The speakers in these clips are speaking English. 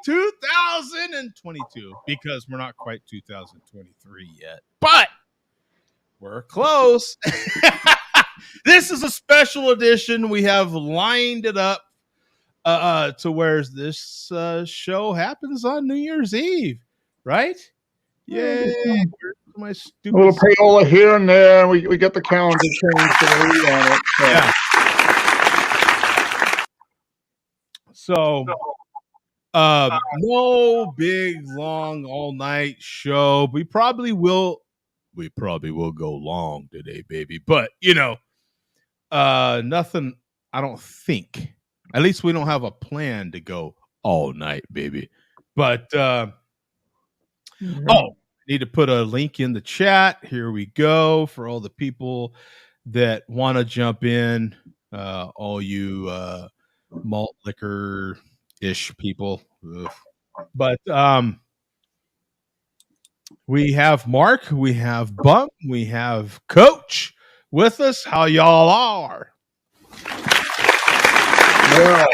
2022 because we're not quite 2023 yet, but we're close. This is a special edition. We have lined it up to where this show happens on New Year's Eve, right? Yay! My stupid a little payola here and there. We get the calendar changed to the way we want it. Yeah. So, no big, long, all-night show. We probably will go long today, baby. But nothing. I don't think. At least we don't have a plan to go all night, baby. But need to put a link in the chat. Here we go for all the people that want to jump in. All you malt liquor ish people. Ugh. But we have Mark, we have Bump, we have Coach with us. How y'all are? Yeah.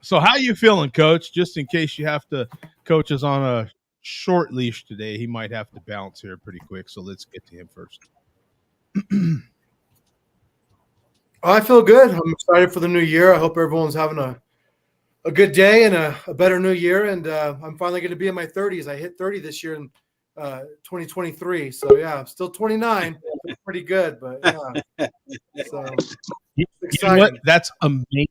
So how you feeling, Coach? Just in case you have to, Coach is on a short leash today. He might have to bounce here pretty quick. So let's get to him first. I feel good. I'm excited for the new year. I hope everyone's having a good day and a better new year. And I'm finally going to be in my 30s. I hit 30 this year in 2023. So, yeah, I'm still 29. It's pretty good. But, yeah. So, you know what? That's amazing.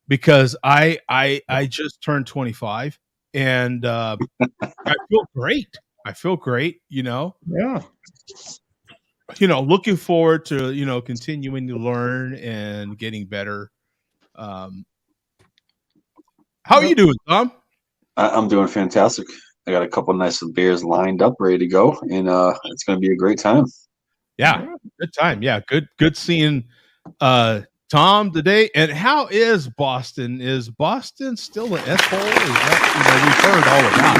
Because I just turned 25 and I feel great. Yeah. Looking forward to, continuing to learn and getting better. How are you doing, Tom? I'm doing fantastic. I got a couple of nice beers lined up, ready to go, and it's going to be a great time. Yeah, good time. Yeah, good seeing Tom today. And how is Boston? Is Boston still an S-hole? Is that, we've heard all about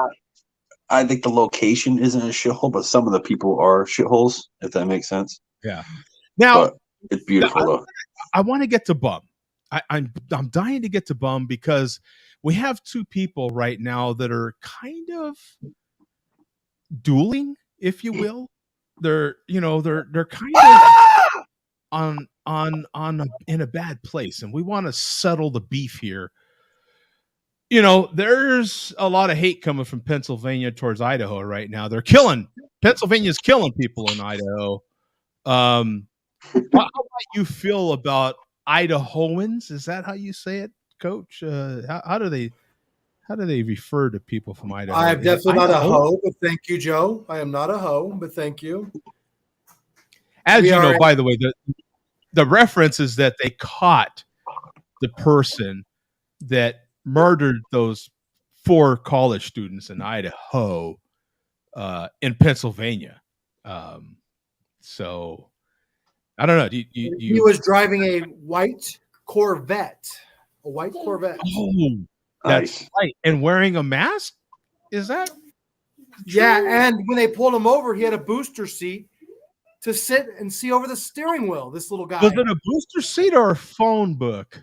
it. I think the location isn't a shithole, but some of the people are shitholes, if that makes sense. Yeah. Now, but it's beautiful, though. I want to get to Bum. I'm dying to get to Bum because we have two people right now that are kind of dueling, if you will. They're kind of in a bad place, and we want to settle the beef here. There's a lot of hate coming from Pennsylvania towards Idaho right now. Pennsylvania's killing people in Idaho. How might you feel about Idahoans? Is that how you say it, Coach? How do they refer to people from Idaho? I am definitely not a hoe, but thank you, Joe. I am not a hoe, but thank you. As you know, by the way, the reference is that they caught the person that murdered those 4 college students in Idaho, in Pennsylvania. So I don't know. He was driving a white Corvette. A white Corvette. Oh, that's right. And wearing a mask? Is that true? Yeah, and when they pulled him over, he had a booster seat to sit and see over the steering wheel. This little guy. Was it a booster seat or a phone book?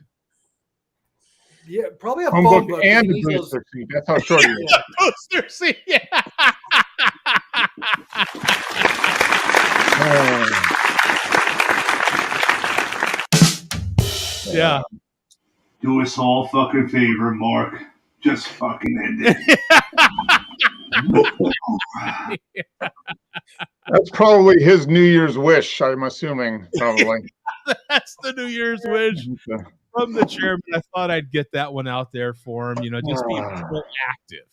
Yeah, probably a phone book and a booster seat. That's how short he is. Booster seat. Yeah. Yeah. Do us all a fucking favor, Mark. Just fucking end it. That's probably his New Year's wish, I'm assuming, probably. That's the New Year's wish from the chairman. I thought I'd get that one out there for him, just be more active.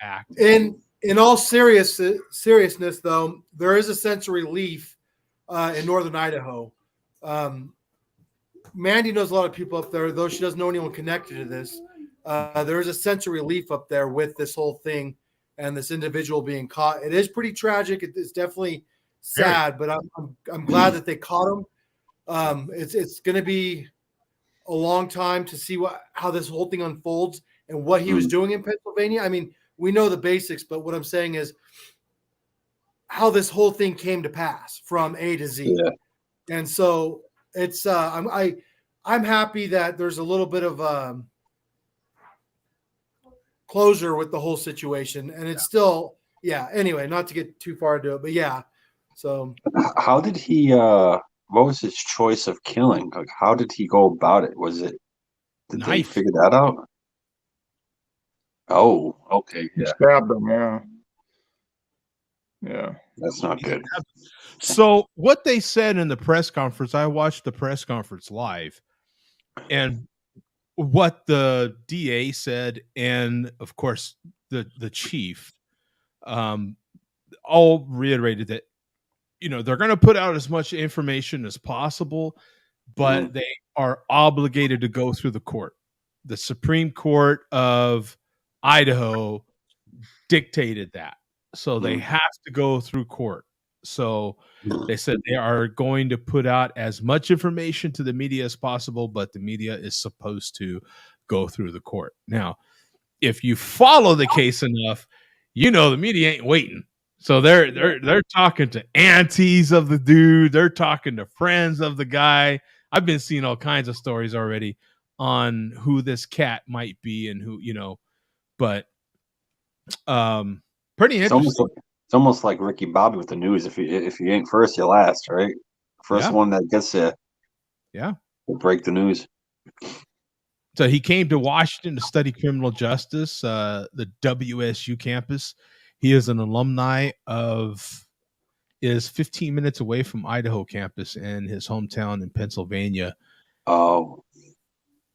Active. In all seriousness, though, there is a sense of relief in northern Idaho. Mandy knows a lot of people up there, though she doesn't know anyone connected to this. There is a sense of relief up there with this whole thing and this individual being caught. It is pretty tragic. It's definitely sad, but I'm glad that they caught him. It's going to be a long time to see how this whole thing unfolds and what he was doing in Pennsylvania. I mean, we know the basics, but what I'm saying is how this whole thing came to pass from A to Z. Yeah. And so it's I'm happy that there's a little bit of closure with the whole situation, and it's still anyway, not to get too far into it, but so How did he what was his choice of killing? Like how did he go about it? Did they Knife. figure that out? Oh, okay. He Yeah. stabbed him. Yeah. Yeah. That's not good. So what they said in the press conference, I watched the press conference live, and what the DA said, and of course the chief, all reiterated that they're going to put out as much information as possible, but they are obligated to go through the court. The Supreme Court of Idaho dictated that, so they have to go through court. So they said they are going to put out as much information to the media as possible, but the media is supposed to go through the court. Now, if you follow the case enough, the media ain't waiting. So they're talking to aunties of the dude, they're talking to friends of the guy. I've been seeing all kinds of stories already on who this cat might be and who, but pretty interesting. It's almost like Ricky Bobby with the news. If you ain't first, you're last, right? First one that gets you. Yeah. Will break the news. So he came to Washington to study criminal justice, the WSU campus. He is an alumni is 15 minutes away from Idaho campus in his hometown in Pennsylvania. Oh.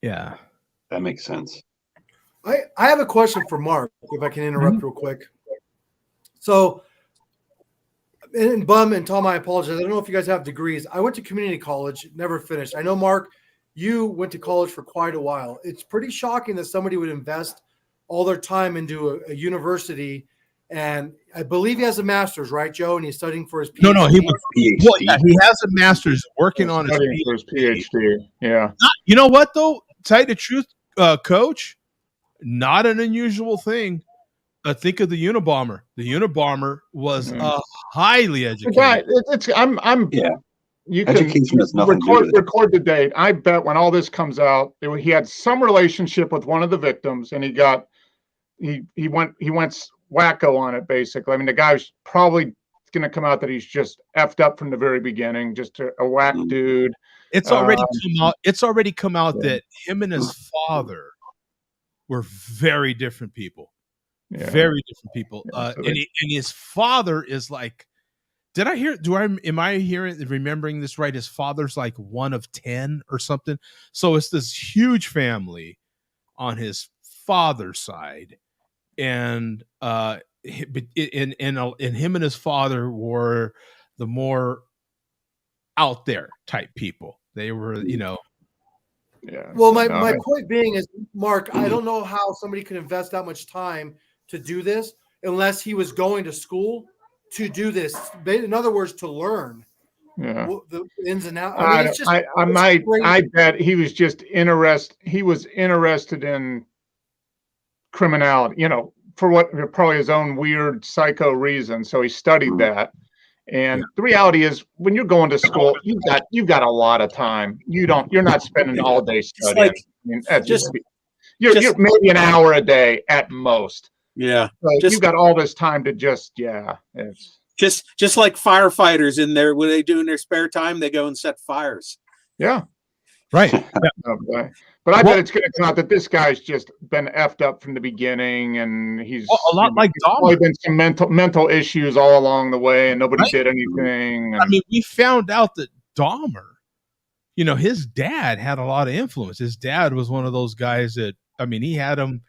Yeah. That makes sense. I have a question for Mark, if I can interrupt real quick. So, and Bum and Tom, I apologize. I don't know if you guys have degrees. I went to community college, never finished. I know, Mark, you went to college for quite a while. It's pretty shocking that somebody would invest all their time into a university. And I believe he has a master's, right, Joe? And he's studying for his PhD. No, he was PhD. Well, yeah, he has a master's working on his PhD. Yeah. You know what, though? Tell you the truth, Coach, not an unusual thing. Think of the Unabomber. The Unabomber was a highly educated. Yeah. You Education has nothing to do with it. Record the date. I bet when all this comes out, he had some relationship with one of the victims, and he went wacko on it. Basically, I mean, the guy's probably going to come out that he's just effed up from the very beginning, just a whack dude. It's already come out. It's already come out that him and his father were very different people. Yeah. Very different people. And his father is like, am I remembering this right? His father's like one of 10 or something. So it's this huge family on his father's side. And him and his father were the more out there type people. They were, Yeah. Well, my point being is, Mark, I don't know how somebody could invest that much time to do this unless he was going to school to do this. In other words, to learn the ins and outs. I mean, I bet he was just interested. He was interested in criminality, for what probably his own weird psycho reason. So he studied that. And the reality is, when you're going to school, you've got a lot of time. You're not spending all day studying. You're maybe an hour a day at most. Yeah, so you've got all this time to just like firefighters in there. What do they do in their spare time? They go and set fires. Yeah, right. But I bet it's going to come out that this guy's just been effed up from the beginning, and he's a lot like Dahmer. Probably been some mental issues all along the way, and nobody did anything. I mean, we found out that Dahmer, his dad had a lot of influence. His dad was one of those guys that, he had him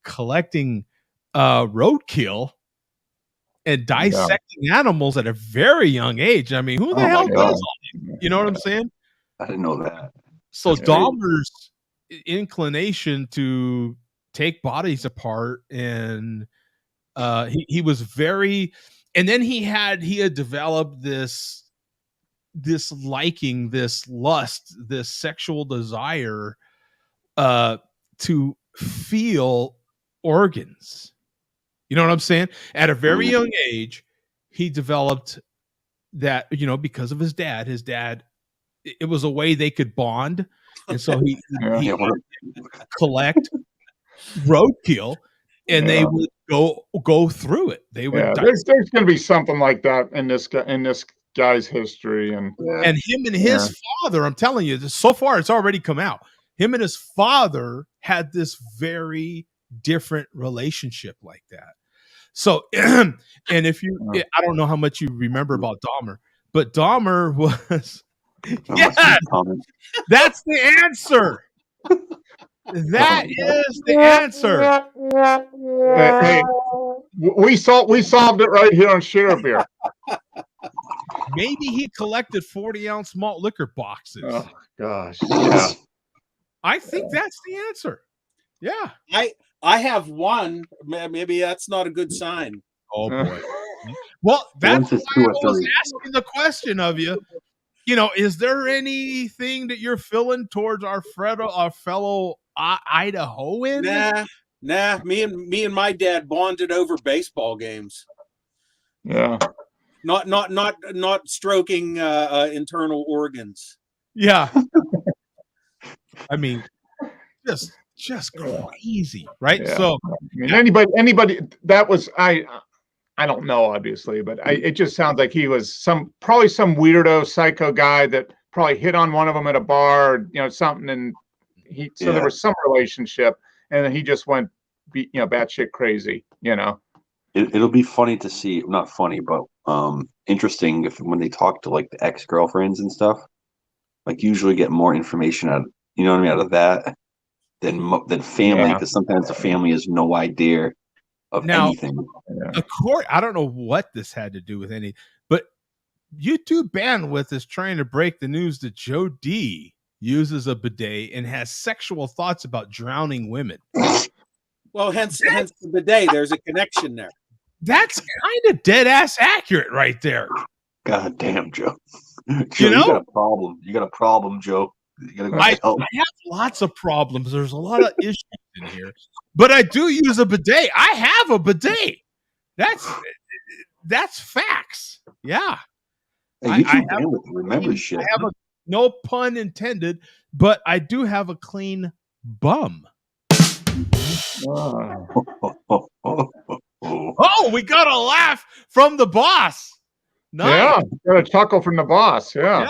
collecting roadkill and dissecting animals at a very young age. I mean, who the hell does all that? You know what I'm saying? I didn't know that. So Dahmer's inclination to take bodies apart, and he was very, and then he had developed this liking, this lust, this sexual desire to feel organs. You know what I'm saying? At a very young age, he developed that, you know, because of his dad. His dad, it was a way they could bond, and so he Yeah, collect roadkill, and they would go through it. They would there's going to be something like that in this guy's history, and him and his father. I'm telling you, so far it's already come out. Him and his father had this very different relationship like that. So, and if you, I don't know how much you remember about Dahmer, but Dahmer was, that's the answer. That is the answer. Hey, we solved it right here on Share Beer. Maybe he collected 40-ounce malt liquor boxes. Oh gosh, yeah. I think that's the answer. Yeah. I have one. Maybe that's not a good sign. Oh boy. Well, that's why I was asking the question of you. You know, is there anything that you're feeling towards our fellow Idahoan? Nah. Me and my dad bonded over baseball games. Yeah. Not stroking internal organs. Yeah. I mean, just crazy, right? Yeah. So, I mean, anybody that was I don't know, obviously, but it just sounds like he was probably some weirdo psycho guy that probably hit on one of them at a bar, or, you know, something, and there was some relationship, and then he just went, batshit crazy, you know. It'll be funny to see, not funny, but interesting when they talk to like the ex-girlfriends and stuff. Like, usually get more information out, you know what I mean, out of that than family, because sometimes the family has no idea of anything. I don't know what this had to do with any, but YouTube bandwidth is trying to break the news that Joe D uses a bidet and has sexual thoughts about drowning women. Well, hence the bidet. There's a connection there. That's kind of dead ass accurate right there. God damn, Joe. You know? You got a problem. You got a problem, Joe. I have lots of problems. There's a lot of issues in here, but I do use a bidet. I have a bidet. That's facts. Yeah. Hey, remember shit. I have no pun intended, but I do have a clean bum. Oh, we got a laugh from the boss. Nice. Yeah, got a chuckle from the boss. Yeah.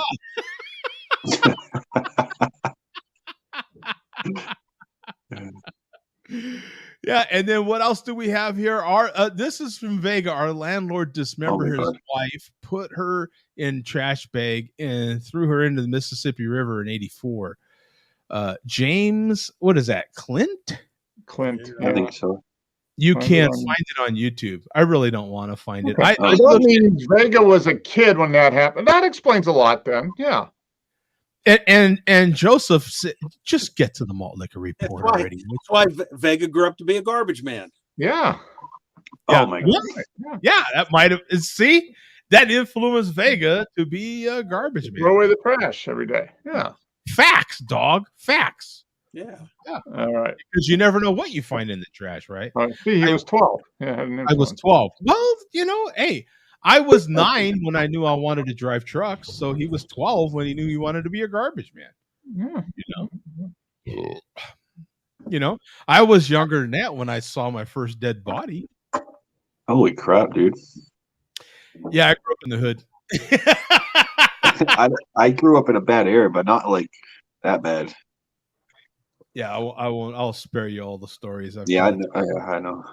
Yeah, and then what else do we have here? This is from Vega. Our landlord dismembered his wife, put her in trash bag, and threw her into the Mississippi River in '84. James, what is that? Clint? I think so. You can't find it on YouTube. I really don't want to find it. That means Vega was a kid when that happened. That explains a lot then. Yeah. And Joseph said, just get to the malt liquor report already. That's why Vega grew up to be a garbage man. Yeah. Oh my God. Yeah, that might have. See, that influenced Vega to be a garbage man. Throw away the trash every day. Yeah. Facts, dog. Facts. Yeah. All right. Because you never know what you find in the trash, right? See, he was 12. Yeah, I was 12. Well, you know, hey, I was 9 when I knew I wanted to drive trucks. So he was 12 when he knew he wanted to be a garbage man. Yeah. You know, I was younger than that when I saw my first dead body. Holy crap, dude. Yeah, I grew up in the hood. I grew up in a bad area, but not like that bad. Yeah, I won't. I'll spare you all the stories. I know.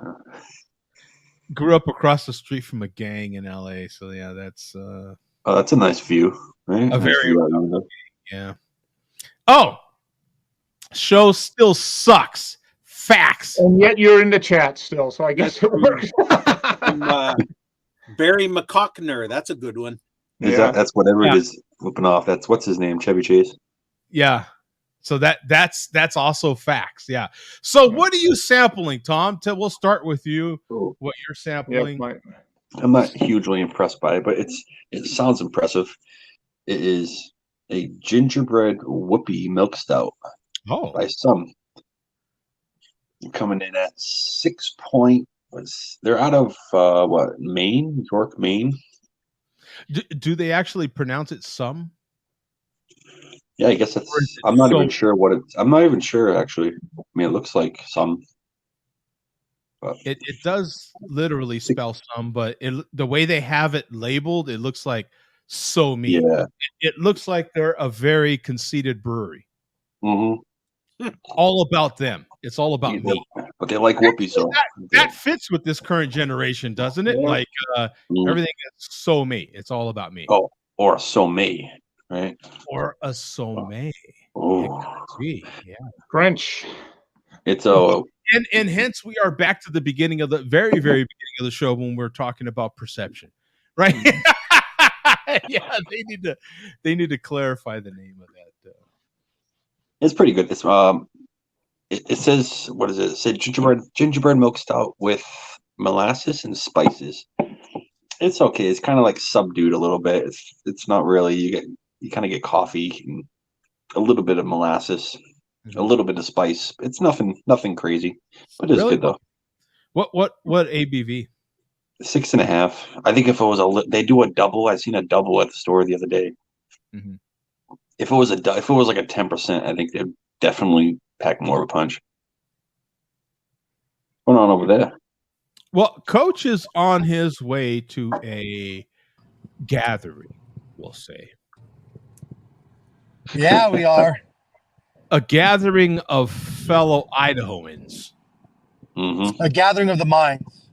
Grew up across the street from a gang in LA, so yeah, that's that's a nice view, right? A very view, yeah. Oh, show still sucks. Facts. And yet you're in the chat still, so I guess it works. Barry McCockner, that's a good one. That's whatever it is flipping off. That's what's his name, Chevy Chase. Yeah. So that's also facts. Yeah. So what are you sampling, Tom? We'll start with you. What you're sampling. I'm not hugely impressed by it, but it sounds impressive. It is a gingerbread whoopie milk stout. Oh. By some. Coming in at 6.8 they're out of what, Maine, York, Maine. Do they actually pronounce it some? Yeah, I guess Or is it's. it I'm not so? even sure what it's. I'm not even sure actually. I mean, it looks like some. But It does literally spell some, but the way they have it labeled, it looks like so me. yeah. It looks like they're a very conceited brewery. hmm All about them. It's all about me. But they like whoopies, so That fits with this current generation, doesn't it? Yeah. Like Mhm. everything is so me. It's all about me. Oh, or so me, right? Or a so me. Oh, Yeah. French. it's a And hence we are back to the beginning of the very beginning of the show when we're talking about perception, right? Yeah, they need to clarify the name of that. it's pretty good. It's it says, what is it? It said gingerbread milk stout with molasses and spices. It's okay. It's kind of like subdued a little bit. It's not really. You kind of get coffee and a little bit of molasses, a little bit of spice. It's nothing crazy, but it's Really? good though. What ABV? 6.5. I think if it was they do a double. I seen a double at the store the other day. Mhm. If it was like a 10%, I think they'd definitely pack more of a punch. What's on over there? Well, Coach is on his way to a gathering, we'll say. Yeah, we are. A gathering of fellow Idahoans. Mm-hmm. A gathering of the minds.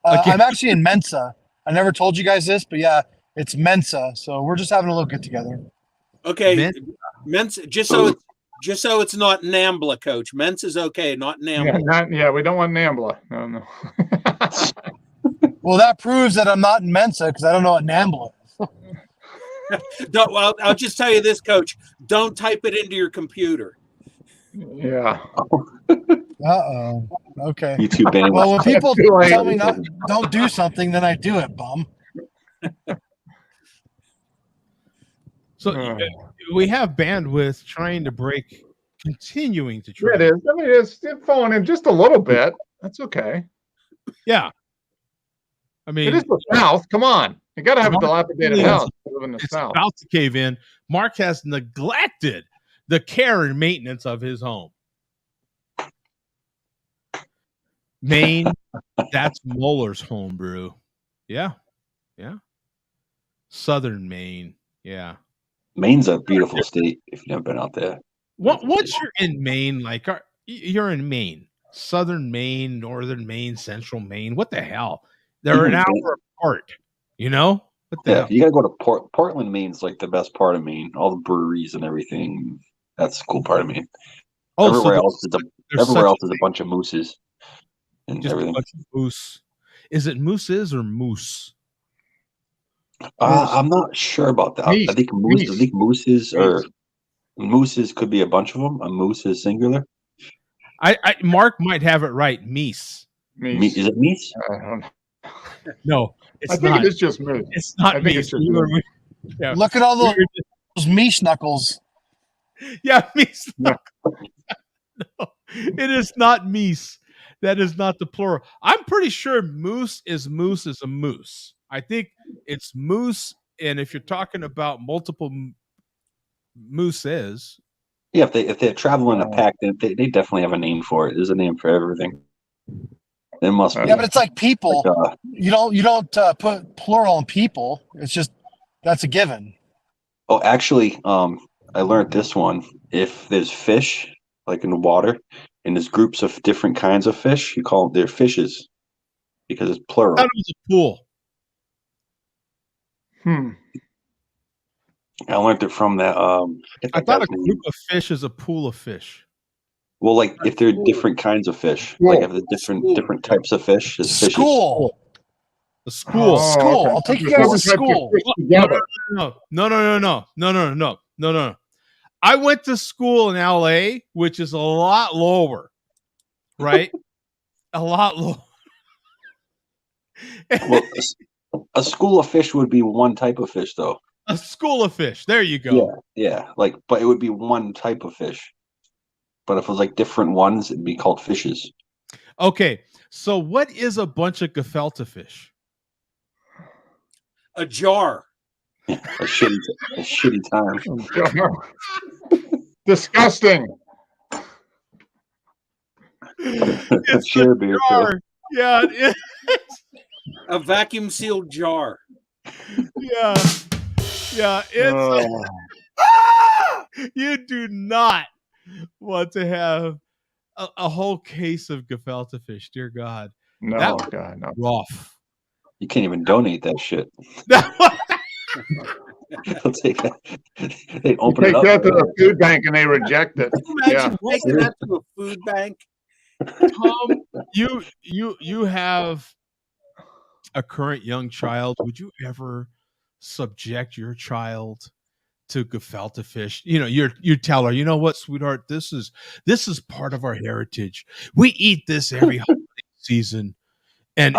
Okay. I'm actually in Mensa. I never told you guys this, but yeah, it's Mensa. So we're just having a little get together. Okay, Mensa, just so it's not Nambla, Coach. Mensa's okay, not Nambla. We don't want Nambla. No. Well, that proves that I'm not in Mensa because I don't know what Nambla is. I'll just tell you this, Coach. Don't type it into your computer. Yeah. Uh-oh. Okay. YouTube ban. Well, when people Too late. tell me don't do something, then I do it, bum. So we have bandwidth continuing to try. Yeah, it is. I mean, it's falling in just a little bit. That's okay. Yeah. I mean, It is the South. Come on. You got to have a dilapidated house to live in the it's South. about to cave in. Mark has neglected the care and maintenance of his home. Maine, that's Moeller's homebrew. Yeah. Yeah. Southern Maine. Yeah. Maine's a beautiful state if you've never been out there. Once you're in Maine, like you're in Maine, Southern Maine, Northern Maine, Central Maine. What the hell? They're an hour apart. You know? What the hell? You gotta go to Portland, Maine's like the best part of Maine. All the breweries and everything. That's the cool part of Maine. Everywhere else is a bunch of mooses and just everything. a bunch of moose. Is it mooses or moose? I'm not sure about that. I think mooses could be a bunch of them. A moose is singular. Mark might have it right. Meese. Is it meese? I don't know. No, it's I think not. it is just moose. It's not I think meese. it's just moose. Yeah. Look at all those meat knuckles. Yeah, meese. No, it is not meese. That is not the plural. I'm pretty sure moose is a moose. I think it's moose, and if you're talking about multiple mooses, yeah, if they travel in a pack, they definitely have a name for it. There's a name for everything. There must be. Yeah, but it's like people. You don't put plural on people. It's just that's a given. Oh, actually, I learned this one. If there's fish like in the water, and there's groups of different kinds of fish, you call them they're fishes because it's plural. I thought it was a pool. I learned it from that. I thought a group of fish is a pool of fish. Well, like if they're different kinds of fish, like if they're different types of fish, it's fishes. School. A school. School. Okay. I'll take you guys to school. No. I went to school in LA, which is a lot lower, right? A lot lower. Well, a school of fish would be one type of fish, though. A school of fish. There you go. Yeah. Like, but it would be one type of fish. But if it was like different ones, it'd be called fishes. Okay, so what is a bunch of gefilte fish? A jar. A shitty time. Disgusting. It's a Share beer too. jar. Yeah, it is. A vacuum sealed jar. Yeah, yeah. It's you do not want to have a whole case of gefilte fish. Dear God, No, that was God, no. rough. You can't even donate that shit. That was- They'll take that. They You open take it up. that to the food bank and they reject it. Can you imagine Yeah. taking that to a food bank? Tom, you have a current young child. Would you ever subject your child to gefilte fish? You know, you tell her, you know what, sweetheart, this is part of our heritage. We eat this every holiday season, and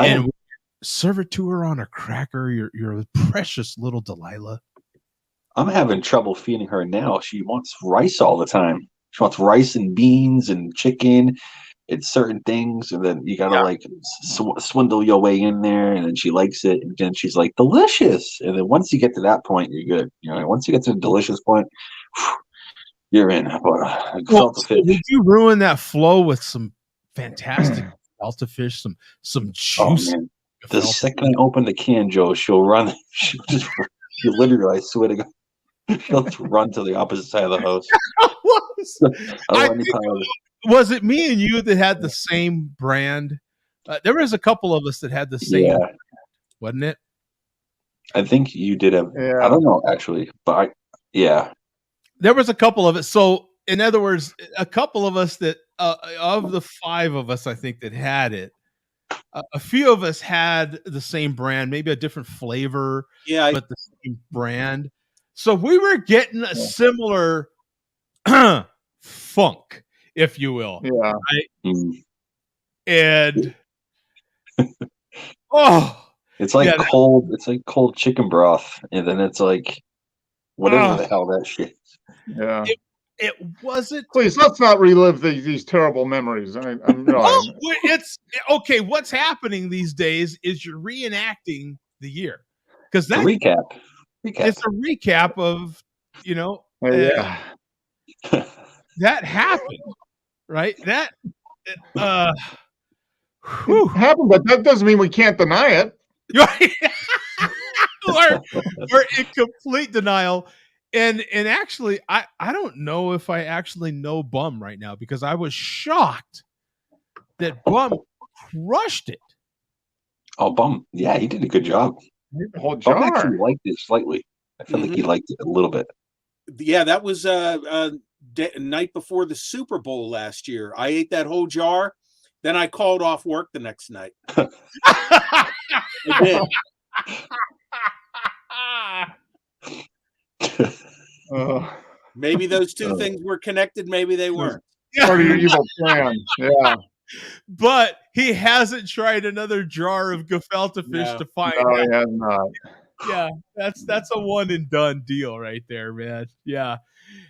serve it to her on a cracker. You're a precious little Delilah. I'm having trouble feeding her now. She wants rice all the time. She wants rice and beans and chicken and certain things, and then you gotta like swindle your way in there, and then she likes it, and then she's like delicious. And then once you get to that point, you're good. You know, once you get to the delicious point, you're in. But Well, so would you ruin that flow with some fantastic gefilte fish, some juicy? Man. The second I open the can, Joe, she'll run. She'll literally, I swear to God, she'll just run to the opposite side of the house. Was it me and you that had the same brand? There was a couple of us that had the same brand, wasn't it? I think you did have. I don't know actually, but there was a couple of it. So, in other words, a couple of us that of the 5 of us, I think that had it. A few of us had the same brand, maybe a different flavor, but the same brand. So we were getting a similar funk, if you will. Yeah. Right? And it's like cold. It's like cold chicken broth, and then it's like whatever the hell that shit. Yeah. It wasn't. Please, let's not relive these terrible memories. I'm really. It's okay. What's happening these days is you're reenacting the year because that's a recap. It's a recap of that happened, right? That it happened, but that doesn't mean we can't deny it. We're in complete denial. And actually, I don't know if I actually know Bum right now because I was shocked that Bum crushed it. Oh, Bum. Yeah, he did a good job. The whole Bum jar. actually liked it slightly. I feel like he liked it a little bit. Yeah, that was night before the Super Bowl last year. I ate that whole jar. Then I called off work the next night. I did. Maybe those two things were connected. Maybe they weren't. Part of your evil plan. Yeah. But he hasn't tried another jar of gefilte fish to find out. He has not. Yeah, that's a one and done deal right there, man. Yeah.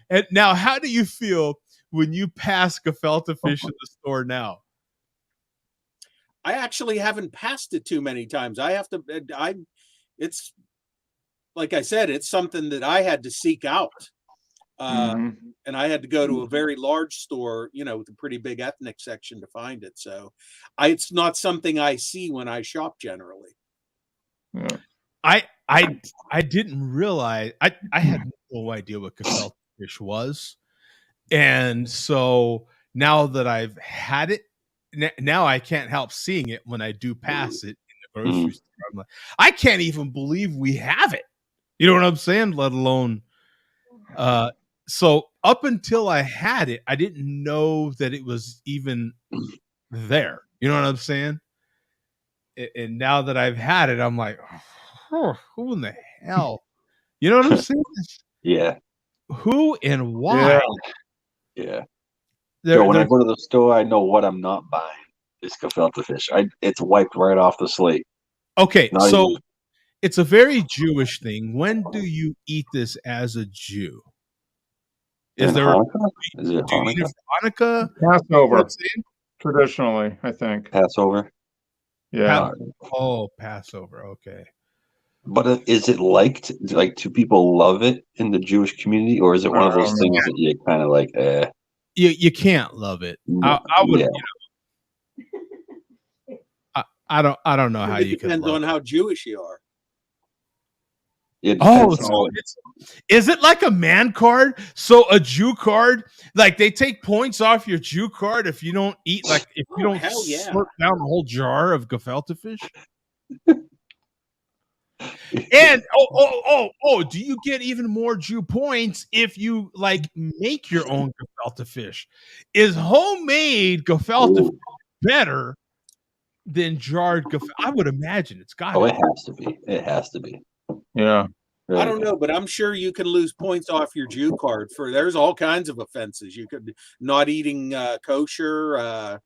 And now, how do you feel when you pass gefilte fish in the store now? I actually haven't passed it too many times. It's like I said, it's something that I had to seek out. And I had to go to a very large store, with a pretty big ethnic section to find it. So it's not something I see when I shop generally. Yeah. I didn't realize I had no idea what gefilte fish was. And so now that I've had it, now I can't help seeing it when I do pass it in the grocery store. I'm like, I can't even believe we have it. You know what I'm saying? Let alone, so up until I had it, I didn't know that it was even there. You know what I'm saying? And now that I've had it, I'm like, who in the hell? You know what I'm saying? Yeah. Who and why? Yeah. When I go to the store, I know what I'm not buying. It's gefilte fish. It's wiped right off the slate. Okay, so it's a very Jewish thing. When do you eat this as a Jew? Is it Hanukkah? Is it Hanukkah? Hanukkah? Passover. traditionally, I think. Passover. Yeah. Passover. Okay. But is it liked? Like, do people love it in the Jewish community, or is it one of those things that you kind of like? You can't love it. I would. Yeah. I don't know how It you can depends love on it. how Jewish you are. It Oh, depends so on- is it like a man card? So a Jew card, like they take points off your Jew card if you don't eat, like if you don't hell yeah. slurp down the whole jar of gefilte fish. And do you get even more Jew points if you like make your own gefilte fish? Is homemade gefilte fish better than jarred gefilte? I would imagine it's got. Oh, it has to be. It has to be. Yeah. I don't know, but I'm sure you can lose points off your Jew card for there's all kinds of offenses. You could not eating kosher,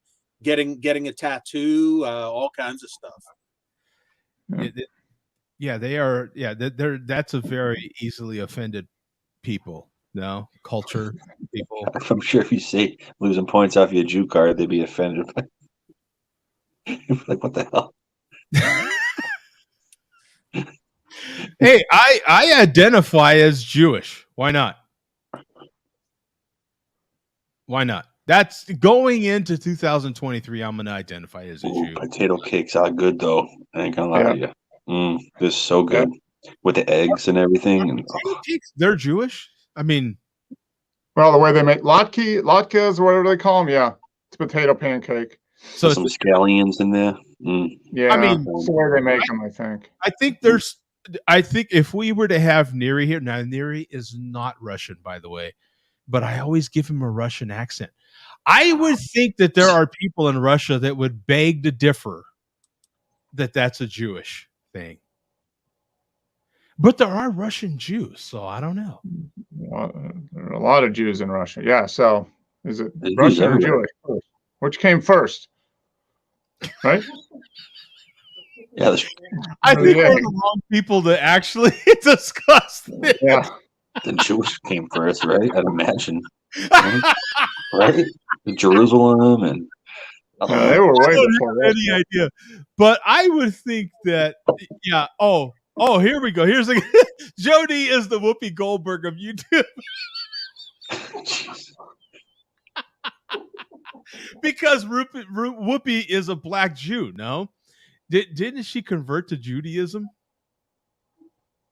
getting a tattoo, all kinds of stuff. Yeah, they are. Yeah, they're that's a very easily offended people. No culture people. I'm sure if you say losing points off your Jew card, they'd be offended. Like, what the hell? Hey, I identify as Jewish. Why not? Why not? That's going into 2023. I'm going to identify as a Ooh, Jew. potato cakes are good though. I ain't gonna lie to you. They're so good with the eggs and everything. And They're Jewish. I mean, well, the way they make latkes, or whatever they call them, yeah, it's a potato pancake. So some scallions in there. Yeah, I mean, it's the way they make them, I think. I think if we were to have Neri here, now Neri is not Russian, by the way, but I always give him a Russian accent. I would think that there are people in Russia that would beg to differ that that's a Jewish thing. But there are Russian Jews, so I don't know. Well, there are a lot of Jews in Russia. Yeah, so is it There's Russian or everywhere. Jewish? Which came first? Right? Yeah, I think we're the wrong people to actually discuss this. Yeah. the Jewish came first, right? I'd imagine. Right? Jerusalem and Yeah, they were way I don't before have that. any idea. But I would think that, yeah. Oh, here we go. Here's Jody is the Whoopi Goldberg of YouTube. Because Whoopi is a black Jew, no? Didn't she convert to Judaism?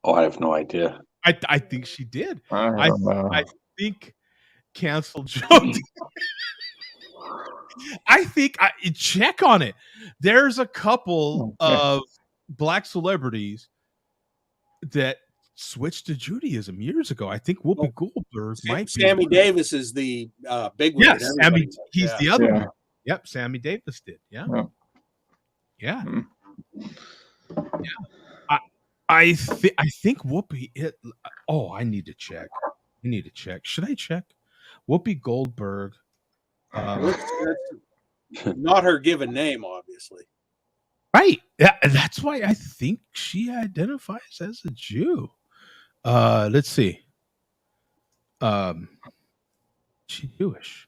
Oh, I have no idea. I think she did. I don't know. I think cancel Jody. I think check on it. There's a couple of black celebrities that switched to Judaism years ago. I think Whoopi Goldberg might be. Sammy Davis is the big one. Yes, he's the other one. Yep, Sammy Davis did. Yeah. Yeah. I think Whoopi. I need to check. Should I check? Whoopi Goldberg. That's not her given name, obviously. Right. Yeah, that's why I think she identifies as a Jew. Let's see. She's Jewish.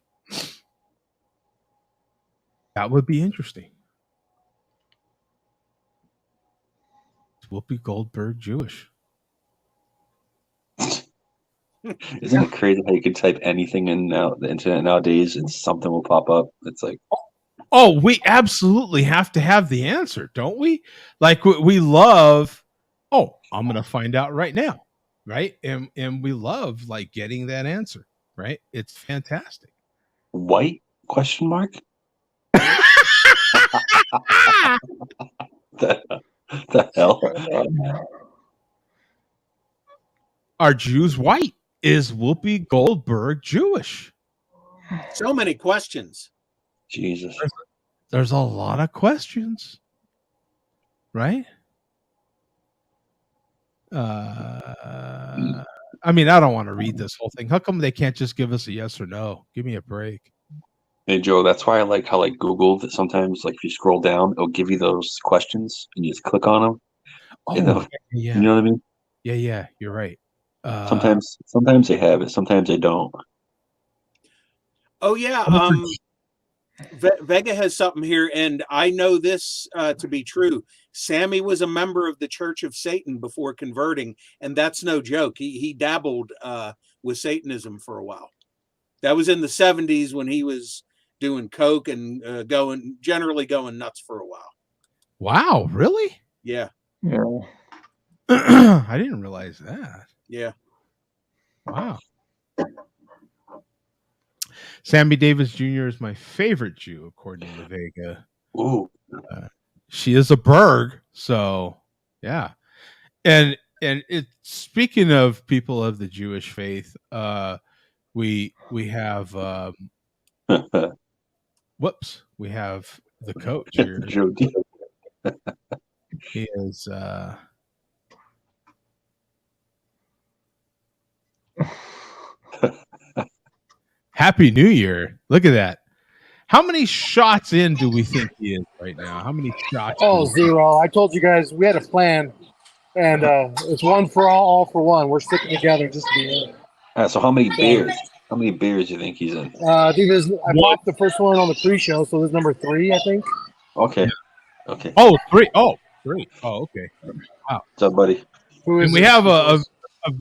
That would be interesting. Is Whoopi Goldberg Jewish? Isn't it crazy how you can type anything in the internet nowadays and something will pop up? It's like, oh, we absolutely have to have the answer, don't we? Like we love. Oh, I'm gonna find out right now, right? And we love like getting that answer, right? It's fantastic. white question mark? the hell? Are Jews white? Is Whoopi Goldberg Jewish? So many questions. Jesus. There's a lot of questions, right? I mean, I don't want to read this whole thing. How come they can't just give us a yes or no? Give me a break. Hey Joe, that's why I like how like Google that sometimes like if you scroll down, it'll give you those questions and you just click on them. Oh, yeah. You know what I mean? Yeah, you're right. Sometimes they have it, sometimes they don't. Oh yeah. Vega has something here, and I know this to be true. Sammy was a member of the Church of Satan before converting, and that's no joke. He dabbled with Satanism for a while. That was in the 70s when he was doing coke and generally going nuts for a while. Wow, really? Yeah. Yeah. I didn't realize that. Yeah. Wow. Sammy Davis Jr. is my favorite Jew, according to Vega. Ooh. She is a Berg, so yeah. And speaking of people of the Jewish faith, we have we have the coach here. Jody. He is Happy New Year. Look at that. How many shots in do we think he is right now? How many shots? Oh, 0. I told you guys we had a plan, and it's one for all for one. We're sticking together just to be in. So how many beers? How many beers do you think he's in? I think I popped the first one on the pre-show, so there's number 3, I think. Okay. Okay. Oh, 3. Oh, 3. Oh, okay. Wow. What's up, buddy? And we have a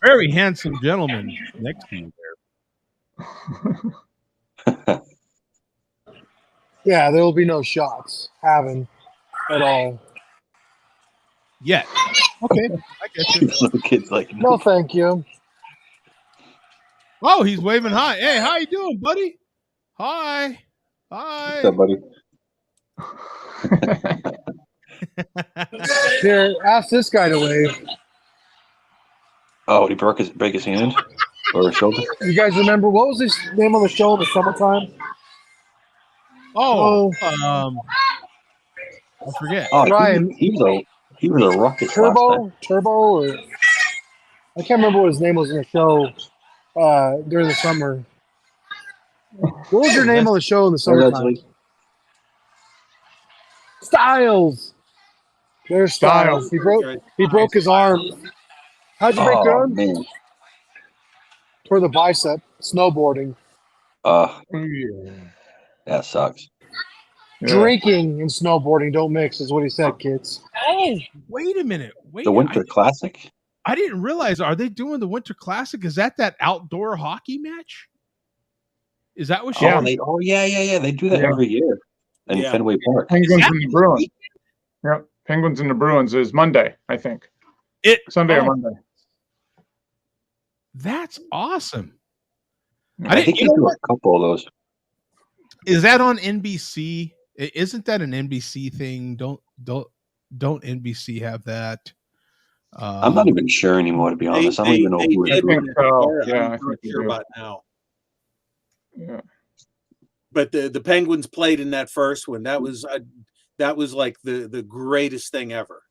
very handsome gentleman next to you there. Yeah, there will be no shots having at all. Yeah. Okay. I get you. Little kids like No, thank you. Oh, he's waving hi. Hey, how you doing, buddy? Hi. Hi. What's up, buddy? Here, ask this guy to wave. Oh, did he break his hand or his shoulder? You guys remember what was his name on the show in the summertime? I forget. Oh, Ryan. He was a rocket. Turbo, or I can't remember what his name was in the show during the summer. What was your name on the show in the summertime? Styles. There's Styles. He broke his arm. How'd you break your arm? Man. Toward the bicep. Snowboarding. That sucks. Drinking and snowboarding don't mix, is what he said, kids. Oh, wait a minute. The Winter Classic? I didn't realize. Are they doing the Winter Classic? Is that outdoor hockey match? Is that what? Yeah. They do that every year in Fenway Park. Penguins and the Bruins. Yep. Penguins and the Bruins is Monday, I think. Sunday or Monday. That's awesome. I think you do a couple of those. Is that on NBC? Isn't that an NBC thing? Don't NBC have that? I'm not even sure anymore, to be honest. I don't even know who it is. I'm not sure about now. Yeah. But the Penguins played in that first one. That was like the greatest thing ever.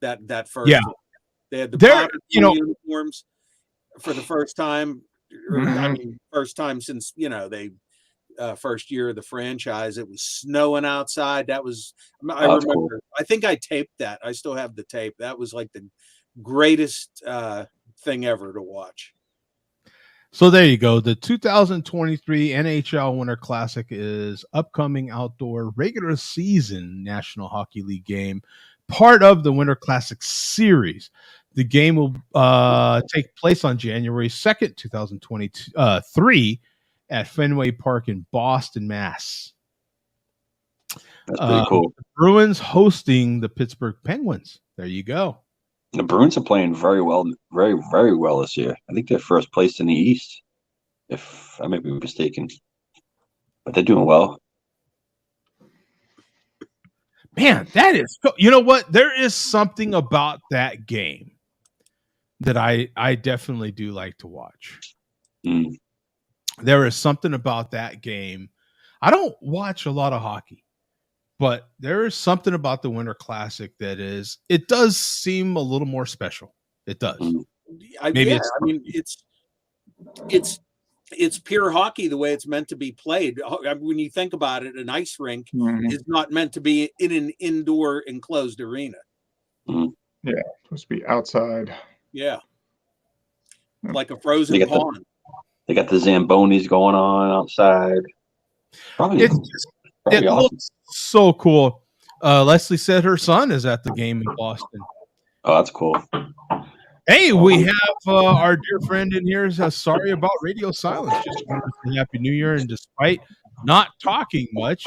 That first one. They had the uniforms for the first time. I mean, first time since they first year of the franchise. It was snowing outside. That was I remember. Cool. I think I taped that. I still have the tape. That was like the greatest thing ever to watch. So there you go. The 2023 NHL Winter Classic is upcoming outdoor regular season National Hockey League game, part of the Winter Classic series. The game will take place on January 2nd, 2023 at Fenway Park in Boston, Mass. That's pretty cool. The Bruins hosting the Pittsburgh Penguins. There you go. The Bruins are playing very well, very, very well this year. I think they're first place in the East, if I may be mistaken. But they're doing well. Man, that is – you know what? There is something about that game that I definitely do like to watch. Mm. There is something about that game. I don't watch a lot of hockey, but there is something about the Winter Classic that it does seem a little more special. It does. It's pure hockey the way it's meant to be played. When you think about it, an ice rink is not meant to be in an indoor enclosed arena. Yeah, it's supposed to be outside. Yeah. Like a frozen pond. They got the Zambonis going on outside. Probably Probably It awesome. looks so cool. Leslie said her son is at the game in Boston. Oh, that's cool. Hey, we have our dear friend in here. Sorry about radio silence. Just wanted to say Happy New Year. And despite not talking much,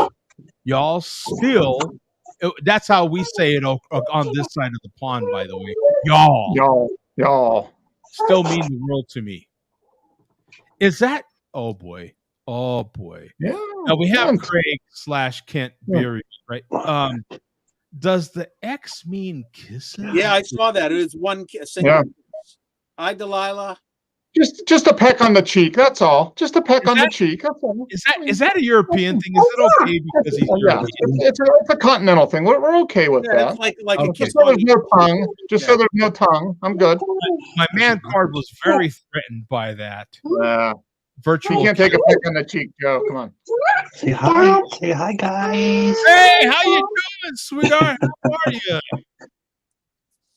y'all still, that's how we say it on this side of the pond, by the way. Y'all. Still mean the world to me. Is that, oh boy. Yeah. Now we have fun. Craig / Kent Beery, right? Does the X mean kisses? Yeah, I saw that. It was one single. Yeah. Hi, Delilah. Just a peck on the cheek. That's all. Just a peck on the cheek. That's all. Is that a European thing? Is it okay because he's Yeah, European? it's a continental thing. We're okay with Yeah, that. it's like Okay. a Just so there's no tongue. Just so Yeah. there's no tongue. I'm good. My man card was very threatened by that. Yeah. Virtual. You can't take a peck on the cheek, Joe. Come on. Say hi. Say hi, guys. Hey, how you doing, sweetheart? How are you?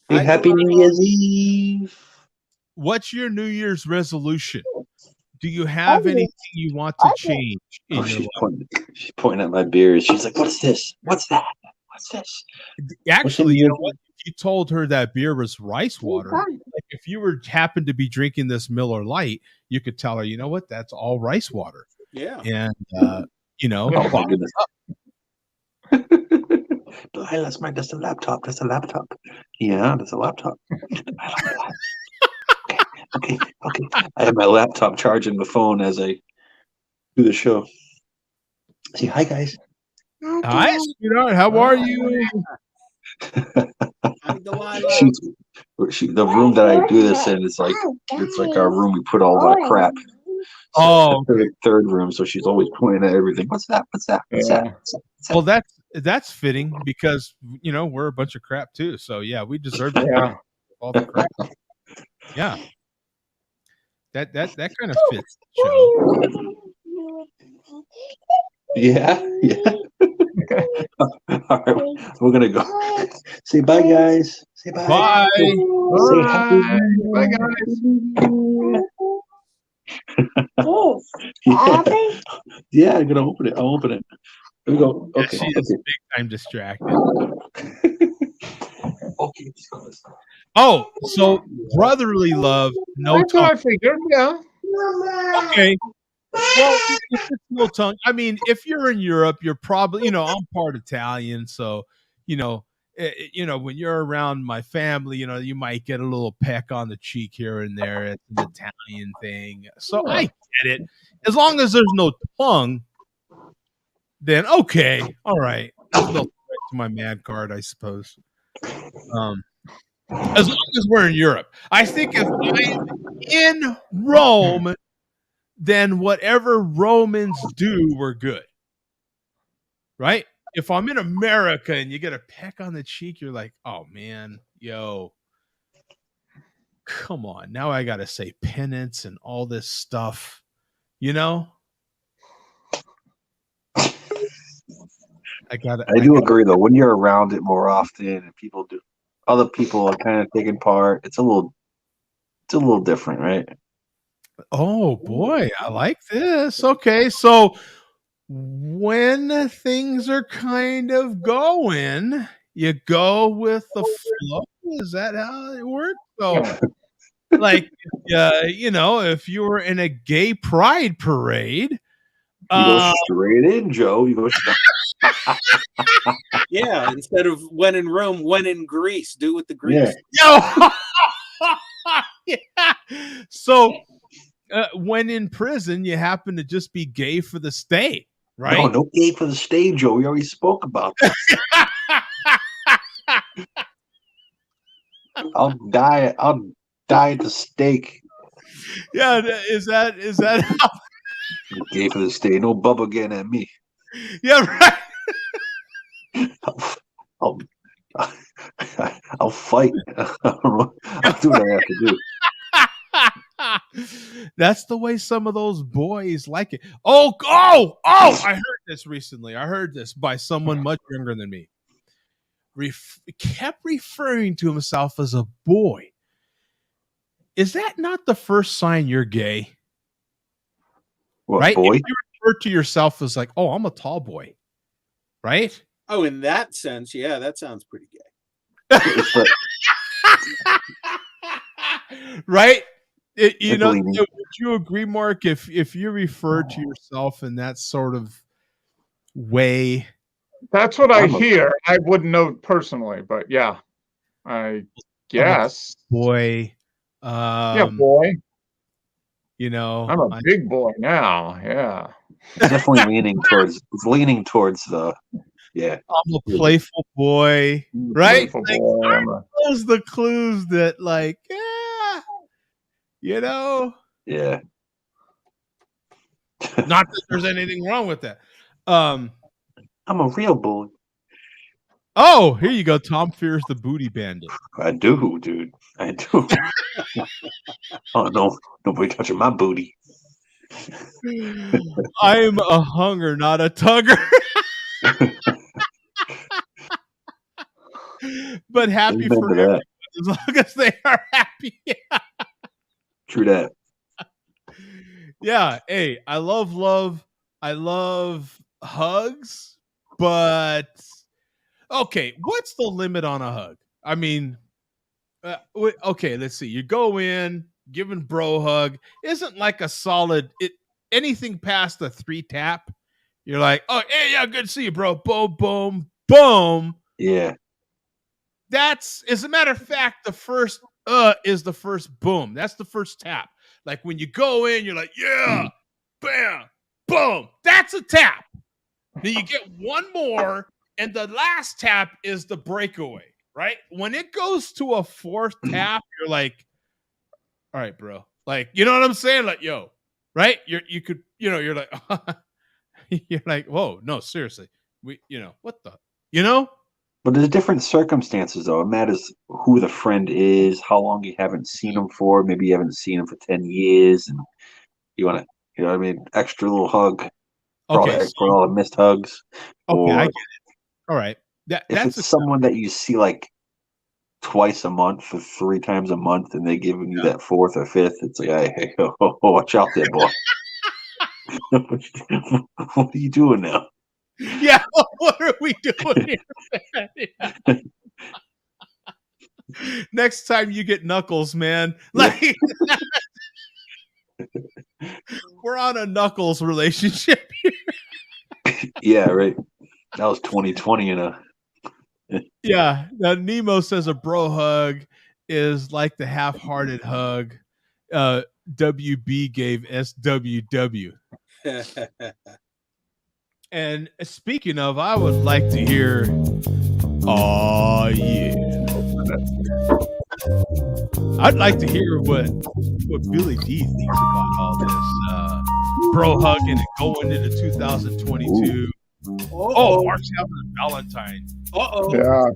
Hey, Hi, Happy New Delilah. Year's Eve. What's your New Year's resolution? Do you have anything you want to change in Oh, your life? she's pointing at my beers. She's like, "What's this? What's that? What's this?" Actually, you know what? If you told her that beer was rice water, like if you were happened to be drinking this Miller Lite, you could tell her, you know what? That's all rice water. Yeah. And you know, Oh my goodness. Delilah, that's a laptop. That's a laptop. Yeah, that's a laptop. Okay. I have my laptop charging the phone as I do the show. Say hi, guys. hi, sweetheart. How are you? Hi, Delilah. The room that I do this in is like our room. We put all that crap. So Oh, the third room. So she's always pointing at everything. What's that? What's that? What's that? What's that? well, that's fitting because you know we're a bunch of crap too. So yeah, we deserve to Yeah. all the crap. Yeah, that kind of fits the show. Yeah. All right, we're gonna go. Say bye, guys. Say bye. Bye. Say happy. Bye, guys. Yeah, I'm gonna open it. I'll open it. Here we go. Yeah, Okay. she is big time distracted. Okay. Let's go. Oh, so brotherly love, no That's what I tongue. figured. Yeah. Okay. Well, if it's no tongue. I mean, if you're in Europe, you're probably, you know, I'm part Italian, so you know, when you're around my family, you know, you might get a little peck on the cheek here and there. It's an Italian thing, so I get it. As long as there's no tongue, then okay, all right. There's no threat to my mad card, I suppose. As long as we're in Europe, I think if I'm in Rome, then whatever Romans do, we're good. Right? If I'm in America and you get a peck on the cheek, you're like, oh man, yo, come on. Now I got to say penance and all this stuff, you know? I do agree though. When you're around it more often and other people are kind of taking part, it's a little different, right? Oh boy, I like this. Okay, so when things are kind of going, you go with the flow. Is that how it works? So, like, you know, if you were in a gay pride parade, You go straight in, Joe. You go. Yeah, instead of when in Rome, when in Greece, do with the Greeks. Yeah. Yeah. So, when in prison, you happen to just be gay for the stay, right? No gay for the stage, Joe. We already spoke about that. I'll die at the stake. Yeah, is that how? Gay for the stage. No Bubba getting at me. Yeah, right. I'll fight. I'll do what I have to do. That's the way some of those boys like it. Oh! I heard this recently. I heard this by someone much younger than me. Kept referring to himself as a boy. Is that not the first sign you're gay? What, right? boy? If you refer to yourself as like, oh, I'm a tall boy. right? Oh, in that sense, yeah, that sounds pretty gay. It's the, Right? You it's know, leaning. would you agree, Mark, if you refer to yourself in that sort of way? That's what I I'm a- hear. I wouldn't know personally, but yeah, I I'm a guess. boy. Yeah, boy. You know, I'm a big boy now. Yeah. definitely leaning towards. It's leaning towards the. Yeah. I'm a playful boy, right? Playful Like, boy. aren't those the clues that, like, yeah, you know, Yeah. not that there's anything wrong with that. I'm a real boy. Oh, here you go. Tom Fears the Booty Bandit. I do, dude. I do. Oh no, nobody touching my booty. I'm a hunger, not a tugger. But happy Amen for to everyone that. as long as they are happy. True that. Yeah. Hey, I love love. I love hugs, but okay, what's the limit on a hug? I mean, okay, let's see. You go in, giving bro hug isn't like a solid. Anything past a 3 tap, you're like, oh, hey, yeah, good to see you, bro. Boom, boom, boom. Yeah. That's, as a matter of fact, the first is the first boom. That's the first tap. Like when you go in, you're like, yeah, bam, boom. That's a tap. Then you get one more, and the last tap is the breakaway, right? When it goes to a 4th tap, you're like, all right, bro. Like, you know what I'm saying? Like, yo, right? You're like, you're like, whoa, no, seriously. What the, you know? But there's different circumstances, though. It matters who the friend is, how long you haven't seen them for. Maybe you haven't seen them for 10 years, and you want to, you know what I mean? Extra little hug for, Okay. for all the missed hugs. Okay, I Or get it. All right. if That's it's someone that you see like twice a month or 3 times a month, and they're giving you that 4th or 5th, it's like, hey, watch out there, boy. What are you doing now? yeah. What are we doing here? Next time you get Knuckles, man. Like we're on a Knuckles relationship. Yeah, right. That was 2020 and Yeah. Now Nemo says a bro hug is like the half-hearted hug WB gave SWW. And speaking of, I would like to hear, oh yeah. I'd like to hear what Billy D thinks about all this bro hugging and going into 2022. Oh, Mark's having a Valentine. Yeah.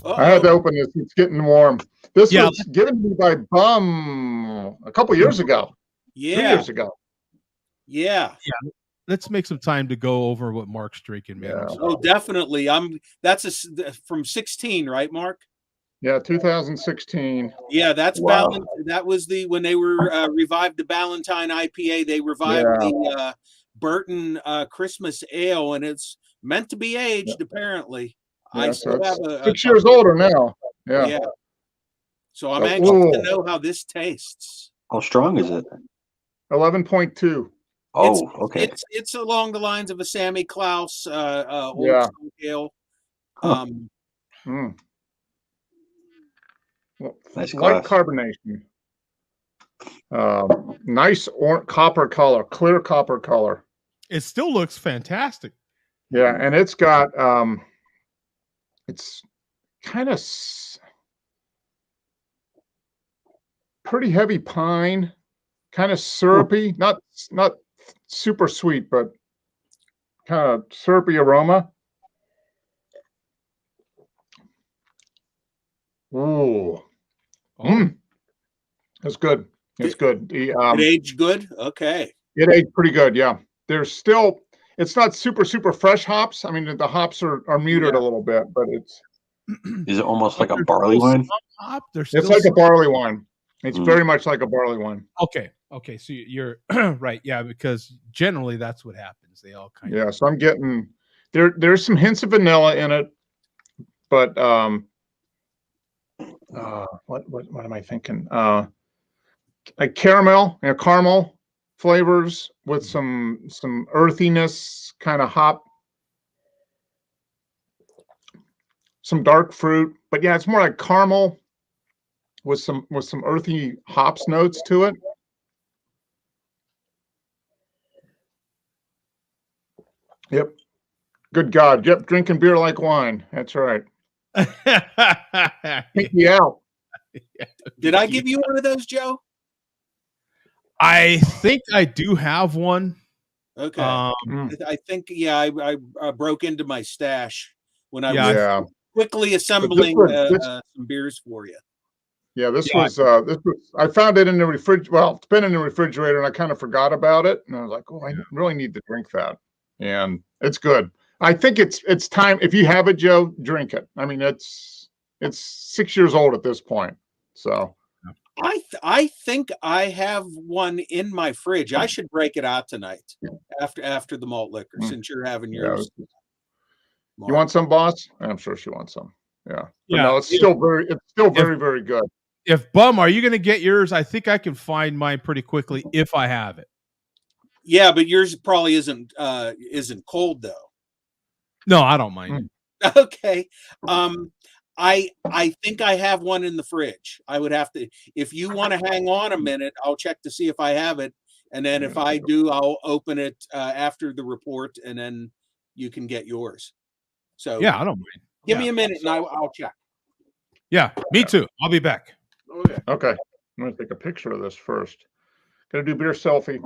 I had to open this. It's getting warm. This Yeah. was given to me by Bum a couple years ago. 3 years ago. Yeah. Let's make some time to go over what Mark's drinking, man. Yeah. Oh, definitely. That's from 16, right, Mark? Yeah, 2016. Yeah, that's Wow. that was when they were revived the Ballantine IPA. They revived the Burton Christmas Ale, and it's meant to be aged. Apparently, Yeah, I so still have it's a 6 years older now. Yeah. Yeah. So I'm So, anxious ooh. to know how this tastes. how strong is it? 11.2. Oh, okay. It's along the lines of a Sammy Klaus old Yeah. school ale. Huh. Mm. Well, Nice light glass. carbonation. Nice copper color, clear copper color. It still looks fantastic. Yeah, and it's got it's kind of pretty heavy pine, kind of syrupy, not super sweet, but kind of syrupy aroma. Ooh. It's good. It's good. It aged good. Okay. It aged pretty good. Yeah. There's still, it's not super fresh hops. I mean, the hops are muted a little bit, but it's. Is it almost like a barley wine? It's like a barley wine. It's very much like a barley wine. Okay. So you're right. Yeah, because generally that's what happens. They all kind of. Yeah. So I'm getting There's some hints of vanilla in it, but what am I thinking? Like caramel, caramel flavors with some earthiness, kind of hop, some dark fruit. But yeah, it's more like caramel with some earthy hops notes to it. Yep. Good God. Yep. Drinking beer like wine. That's right. Take me out. Did I give you one of those, Joe? I think I do have one. Okay. Mm. I think, yeah, I broke into my stash when I was Yeah. quickly assembling some beers for you. Yeah, this was I found it in the refrigerator. Well, it's been in the refrigerator and I kind of forgot about it. And I was like, oh, I really need to drink that. And it's good. I think it's time. If you have it, Joe, drink it. I mean, it's 6 years old at this point. So I think I have one in my fridge. I should break it out tonight after the malt liquor, since you're having yours. you want some, boss? I'm sure she wants some. Yeah. But Yeah. no, it's still very, very good. If Bum, are you going to get yours? I think I can find mine pretty quickly if I have it. Yeah, but yours probably isn't cold though. No, I don't mind. Okay. I think I have one in the fridge. I would have to, if you want to hang on a minute, I'll check to see if I have it. And then if I do, I'll open it after the report and then you can get yours. So Yeah, I don't mind. Give me a minute and I'll check. Yeah, me too. I'll be back. Okay. I'm going to take a picture of this first. Gonna do beer selfie.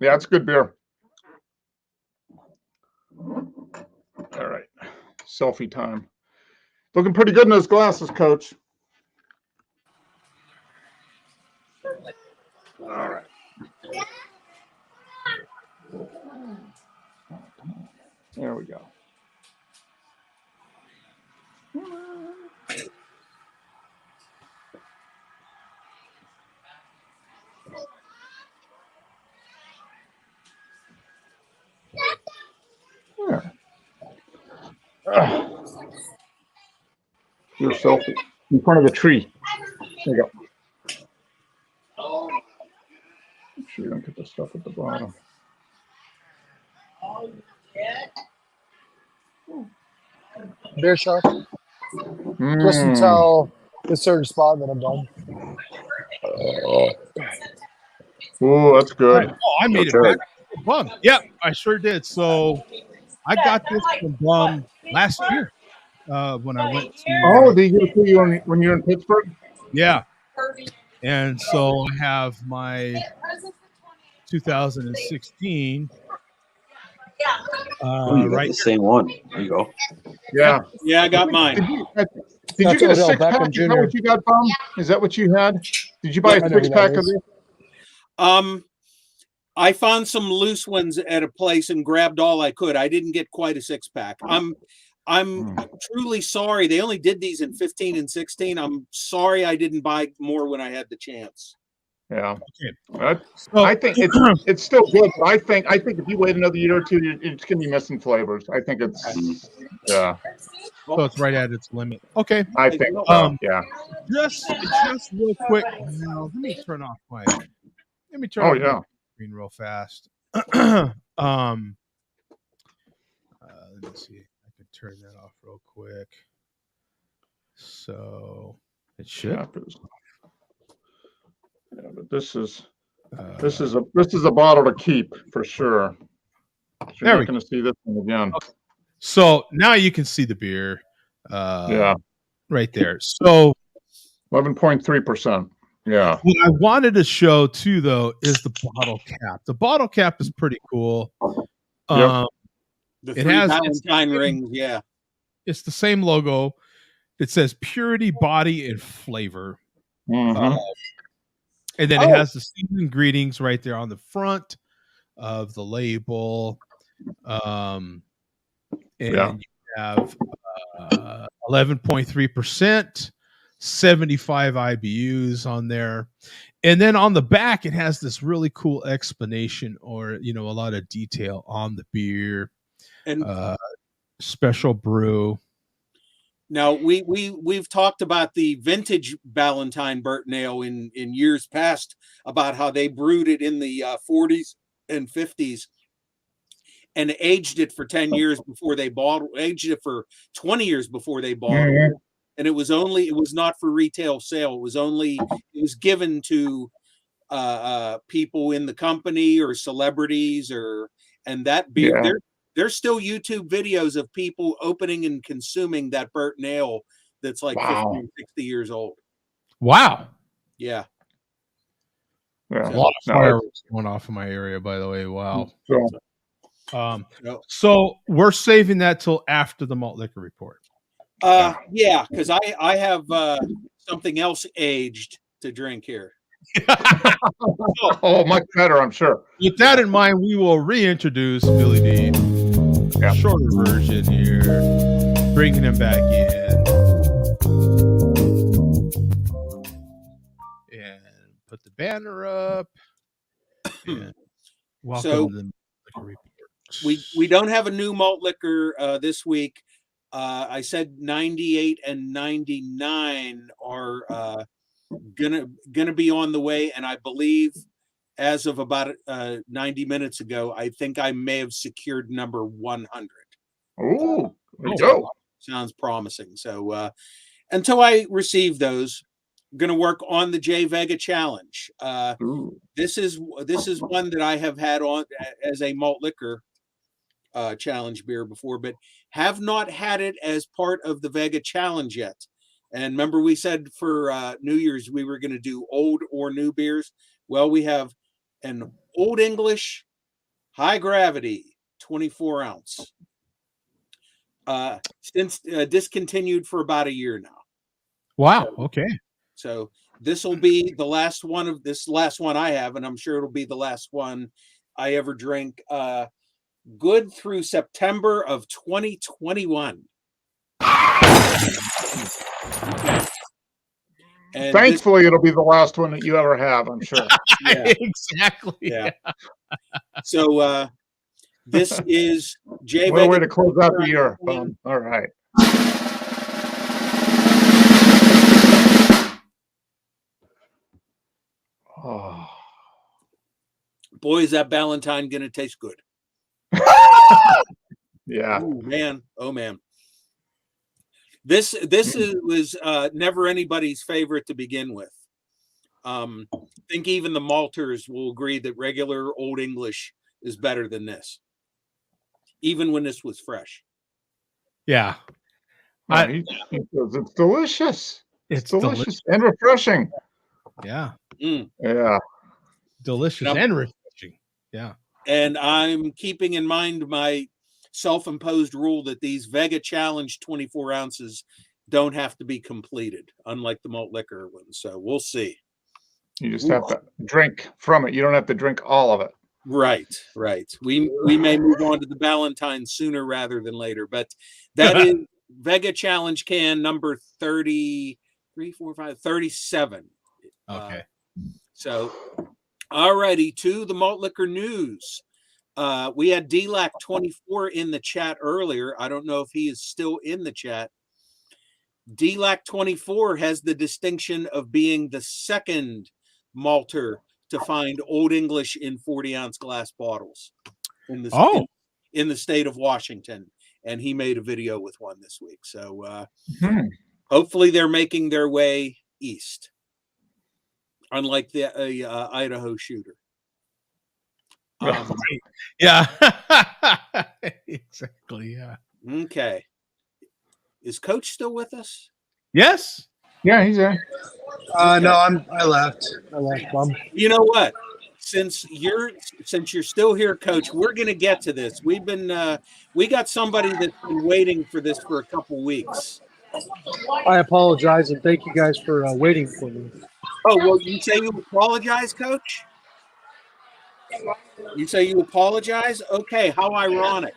Yeah, it's good beer. All right. Selfie time. Looking pretty good in those glasses, Coach. All right. There we go. Yeah. Your selfie in front of the tree. There you go. Make sure you don't get the stuff at the bottom. Beer shop. Just until this certain spot that I'm done. Oh, that's good. Oh, I made it back to Bum. Yep, I sure did. So I got this from Bum last year when I went to. Oh, did you see you when you're in Pittsburgh? Yeah. And so I have my 2016. You got the same one. There you go. Yeah. Yeah, I got mine. Did you get a Odell 6-pack? Beckham Is that Jr. what you got, Bum? Is that what you had? Did you buy a I know who 6-pack that of is. this? I found some loose ones at a place and grabbed all I could. I didn't get quite a 6-pack. I'm truly sorry. They only did these in 15 and 16. I'm sorry I didn't buy more when I had the chance. Yeah. Okay. I think it's still good, but I think if you wait another year or two, it's gonna be missing flavors. I think it's So it's right at its limit. Okay. I think yeah. Just real quick. Now, let me turn off my. Let me turn off my screen real fast. Let me see. I can turn that off real quick. So it should. Yeah, but this is a bottle to keep for sure. So you're not going to see this one again. Okay. So now you can see the beer. Yeah, right there. So 11.3%. Yeah. What I wanted to show too, though, is the bottle cap. The bottle cap is pretty cool. Yep. The it three has Valentine rings. Yeah. It's the same logo. It says purity, body, and flavor. Mm-hmm. And then it has the season greetings right there on the front of the label. And you have 11.3%, 75 IBUs on there. And then on the back, it has this really cool explanation or, a lot of detail on the beer. And special brew. now we've talked about the vintage Ballantine burnt ale in years past about how they brewed it in the 40s and 50s and aged it for 10 years before they bottled, aged it for 20 years before they bottled it. And it was not for retail sale. It was given to people in the company or celebrities and that beer. Yeah. There's still YouTube videos of people opening and consuming that burnt ale that's like 50 or 60 years old. Wow. Yeah. Yeah. A lot of fireworks going off in my area, by the way. Wow. So we're saving that till after the malt liquor report. Yeah, because I have something else aged to drink here. Oh, much better, I'm sure. With that in mind, we will reintroduce Billy D. Shorter version here, bringing him back in, and put the banner up. And welcome So to the liquor report. we don't have a new malt liquor this week. I said 98 and 99 are gonna be on the way, and I believe as of about 90 minutes ago, I think I may have secured number 100. Ooh, there you go. Sounds promising. So until I receive those, I'm gonna work on the J Vega challenge. This is one that I have had on as a malt liquor challenge beer before, but have not had it as part of the Vega challenge yet. And remember, we said for New Year's we were going to do old or new beers. Well, we have an Old English high gravity 24 ounce. Since discontinued for about a year now. Wow. Okay. So this will be the last one I have, and I'm sure it'll be the last one I ever drink. Good through September of 2021. And thankfully, it'll be the last one that you ever have, I'm sure. Yeah. Exactly. Yeah. So this is J. What a way to close out the year. All right. Oh. Boy, is that Ballantine gonna taste good. Yeah. Oh man. Oh man. This was never anybody's favorite to begin with. I think even the malters will agree that regular Old English is better than this, even when this was fresh. Yeah. He says it's delicious. It's delicious and refreshing. Yeah. Yeah. Delicious and refreshing. Yeah. And I'm keeping in mind my self-imposed rule that these Vega Challenge 24 ounces don't have to be completed, unlike the malt liquor ones. So we'll see. You just have to drink from it. You don't have to drink all of it. Right. We may move on to the Ballantine sooner rather than later, but that is Vega Challenge can number 37. Okay. So, all righty, to the malt liquor news. We had DLAC 24 in the chat earlier. I don't know if he is still in the chat. DLAC 24 has the distinction of being the second malter to find Old English in 40-ounce glass bottles in the state of Washington. And he made a video with one this week. So hopefully they're making their way east, unlike the Idaho shooter. Yeah. Exactly. Yeah. Okay. Is Coach still with us? Yes. Yeah, he's there. No, I left. Mom. You know what? Since you're still here, Coach, we're gonna get to this. We got somebody that's been waiting for this for a couple weeks. I apologize and thank you guys for waiting for me. Oh, well, you say you apologize, Coach? You say you apologize? Okay, how ironic.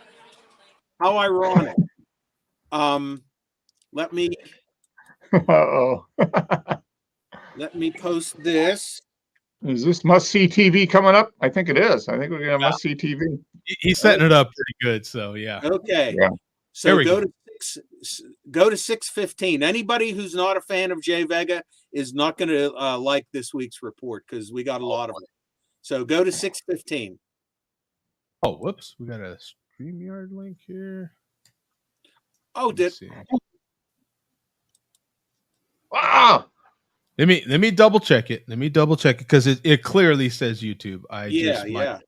How ironic. Let me Uh-oh. let me post this. Is this must-see TV coming up? I think it is. I think we're gonna have must-see TV. He's setting it up pretty good. So yeah. Okay. Yeah. So There we go to 6:15. Anybody who's not a fan of Jay Vega is not going to like this week's report because we got a lot of it. So go to 6:15. Oh, whoops! We got a StreamYard link here. Oh, Let's see. Wow. Let me double check it. Let me double check it because it clearly says YouTube. I just might have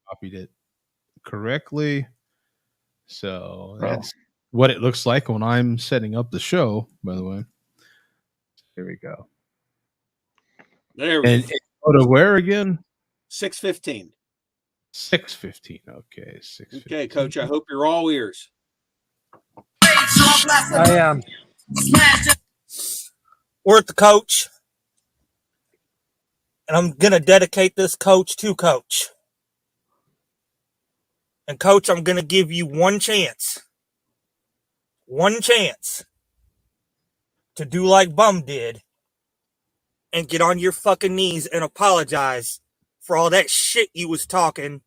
copied it correctly. So that's what it looks like when I'm setting up the show, by the way. Here we go. There we go. Go to where again? 6:15. 6:15. Okay, 6:15. Okay, Coach. I hope you're all ears. I am. We're at the coach. And I'm going to dedicate this coach to Coach. And Coach, I'm going to give you one chance to do like Bum did and get on your fucking knees and apologize for all that shit you was talking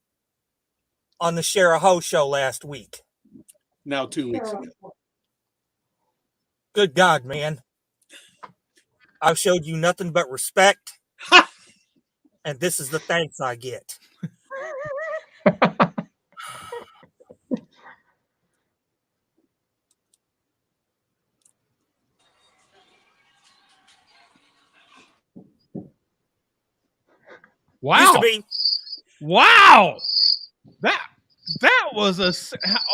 on the Share a Ho show last week. Now 2 weeks ago. Good God, man. I've showed you nothing but respect. And this is the thanks I get. Wow! Used to be. Wow! That was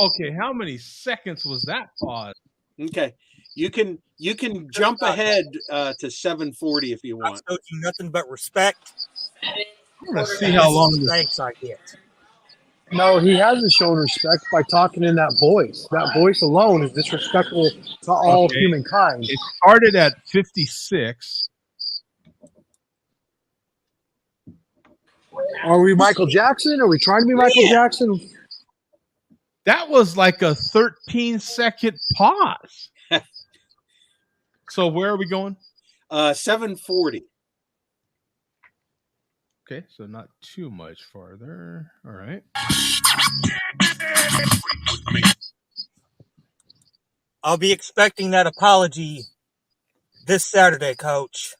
okay. How many seconds was that pause? Okay. You can jump ahead to 7:40 if you I've want. showed you nothing but respect. I'm gonna see how long this. Thanks I get. No, he hasn't shown respect by talking in that voice. That voice alone is disrespectful to all humankind. It started at 56. Are we Michael Jackson? Are we trying to be Michael Jackson? That was like a 13-second pause. So where are we going? 7:40. Okay, so not too much farther. All right. I'll be expecting that apology this Saturday, Coach.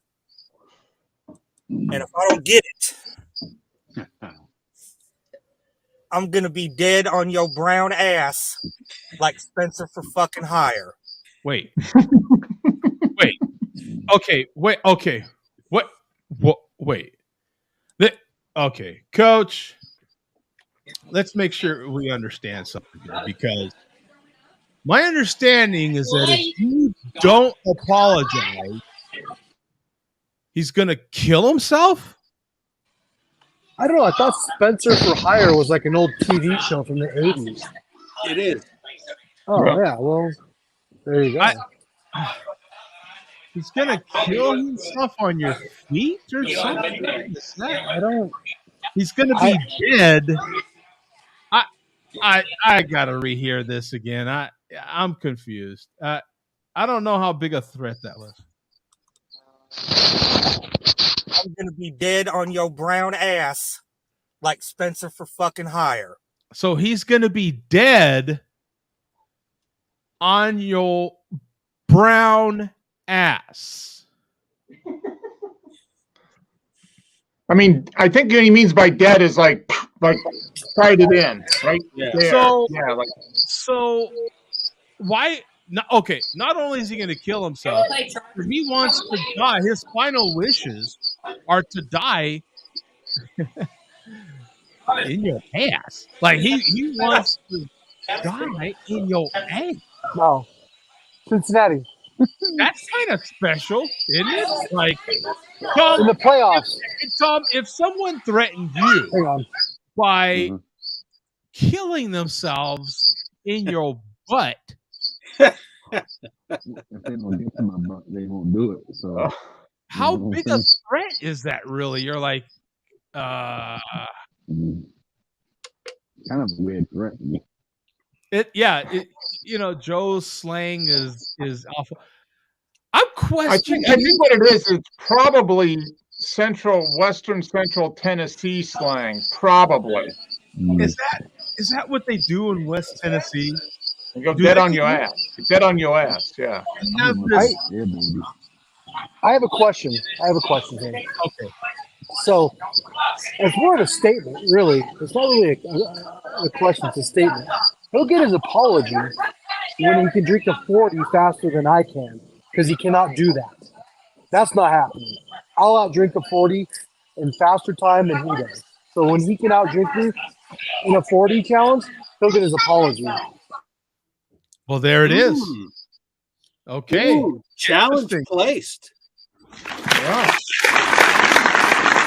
And if I don't get it, I'm going to be dead on your brown ass like Spencer for fucking hire. Wait. Wait. Okay. Wait. Okay. What? Wait. Okay, Coach. Let's make sure we understand something here, because my understanding is that if you don't apologize, he's gonna kill himself. I don't know. I thought Spencer for Hire was like an old TV show from the 80s. It is. Oh, yeah. Well, there you go. He's gonna kill himself on your feet or something. I don't. He's gonna be dead. I gotta rehear this again. I'm confused. I don't know how big a threat that was. I'm going to be dead on your brown ass like Spencer for fucking hire. So he's gonna be dead on your brown ass. I mean, I think what he means by dead is like tied it in, right? Yeah. There. So, yeah, like so why? Okay, not only is he going to kill himself, if he wants to die, his final wishes are to die in your ass. Like he wants to die in your ass. No. Cincinnati. That's kind of special, isn't it? Like, Tom, In the playoffs. Tom, if someone threatened you Hang on. by killing themselves in your butt, If they don't get to my butt, they won't do it. So how You know what I'm big a saying? threat is that really? You're like, kind of a weird threat to me. Joe's slang is awful. I'm I questioning. think what it is, it's probably Western Central Tennessee slang, probably. Is that what they do in West Tennessee? You go Do dead they on your ass. Dead on your ass, yeah. have this? I have a question. Here. Okay. So it's more of a statement, really. It's not really a question. It's a statement. He'll get his apology when he can drink a 40 faster than I can, because he cannot do that. That's not happening. I'll outdrink a 40 in faster time than he does. So when he can outdrink me in a 40 challenge, he'll get his apology. Well, there it is. Okay. Ooh, challenge placed. Yeah.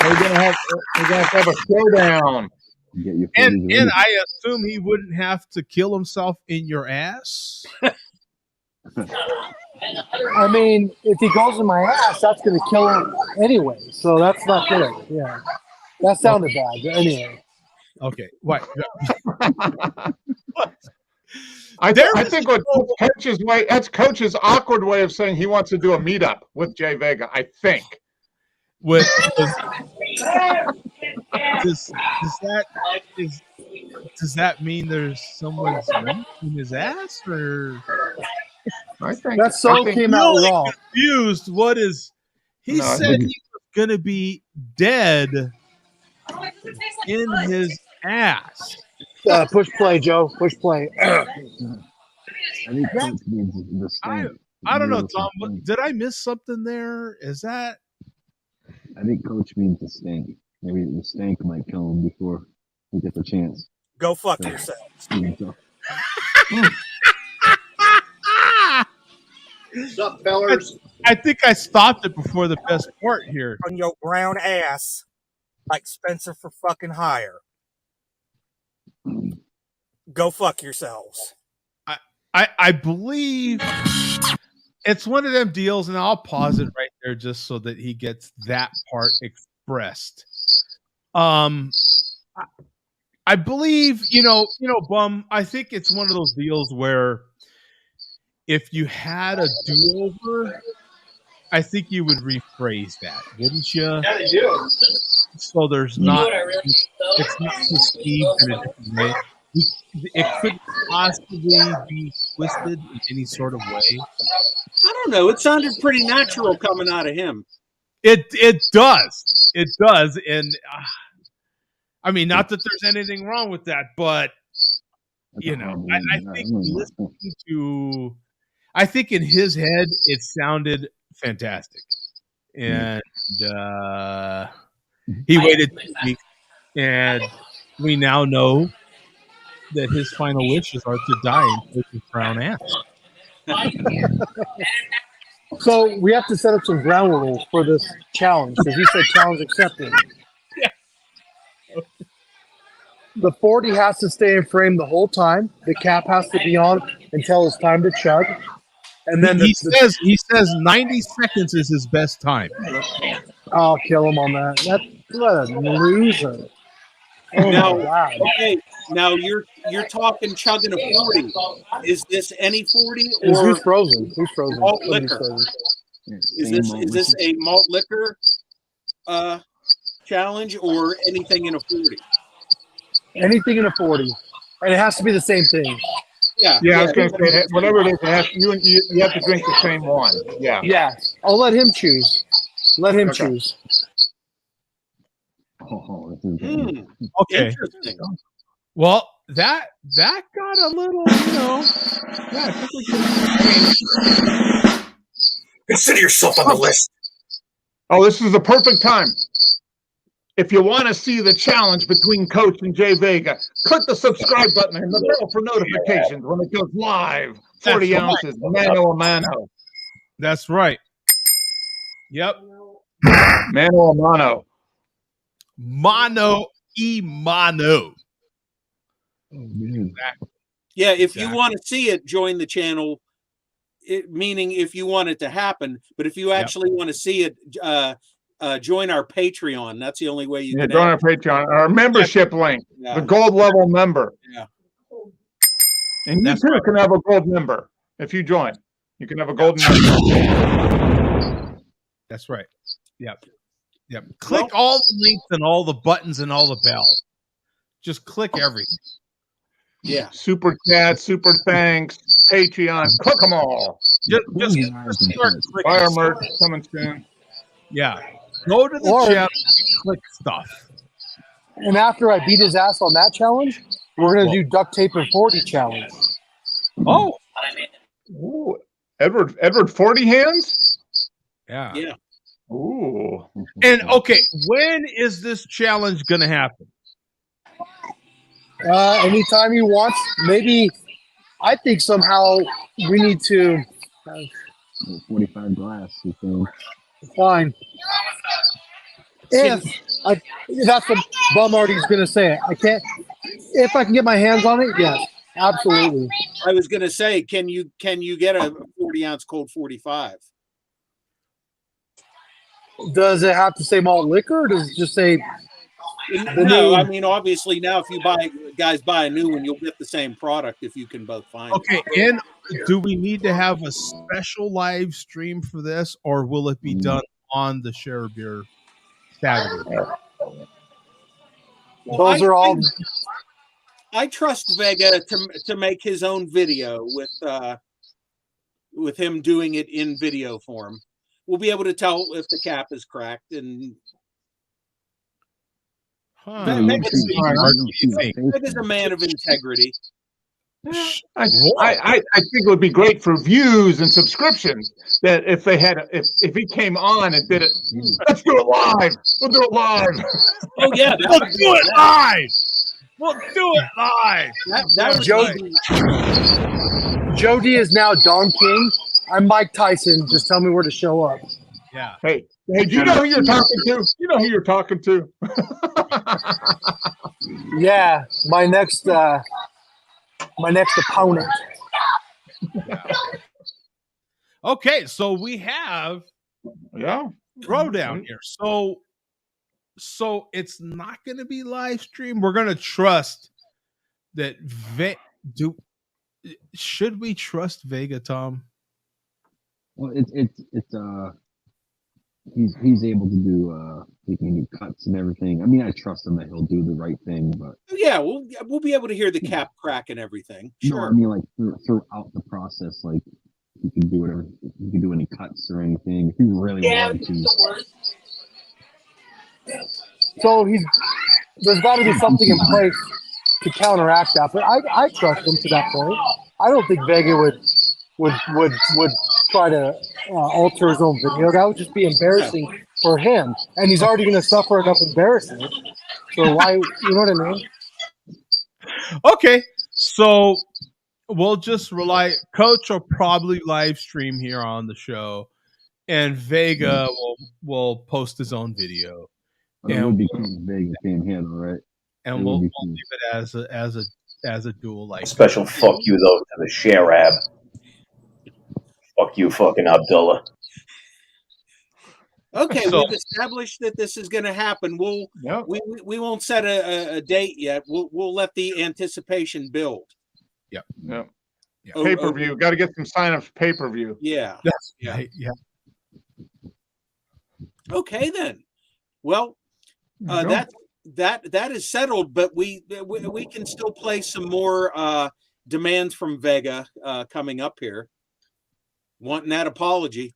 We're gonna have a showdown. And I assume he wouldn't have to kill himself in your ass. I mean, if he goes in my ass, that's going to kill him anyway. So that's not good. Yeah. That sounded bad. But anyway. Okay. What? I think what that's Coach's awkward way of saying he wants to do a meetup with Jay Vega, I think. Does that mean there's someone's in his ass, or I think that song came out wrong. Confused. What is he said? He was gonna be dead in his ass. Push play, Joe. Push play. I think Coach means the stank. I don't know, Tom. Did I miss something there? Is that? I think Coach means the stank. Maybe the stank might kill him before he gets a chance. Go fuck yourselves. What's up, fellers? I think I stopped it before the best part here. On your brown ass, like Spencer for fucking hire. Go fuck yourselves. I believe it's one of them deals, and I'll pause it right there just so that he gets that part expressed. I believe, Bum, I think it's one of those deals where if you had a do-over, I think you would rephrase that, wouldn't you? Yeah, they do. So there's not, it's not perceived in a different way. It could possibly be twisted in any sort of way. I don't know. It sounded pretty natural coming out of him. It does. It does. And I mean, not that there's anything wrong with that, but I think in his head it sounded fantastic. And he waited 2 weeks, and we now know that his final wishes are to die in Coach's brown ass. So we have to set up some ground rules for this challenge, because you said challenge accepted. Yeah. The 40 has to stay in frame the whole time. The cap has to be on until it's time to chug. And then he says 90 seconds is his best time. I'll kill him on that. What a loser. Oh Now, my God. okay, now you're talking chugging a 40. Is this any 40 Who's or frozen? Who's frozen? malt Somebody's liquor? frozen. Is this a malt liquor challenge or anything in a 40? Anything in a 40. And it has to be the same thing. Yeah. I was going to say, whatever it is, you have to drink the same one. Yeah. Yeah. I'll let him choose. Let him choose. Oh, this is Okay. Interesting. Well, that got a little, Yeah, I think we can. Consider yourself on the list. Oh, this is the perfect time. If you want to see the challenge between Coach and Jay Vega, click the subscribe button and the bell for notifications when it goes live. 40 ounces, mano a mano. That's right. Yep. Mano a mano. Mano e mano. Yeah, if you want to see it, join the channel. Meaning if you want it to happen, but if you actually want to see it, join our Patreon. That's the only way you can. Join our Patreon, our membership link, the gold level member. Yeah. And you too can have a gold member if you join. You can have a golden member. That's right. Yep. Yep. Click all the links and all the buttons and all the bells. Just click everything. Yeah. Super chat, super thanks, Patreon, click them all. Just start clicking. Fire merch coming soon. Yeah. Go to the Or- channel and click stuff. And after I beat his ass on that challenge, we're gonna do duct tape and 40 challenge. Oh. Ooh, Edward 40 hands? Yeah. Yeah. Ooh. And okay, when is this challenge gonna happen? Anytime he wants. Maybe I think somehow we need to 45 glass, you think? fine. If that's what Bum Artie's gonna say. I can't. If I can get my hands on it, yes, absolutely. I was going to say, can you get a 40-ounce cold 45? Does it have to say malt liquor, or does it just say? No, I mean, obviously now if you buy a new one, you'll get the same product if you can both find Okay, it. and do we need to have a special live stream for this, or will it be done on the Share Beer Saturday? Those are all. I trust Vega to make his own video with him doing it in video form. We'll be able to tell if the cap is cracked, and Vega's a man of integrity. I think it would be great for views and subscriptions that if they had if he came on and did it, let's do it live. We'll do it live. Oh yeah, we'll do it live. We'll do it live. That was Joe D is now Don King. I'm Mike Tyson. Just tell me where to show up. Yeah. Hey, do you know who you're talking to? You know who you're talking to? Yeah, my next opponent. Okay, so we have throwdown here. So it's not going to be live stream. We're going to trust that. Should we trust Vega, Tom? Well, he's able to do he can do cuts and everything. I mean, I trust him that he'll do the right thing, but yeah, we'll be able to hear the cap crack and everything. Sure. No, I mean like throughout the process, like he can do whatever. He can do any cuts or anything if he really wanted to. So there's got to be something in place to counteract that. But I trust him to that point. I don't think Vega would try to alter his own video. That would just be embarrassing for him, and he's already going to suffer enough embarrassment. So why? You know what I mean? Okay, so we'll just rely. Coach will probably live stream here on the show, and Vega will post his own video. But it would be cool if Vega came here, right? And we'll leave it as a duel like special fuck you though to the Sharab. Fuck you, fucking Abdullah. Okay, we've established that this is going to happen. We won't set a date yet. We'll let the anticipation build. Yep. Yeah. Pay-per-view. Got to get some sign-ups. Pay-per-view. Yeah. Yeah. Okay then. Well, that is settled, but we can still play some more demands from Vega coming up here, wanting that apology.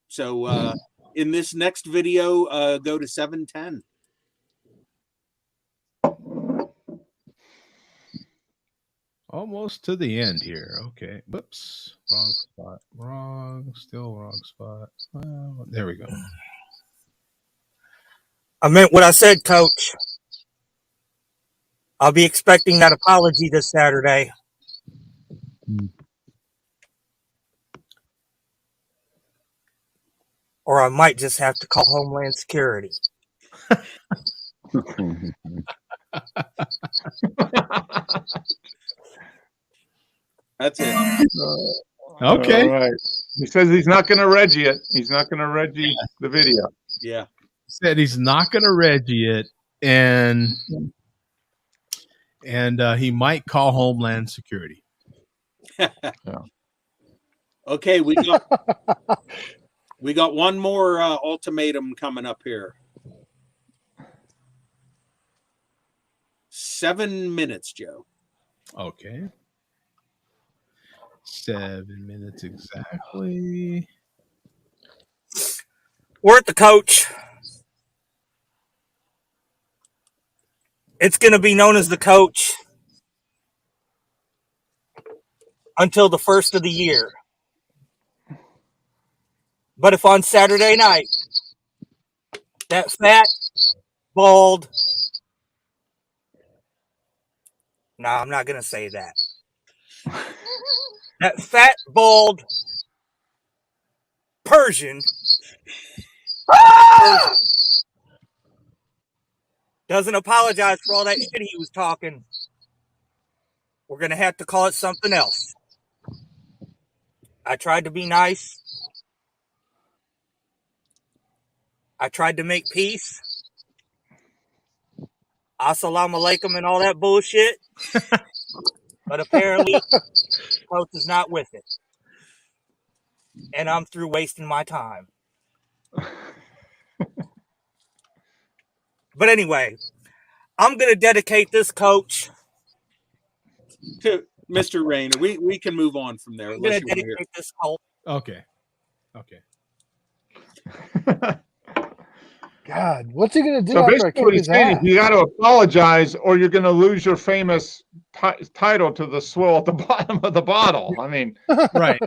So in this next video, go to 710. Almost to the end here. Okay. Whoops. Wrong spot. Still wrong spot. Well, there we go. I meant what I said, Coach. I'll be expecting that apology this Saturday. Or I might just have to call Homeland Security. That's it. Okay. All right. He says he's not going to Reggie it. He's not going to Reggie the video. Yeah. Said he's not going to Reggie it, and he might call Homeland Security. Okay, we got We got one more ultimatum coming up here. 7 minutes, Joe. Okay. 7 minutes exactly. We're at the coach. It's going to be known as the coach until the first of the year. But if on Saturday night, that fat, bald, no, I'm not going to say that. That fat, bald Persian doesn't apologize for all that shit he was talking, we're going to have to call it something else. I tried to be nice. I tried to make peace. Assalamu alaikum and all that bullshit. But apparently, coach is not with it. And I'm through wasting my time. But anyway, I'm going to dedicate this coach to Mr. Rayner. We can move on from there. I'm going to dedicate this coach. Okay. God, what's he gonna do So after I basically, kick what he's his saying ass? is you got to apologize, or you're going to lose your famous title to the swill at the bottom of the bottle. I mean, Right.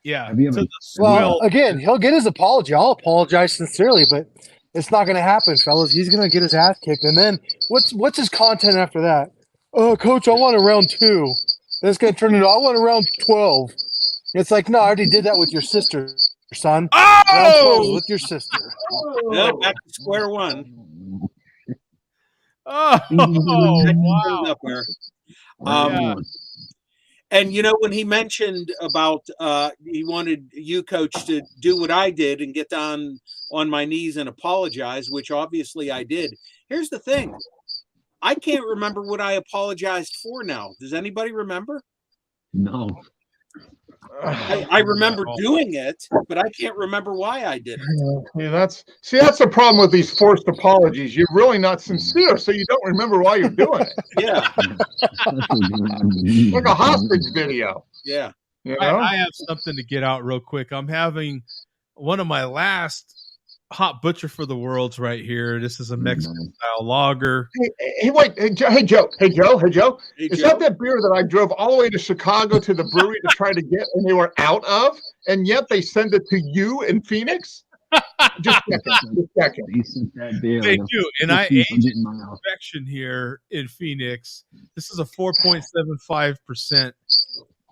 Yeah. Have you ever- To the Well, swill. again, he'll get his apology. I'll apologize sincerely, but it's not going to happen, fellas. He's going to get his ass kicked, and then what's his content after that? Oh, coach, I want a round 2. Then it's going to turn into I want a round 12. It's like, no, I already did that with your sister, son. Round 12 is Oh! with your sister. Yeah, back to square one. Oh, wow. Up there. Yeah. And you know, when he mentioned about he wanted you, coach, to do what I did and get down on my knees and apologize, which obviously I did. Here's the thing. I can't remember what I apologized for now. Does anybody remember? No. I remember doing it, but I can't remember why I did it. yeah, that's the problem with these forced apologies. You're really not sincere, so you don't remember why you're doing it. Yeah. Like a hostage video. Yeah. You know? I have something to get out real quick. I'm having one of my last hot butcher for the worlds right here. This is a Mexican style lager. Hey, wait. Hey, Joe. Is that beer that I drove all the way to Chicago to the brewery to try to get and they were out of? And yet they send it to you in Phoenix? Just checking. They do. And I aged perfection here in Phoenix. This is a 4.75%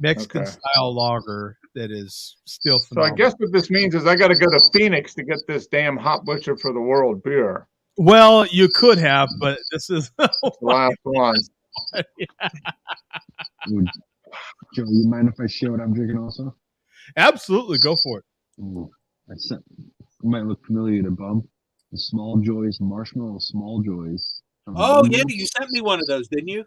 Mexican style lager that is still phenomenal. So I guess what this means is I got to go to Phoenix to get this damn hot butcher for the world beer. Well, you could have, but this is the last one. Yeah. Joe, you mind if I share what I'm drinking also? Absolutely, go for it. Ooh, it might look familiar to Bum. The Small Joys Marshmallow Small Joys. Oh yeah, you sent me one of those, didn't you?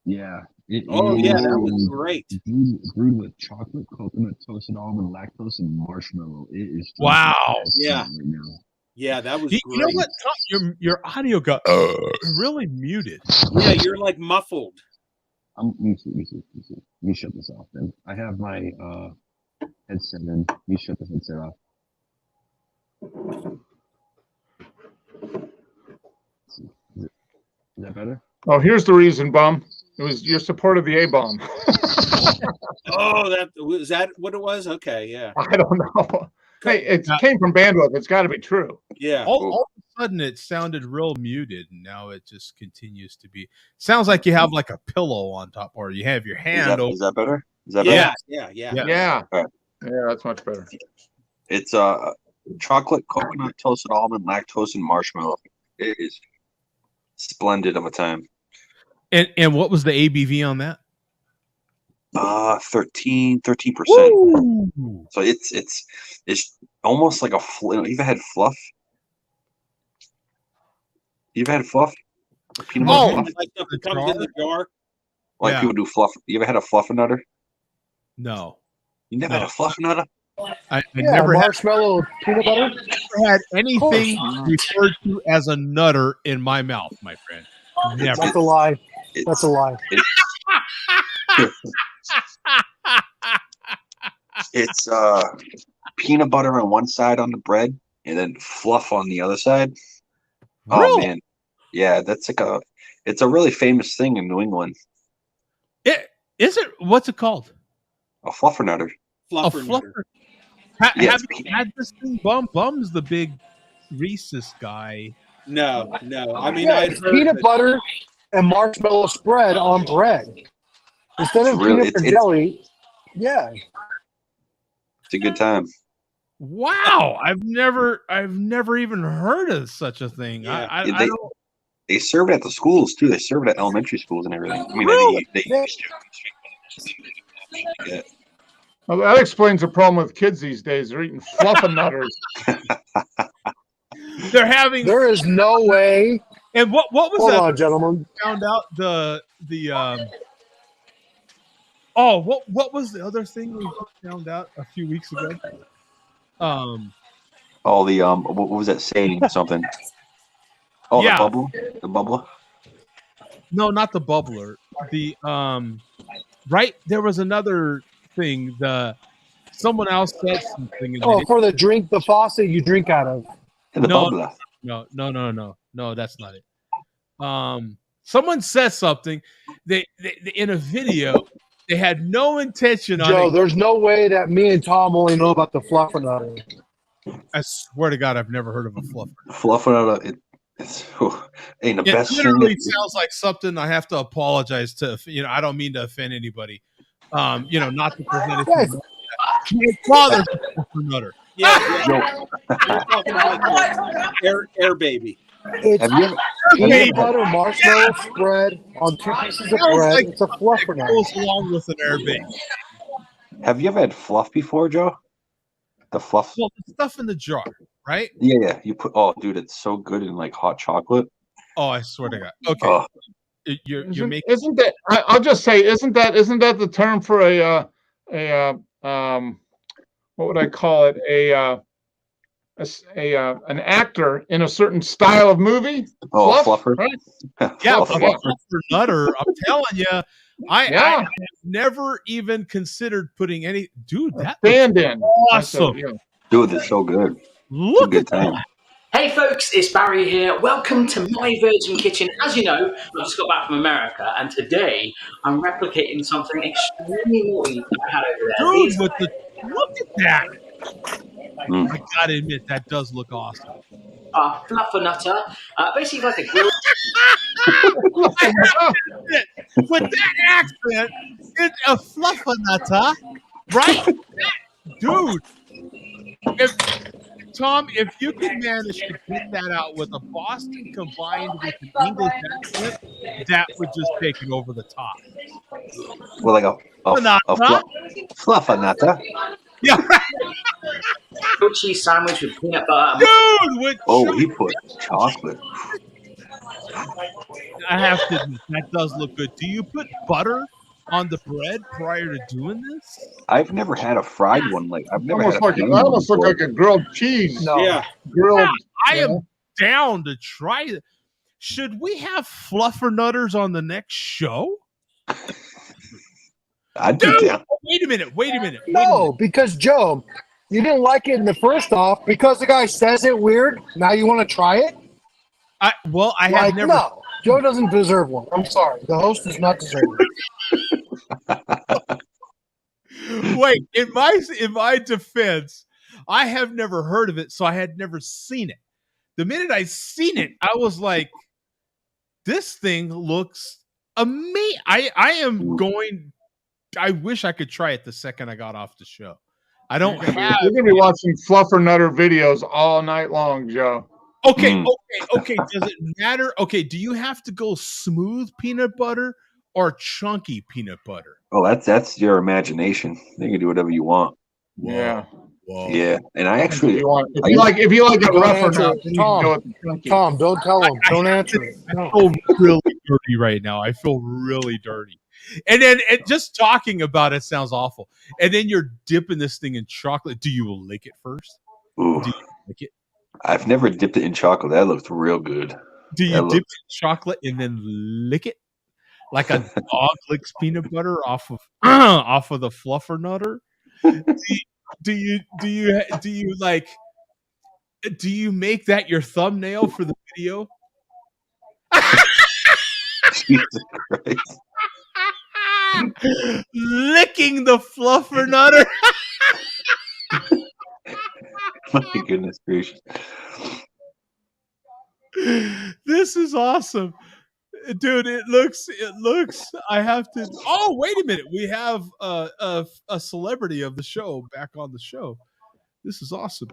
Yeah. Yeah, that was great. Brewed with chocolate, coconut, toasted almond, lactose, and marshmallow. It is wow. Yeah. Right now. Yeah, that was you great. know what? Your audio got really muted. Yeah, you're like muffled. Let me shut this off then. I have my headset in. You shut the headset off. Is that better? Oh, here's the reason, Bum. It was your support of the A-bomb. Oh, that was that what it was? Okay, yeah. I don't know. Hey, it came from bandwidth. It's got to be true. Yeah. All of a sudden, it sounded real muted, and now it just continues to be. Sounds like you have like a pillow on top, or you have your hand over. Is that better? Is that Yeah, better? yeah. Right. Yeah, that's much better. It's chocolate, coconut, toasted almond, lactose, and marshmallow. It is splendid of a time. And what was the ABV on that? 13%. So it's almost like a you've had fluff. You've had fluff? Peanut butter fluff? Like stuff that comes in the jar. Like people do fluff. You ever had a fluffernutter? No. You never had a fluffernutter? I Yeah, never marshmallow peanut butter. had anything referred to as a nutter in my mouth, my friend. Never. That's a lie. That's a lie. It's peanut butter on one side on the bread, and then fluff on the other side. Oh Really? man, yeah, it's a really famous thing in New England. Is it? What's it called? A fluffernutter. Fluffernutter. Have Yes. you had this thing? Bum's the big Reese's guy. No. I mean, Yeah, I'd it's heard peanut that- butter and marshmallow spread on bread. Instead of It's really- peanut and it's- jelly, yeah. It's a good time. Wow, I've never even heard of such a thing. Yeah. I They- don't. They serve it at the schools too. They serve it at elementary schools and everything. I mean, Really? they used to. Well, that explains the problem with kids these days. They're eating fluffernutters. They're having. There is no way. And what was Hold that? on, gentlemen. Found out the Oh, what was the other thing we found out a few weeks ago? Oh, the what was that saying? Something. Oh, Yeah. the bubbler. No, not the bubbler. The right there was another thing. Someone else said something. And Oh, for the drink, the faucet you drink out of. The No. bubbler. No, that's not it. Someone said something. They in a video. They had no intention on Joe, it. there's no way that me and Tom only know about the fluffernutter. I swear to God, I've never heard of a fluffer. Fluffernutter. It's ain't the It best literally thing. sounds like something I have to apologize to. I don't mean to offend anybody. Not to present it. Yes. My father's a fluffernutter. Yeah. You're talking about Air Baby. It's Have you ever? peanut butter marshmallow spread on 2 pieces of Sounds bread. like It's a fluffernutter. Goes along with an airbag. Have you ever had fluff before, Joe? The fluff. Well, the stuff in the jar, right? Yeah. You put. Oh, dude, it's so good in like hot chocolate. Oh, I swear to God. Okay, Oh, you're making. Isn't that? I'll just say, isn't that the term for what would I call it? An actor in a certain style of movie. oh, Fluff, fluffer. right? Yeah, Fluff, but fluffer. fluffernutter. I'm telling you, I Yeah. have never even considered putting any. Dude, that Stand-in. awesome. Yeah. Dude, it's so good. It's a Look good at time. that. Hey folks, it's Barry here. Welcome to my Virgin Kitchen. As you know, I just got back from America, and today I'm replicating something extremely naughty that I had over there. Dude, These with look at that. Mm. I gotta admit, that does look awesome. are fluffernutter, basically like a grilled. With that accent, it's a fluffernutter, right? Dude, Tom, if you can manage to get that out with a Boston combined with an English accent, that would just take it over the top. Well, like a fluffernutter. Yeah, right. grilled cheese sandwich with peanut butter. Dude, with Oh, he put chocolate. I have to admit, that does look good. Do you put butter on the bread prior to doing this? I've never had a fried one. Like I've never Almost had a like plain that one almost look before. like a grilled cheese. No. Yeah. Grilled. I Yeah. am down to try it. Should we have fluffernutters on the next show? I'd be Dude, down. wait a minute. No, because Joe, you didn't like it in the first off because the guy says it weird. Now you want to try it? I have Like, never. no. Joe doesn't deserve one. I'm sorry. The host does not deserve it. Wait, in my defense, I have never heard of it, so I had never seen it. The minute I seen it, I was like, "This thing looks amazing." I wish I could try it the second I got off the show. I don't have. You're gonna be watching fluffernutter videos all night long, Joe. Okay. Does it matter? Okay, do you have to go smooth peanut butter or chunky peanut butter? Oh, that's your imagination. You can do whatever you want. Yeah. Whoa. Yeah, and I If actually, you like it Don't rougher answer now, it. then you can go with the chunky. Tom, don't tell him. Don't answer it. No. Oh, really dirty right now. I feel really dirty. And then just talking about it sounds awful. And then you're dipping this thing in chocolate. Do you lick it first? Ooh. Do you lick it? I've never dipped it in chocolate. That looks real good. Do you dip it in chocolate and then lick it like a dog licks peanut butter off of the fluffer nutter? Do you make that your thumbnail for the video? Jesus Christ. Licking the fluffer nutter. My goodness gracious. This is awesome. Dude, it looks I have to oh wait a minute. We have a celebrity of the show back on the show. This is awesome.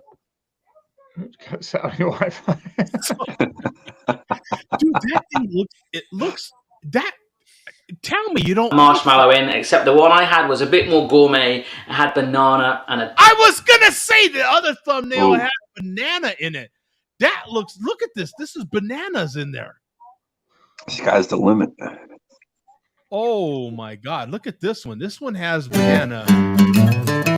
Saudi Wi-Fi. Dude, that thing looks that tell me you don't marshmallow in, except the one I had was a bit more gourmet. It had banana and a. I was gonna say the other thumbnail Ooh. had banana in it. That looks look at this. This is bananas in there. Sky's the limit. Oh my god, look at this one. This one has banana.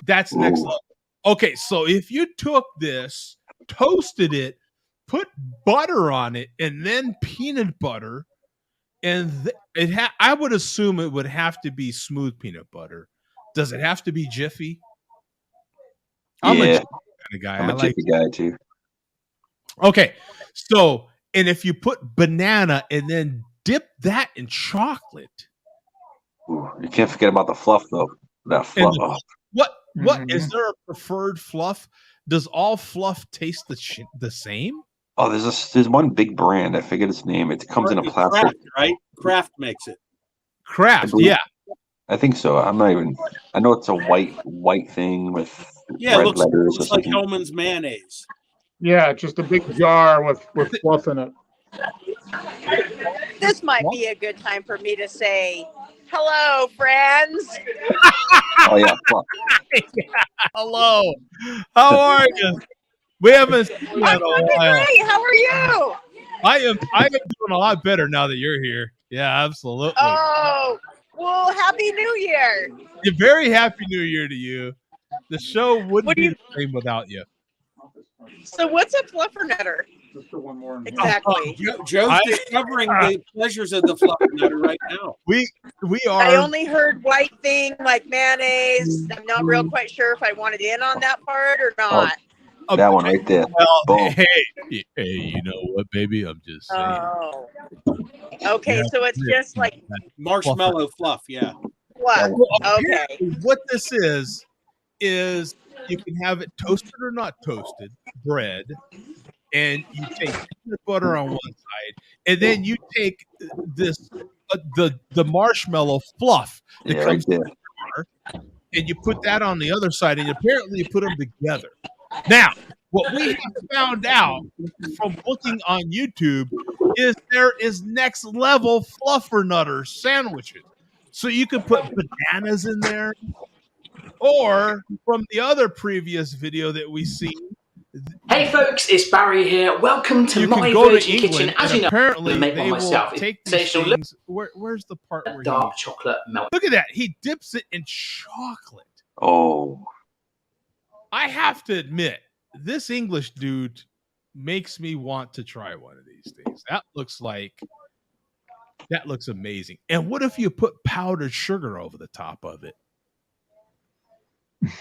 That's next Ooh. level. Okay, so if you took this, toasted it, put butter on it, and then peanut butter, and I would assume it would have to be smooth peanut butter. Does it have to be Jiffy? I'm a Yeah. Jiffy kind of guy. I'm I a like Jiffy guy too. Okay, so and if you put banana and then dip that in chocolate, Ooh, you can't forget about the fluff though. That fluff. and what is there a preferred fluff? Does all fluff taste the same? Oh, there's one big brand. I forget its name. It comes in a plastic. Kraft, right? Kraft makes it. Kraft, believe- yeah. I think so. I'm not even. I know it's a white thing with Yeah, it red looks, letters or looks like something. Hellman's mayonnaise. Yeah, just a big jar with fluff in it. This might be a good time for me to say, hello, friends. Oh yeah, fluff. Hello, how are you? We haven't seen you in I'm a doing while. great. How are you? I am doing a lot better now that you're here. Yeah, absolutely. Oh, well, Happy New Year. A very happy New Year to you. The show wouldn't What do be you- the same without you. So what's a fluffernutter? Exactly. Joe's discovering the pleasures of the fluffernutter right now. We I are. only heard white thing like mayonnaise. I'm not real quite sure if I wanted in on that part or not. That one right there. Well, Boom. hey, you know what, baby? I'm just saying. Oh. Okay, Yeah. so it's just like Marshmallow fluff, yeah. what? Well, Okay. apparently what this is you can have it toasted or not toasted bread, and you take peanut butter on one side, and then you take this the marshmallow fluff that Yeah, right comes there. in the jar, and you put that on the other side, and apparently you put them together. Now, what we have found out from looking on YouTube is there is next level fluffernutter sandwiches. So you can put bananas in there, or from the other previous video that we seen, Hey folks, it's Barry here. Welcome to you my can go to Virgin Kitchen. England, As and you know, apparently I make they one will myself. take It's these sensational. things. Where's the part where Dark chocolate milk. look at that? He dips it in chocolate. Oh, I have to admit, this English dude makes me want to try one of these things. That looks amazing. And what if you put powdered sugar over the top of it? I'm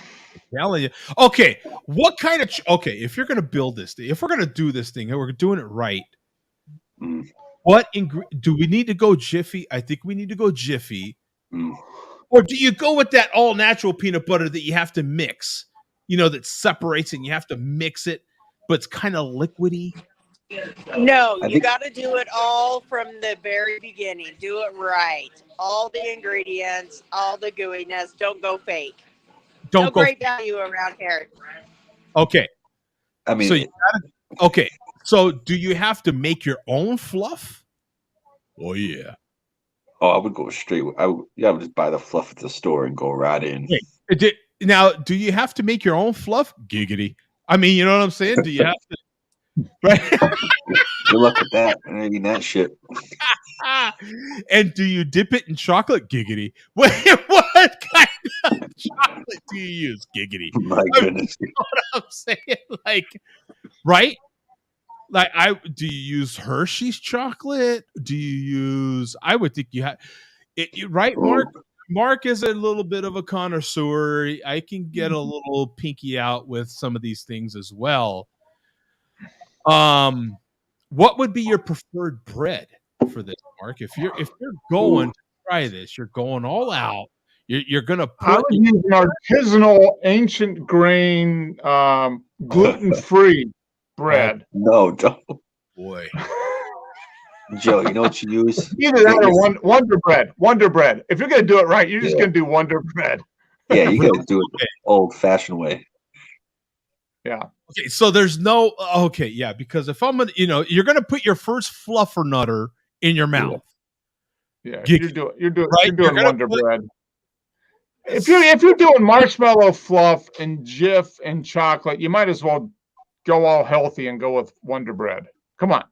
telling you. Okay, what kind of okay, if you're gonna build this thing, if we're gonna do this thing and we're doing it right, Mm. what do we need to go Jiffy? I think we need to go Jiffy. Mm. Or do you go with that all natural peanut butter that you have to mix? You know, that separates and you have to mix it, but it's kind of liquidy. No, I you think- got to do it all from the very beginning. Do it right. All the ingredients, all the gooiness. Don't go fake. Don't no go. great value around here. Okay. I mean, So you gotta, okay. So do you have to make your own fluff? Oh yeah. I would go straight. I would just buy the fluff at the store and go right in. Wait, now, do you have to make your own fluff? Giggity. I mean, you know what I'm saying? Do you have to? Right. Good luck with that. I mean that shit. And do you dip it in chocolate? Giggity. What kind of chocolate do you use? Giggity. My goodness. You know what I'm saying? Like, right? Like, do you use Hershey's chocolate? Do you use? I would think you have it. Right, Mark? Mark is a little bit of a connoisseur. I can get a little pinky out with some of these things as well. What would be your preferred bread for this, Mark? If you're going to try this, you're going all out. You're gonna I put. would use an artisanal, ancient grain, gluten-free bread. No, don't. Boy. Joe, you know what you use? Either that or Wonder Bread. Wonder Bread. If you're going to do it right, you're just going to do Wonder Bread. Yeah, you got to do it the old-fashioned way. Yeah. Okay, so there's no. Okay, yeah, because if I'm gonna, you're gonna put your first fluffernutter in your mouth. Yeah, you're doing gonna Wonder Bread. If you're doing marshmallow fluff and Jif and chocolate, you might as well go all healthy and go with Wonder Bread. Come on.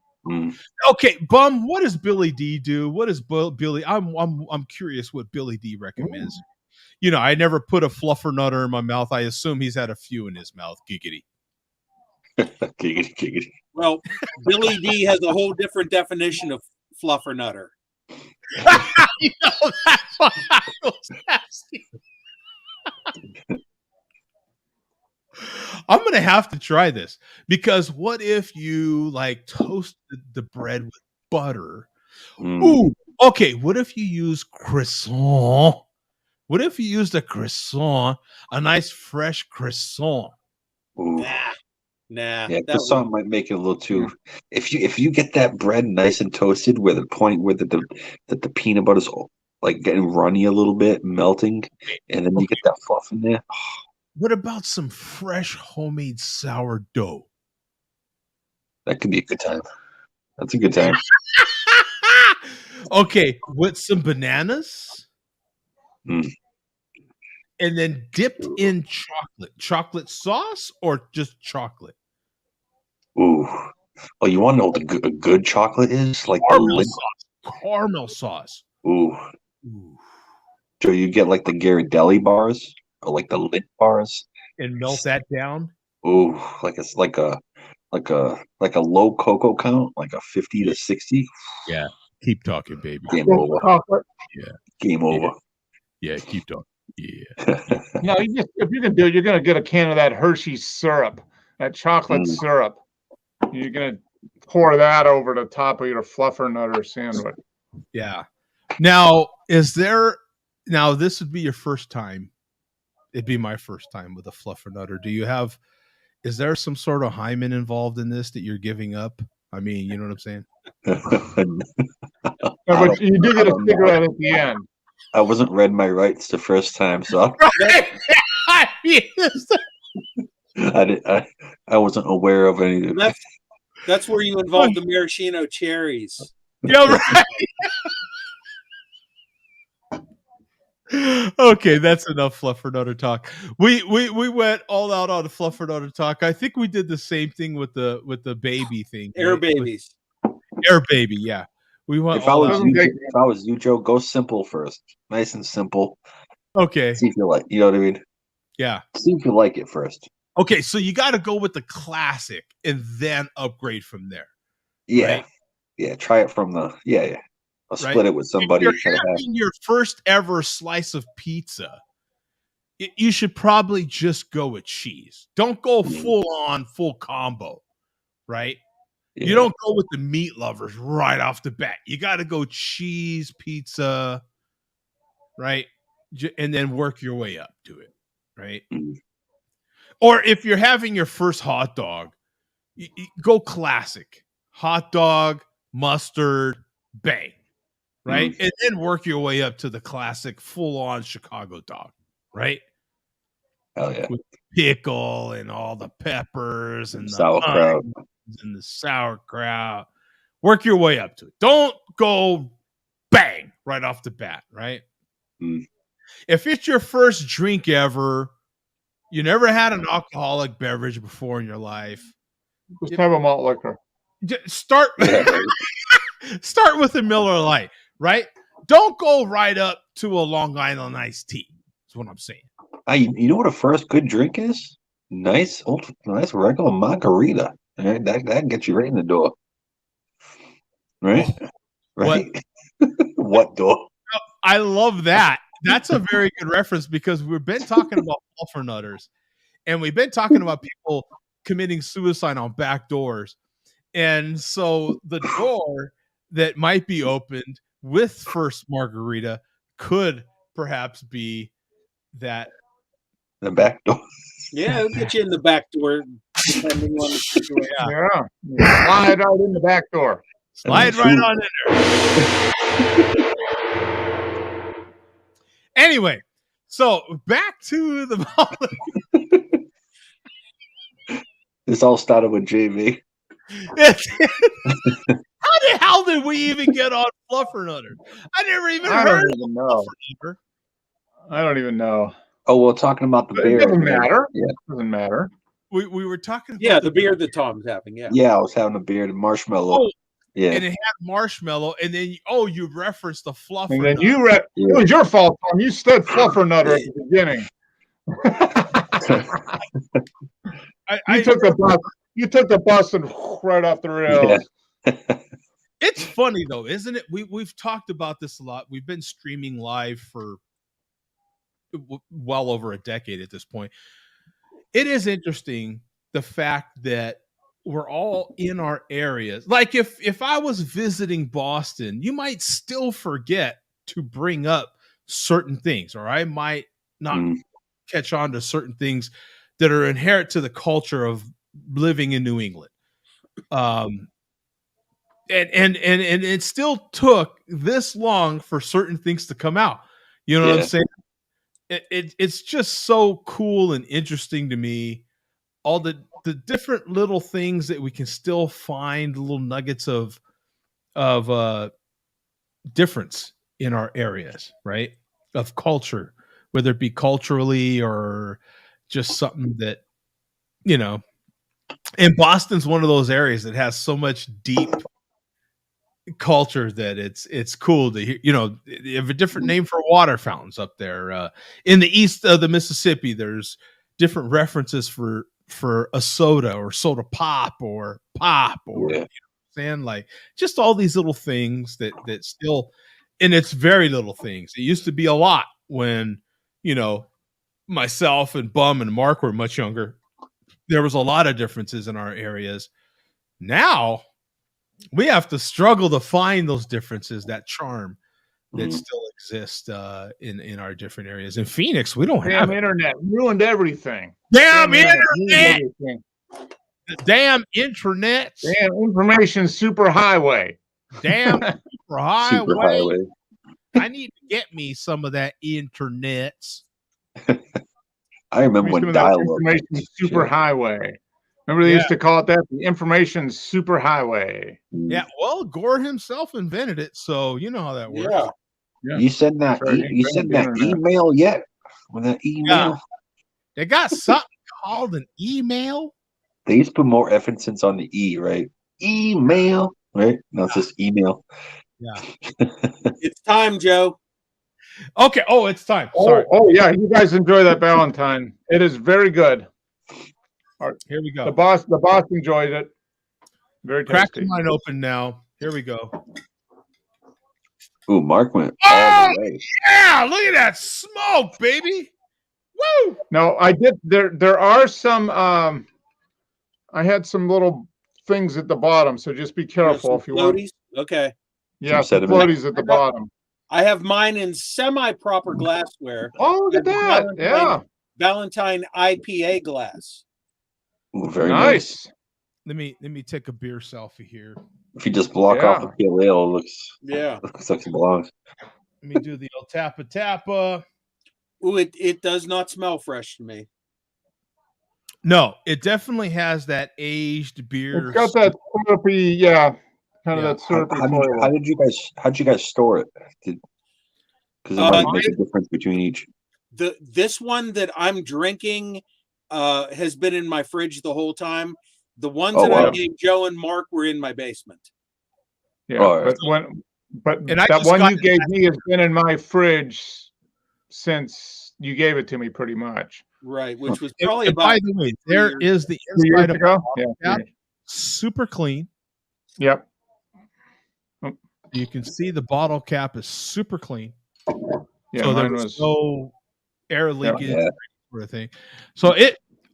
Okay, Bum. What does Billy D do? What is Billy? I'm curious what Billy D recommends. I never put a fluffernutter in my mouth. I assume he's had a few in his mouth. Giggity. Giggity, giggity. Well, Billy D has a whole different definition of fluffernutter. That's what I was asking. I'm gonna have to try this because what if you like toasted the bread with butter? Ooh, okay. What if you use croissant? What if you used a croissant, a nice fresh croissant? Ooh. Nah. Yeah, croissant might make it a little too. If you get that bread nice and toasted, where the point where the peanut butter's like getting runny a little bit, melting, and then you get that fluff in there. What about some fresh homemade sourdough? That could be a good time. That's a good time. Okay, with some bananas. And then dipped in chocolate sauce or just chocolate? Ooh. Oh, you want to know what a good chocolate is? Like caramel sauce. Ooh. So you get like the Ghirardelli bars or like the Lindt bars and melt that down. Ooh, like it's like a low cocoa count, like a 50 to 60. Yeah. Keep talking, baby. Game over. Yeah. Game over. Yeah, keep talking. Yeah. No, if you're gonna do it, you're gonna get a can of that Hershey's syrup, that chocolate syrup. You're gonna pour that over the top of your fluffernutter sandwich. Yeah. Now, this would be your first time. It'd be my first time with a fluffernutter. Is there some sort of hymen involved in this that you're giving up? I mean, you know what I'm saying? But you do get a cigarette at the end. I wasn't read my rights the first time, so I wasn't aware of any of it. That's where you involve the maraschino cherries. Yeah, right. Okay, that's enough fluffernutter talk. We went all out on the fluffernutter talk. I think we did the same thing with the baby thing. Air babies. Air baby, yeah. We went If I was you, Joe, go simple first. Nice and simple. Okay. See if you like, you know what I mean? Yeah. See if you like it first. Okay, so you got to go with the classic and then upgrade from there. Yeah. Right? Yeah, try it from the I'll split it with somebody. If you're having your first ever slice of pizza, you should probably just go with cheese. Don't go full combo, right? Yeah. You don't go with the meat lovers right off the bat. You got to go cheese, pizza, right? And then work your way up to it, right? Or if you're having your first hot dog, you go classic. Hot dog, mustard, bang, right? And then work your way up to the classic full-on Chicago dog, right? Hell yeah. With pickle and all the peppers and the sauerkraut. And the sauerkraut. Work your way up to it. Don't go bang right off the bat, right? If it's your first drink ever, you never had an alcoholic beverage before in your life, just have a malt liquor. Start Start with a Miller Lite, right? Don't go right up to a Long Island iced tea. That's what I'm saying. You know what a first good drink is? Nice regular margarita. Right? That gets you right in the door. Right? Oh, right? What door? I love that. That's a very good reference because we've been talking about fluffernutters and we've been talking about people committing suicide on back doors. And so the door that might be opened with first margarita could perhaps be that the back door. Yeah, it'll get you in the back door, depending on the situation. Yeah. Slide right in the back door. Slide right on in there. Anyway, so back to the This all started with JV. How the hell did we even get on Fluffernutter? I never even heard of Fluffernutter. I don't even know. Oh, we're talking about the beer. It doesn't matter. Yeah. It doesn't matter. We were talking about the beer that Tom's having. Yeah, I was having a beer, the marshmallow. Oh, yeah. And it had marshmallow, and then you referenced the Fluffernutter. And then it was your fault, Tom. You stood Fluffernutter at the beginning. You took the bus and right off the rails. Yeah. It's funny though, isn't it? We've talked about this a lot. We've been streaming live for well over a decade at this point. It is interesting the fact that we're all in our areas. Like if I was visiting Boston, you might still forget to bring up certain things, or I might not catch on to certain things that are inherent to the culture of living in New England. And it still took this long for certain things to come out. You know what I'm saying? It's just so cool and interesting to me. All the different little things that we can still find, little nuggets of difference in our areas, right? Of culture, whether it be culturally or just something that, you know, and Boston's one of those areas that has so much deep culture that it's cool to hear. You know, they have a different name for water fountains up there. In the east of the Mississippi, there's different references for a soda or soda pop or you know what I'm saying? Like just all these little things that still, and it's very little things. It used to be a lot when, you know, myself and Bum and Mark were much younger. There was a lot of differences in our areas. Now we have to struggle to find those differences, that charm that still exists in our different areas. In Phoenix, we don't have internet ruined everything. Damn internet. The damn internet. Damn information superhighway. Damn superhighway. I need to get me some of that internet. I remember when dial-up. Information superhighway. Remember they used to call it that? The information superhighway. Yeah, well, Gore himself invented it, so you know how that works. Yeah. You sent that email yet? With that email? Yeah. They got something called an email. They used to put more emphasis on the E, right? Email, right? No, it's just email. Yeah. It's time, Joe. Okay. Oh, it's time. Sorry. Oh, yeah. You guys enjoy that Valentine. It is very good. All right. Here we go. The boss enjoyed it. Very tasty. Crack mine open now. Here we go. Ooh, Mark went all the way. Yeah, look at that smoke, baby. Woo! No, I did. There are some. I had some little things at the bottom, so just be careful if you want. Okay. Yeah, some floaties at the bottom. I have mine in semi-proper glassware. Oh, look at that! Valentine IPA glass. Ooh, very nice. Let me take a beer selfie here. If you just block off the pale ale, it looks like it belongs. Let me do the old tappa. Ooh, it does not smell fresh to me. No, it definitely has that aged beer. It's got that syrupy, kind of that syrupy flavor. How'd you guys store it? Because it might make a difference between each. This one that I'm drinking has been in my fridge the whole time. The ones I gave Joe and Mark were in my basement. Yeah, Oh, but And I that just one got you it gave last- me has been in my fridge since you gave it to me, pretty much. Right, which was And- probably and about by the way, 3 there years is the 2 years inside of ago. the Yeah. bottle cap, super clean. Yep. You can see the bottle cap is super clean. Yeah, So there mine was was. no air leakage yeah. sort of thing. So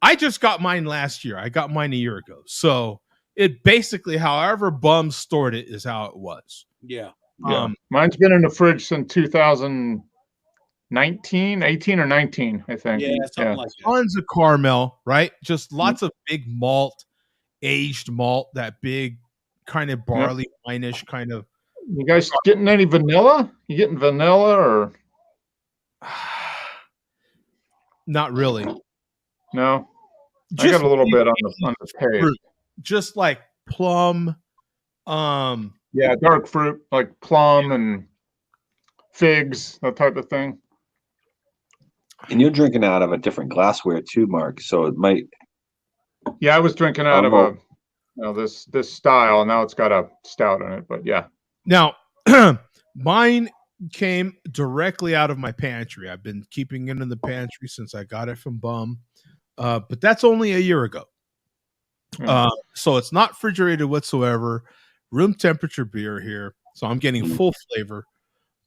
I just got mine last year. I got mine a year ago. So it basically, however Bum stored it, is how it was. Yeah. Yeah. Mine's been in the fridge since 2019, 18 or 19, I think. Yeah, something like that. Tons of caramel, right? Just lots of big malt, aged malt, that big kind of barley wine-ish kind of. You guys getting any vanilla? You getting vanilla or Not really. no? I Just got a little bit on the taste. fruit. Just like plum. Yeah, dark fruit like plum and figs, that type of thing. And you're drinking out of a different glassware too, Mark. So it might. Yeah, I was drinking out of this style, and now it's got a stout in it. But yeah. Now, mine came directly out of my pantry. I've been keeping it in the pantry since I got it from Bum, but that's only a year ago. So it's not refrigerated whatsoever. Room temperature beer here, so I'm getting full flavor.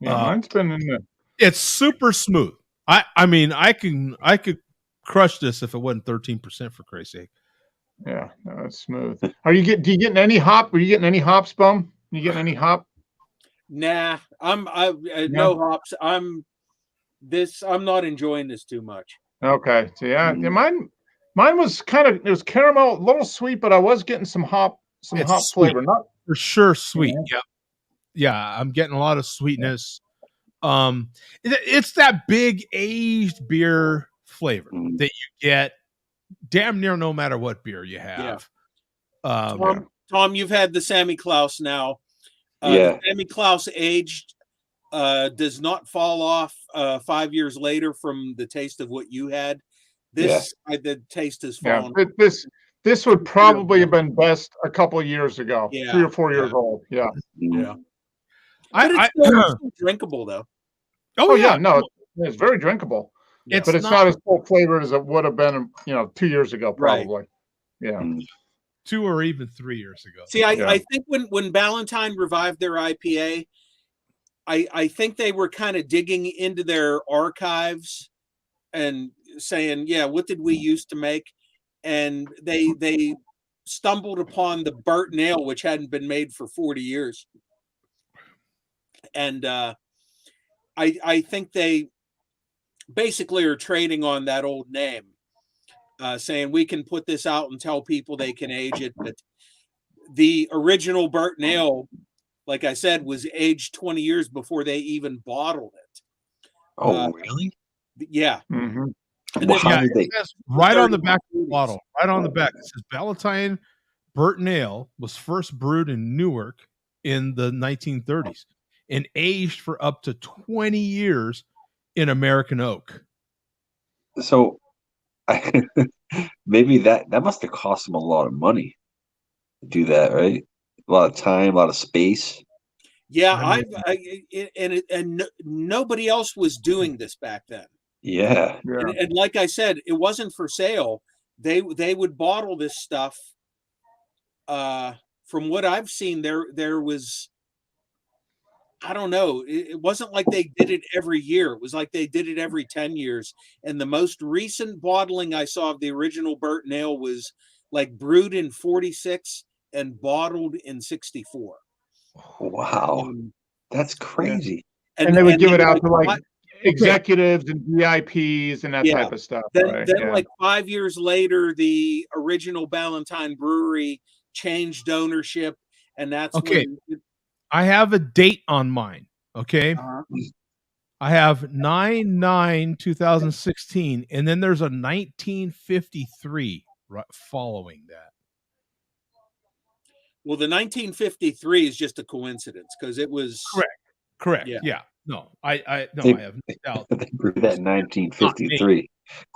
Yeah, mine's been in the. It's super smooth. I mean, I could crush this if it wasn't 13% for Christ's sake. Yeah, no, it's smooth. Do you getting any hop? Are you getting any hops, Bum? You getting any hop? Nah, no hops. I'm not enjoying this too much. Okay, so yeah, mine was it was caramel, a little sweet, but I was getting some hop It's hop sweet. flavor. Not For sure sweet. Yeah, I'm getting a lot of sweetness. It's that big aged beer flavor that you get damn near no matter what beer you have. Tom, you've had the Sammy Klaus now. The Sammy Klaus aged does not fall off 5 years later from the taste of what you had. The taste has fallen. This would probably have been best a couple of years ago. 3 or 4 years old. Yeah. But it's still drinkable though. Oh yeah, no, it's very drinkable. But it's not as full flavored as it would have been, 2 years ago, probably. Yeah. 2 or even 3 years ago. See, I think when Ballantine revived their IPA, I think they were kind of digging into their archives and saying, yeah, what did we used to make? And they stumbled upon the Burton Ale, which hadn't been made for 40 years. And I think they basically are trading on that old name, saying we can put this out and tell people they can age it. But the original Burton Ale, like I said, was aged 20 years before they even bottled it. Oh, really? Yeah. Mm-hmm. And it says right on the back of the bottle, right on the back, it says Ballantine Burton Ale was first brewed in Newark in the 1930s and aged for up to 20 years in American oak. So maybe that must have cost them a lot of money to do that, right? A lot of time, a lot of space. Yeah, nobody else was doing this back then. Yeah. And like I said, it wasn't for sale. They would bottle this stuff. From what I've seen, there was, I don't know. It wasn't like they did it every year. It was like they did it every 10 years. And the most recent bottling I saw of the original Burton Ale was like brewed in 46 and bottled in 64. Wow. That's crazy. And they would give it out to like executives and VIPs and that type of stuff. Then like 5 years later, the original Ballantine Brewery changed ownership, and that's when I have a date on mine. Okay. I have 9/9/2016, and then there's a 1953 following that. Well, the 1953 is just a coincidence because it was correct. Yeah. No, I have no doubt. They brewed that in 1953.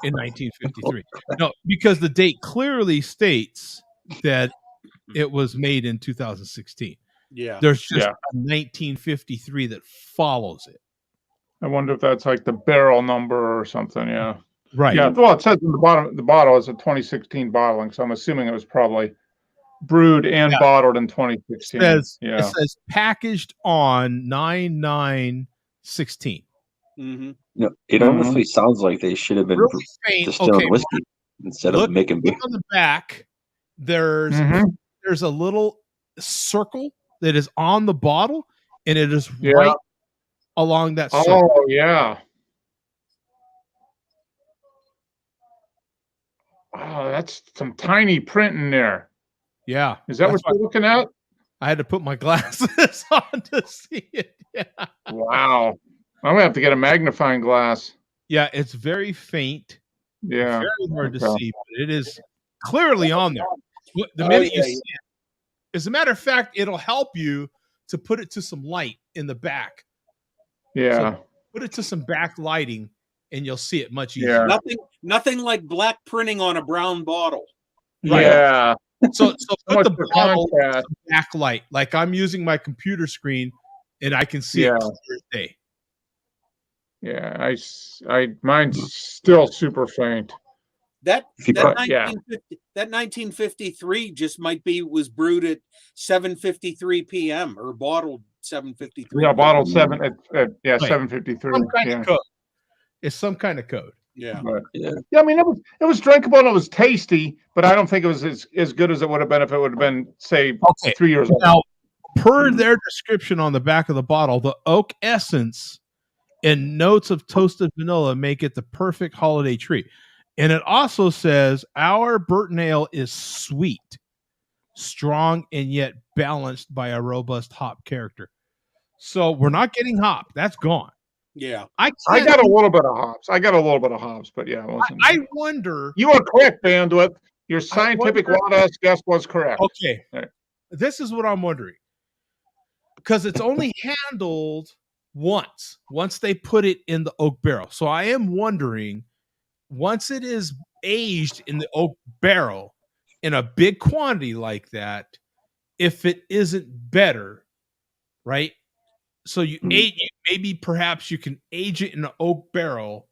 In 1953. No, because the date clearly states that it was made in 2016. Yeah. There's just Yeah. a 1953 that follows it. I wonder if that's like the barrel number or something. Yeah. Right. Yeah. Well, it says in the bottom, the bottle is a 2016 bottling, so I'm assuming it was probably brewed and bottled in 2016. It Yeah. says packaged on 9/9/16. Mm-hmm. No, it honestly sounds like they should have been Really faint. distilling Okay, whiskey instead of making beer. look on the back. There's a little circle that is on the bottle, and it is right along that circle. Oh, yeah. Oh, that's some tiny print in there. Yeah. Is that what you're looking at? I had to put my glasses on to see it. Yeah. Wow. I'm gonna have to get a magnifying glass. Yeah, it's very faint. Yeah. Very hard to see, but it is clearly on there. The Oh, minute you yeah, see it, as a matter of fact, it'll help you to put it to some light in the back. Yeah. So put it to some back lighting, and you'll see it much easier. Nothing like black printing on a brown bottle. Right. Yeah. So put much the for bottle contrast. backlight. Like I'm using my computer screen, and I can see it clear as day. Yeah, mine's still super faint. That If you put- 1953 just was brewed at 7:53 p.m. or bottled 7:53. Yeah, bottle 7 at Right. 7:53. Some kind Yeah. of code. It's some kind of code. Yeah. But, yeah, I mean, it was drinkable and it was tasty, but I don't think it was as good as it would have been if it would have been, say, 3 years old. Now, per their description on the back of the bottle, the oak essence and notes of toasted vanilla make it the perfect holiday treat. And it also says our Burton Ale is sweet, strong, and yet balanced by a robust hop character. So we're not getting hop. That's gone. Yeah. I got a little bit of hops. But yeah, it wasn't. I wonder. You are correct, Bandwidth. Your scientific wild-ass guess was correct. Okay. This is what I'm wondering. Because it's only handled once they put it in the oak barrel. So I am wondering, once it is aged in the oak barrel in a big quantity like that, if it isn't better, right? So you maybe perhaps you can age it in an oak barrel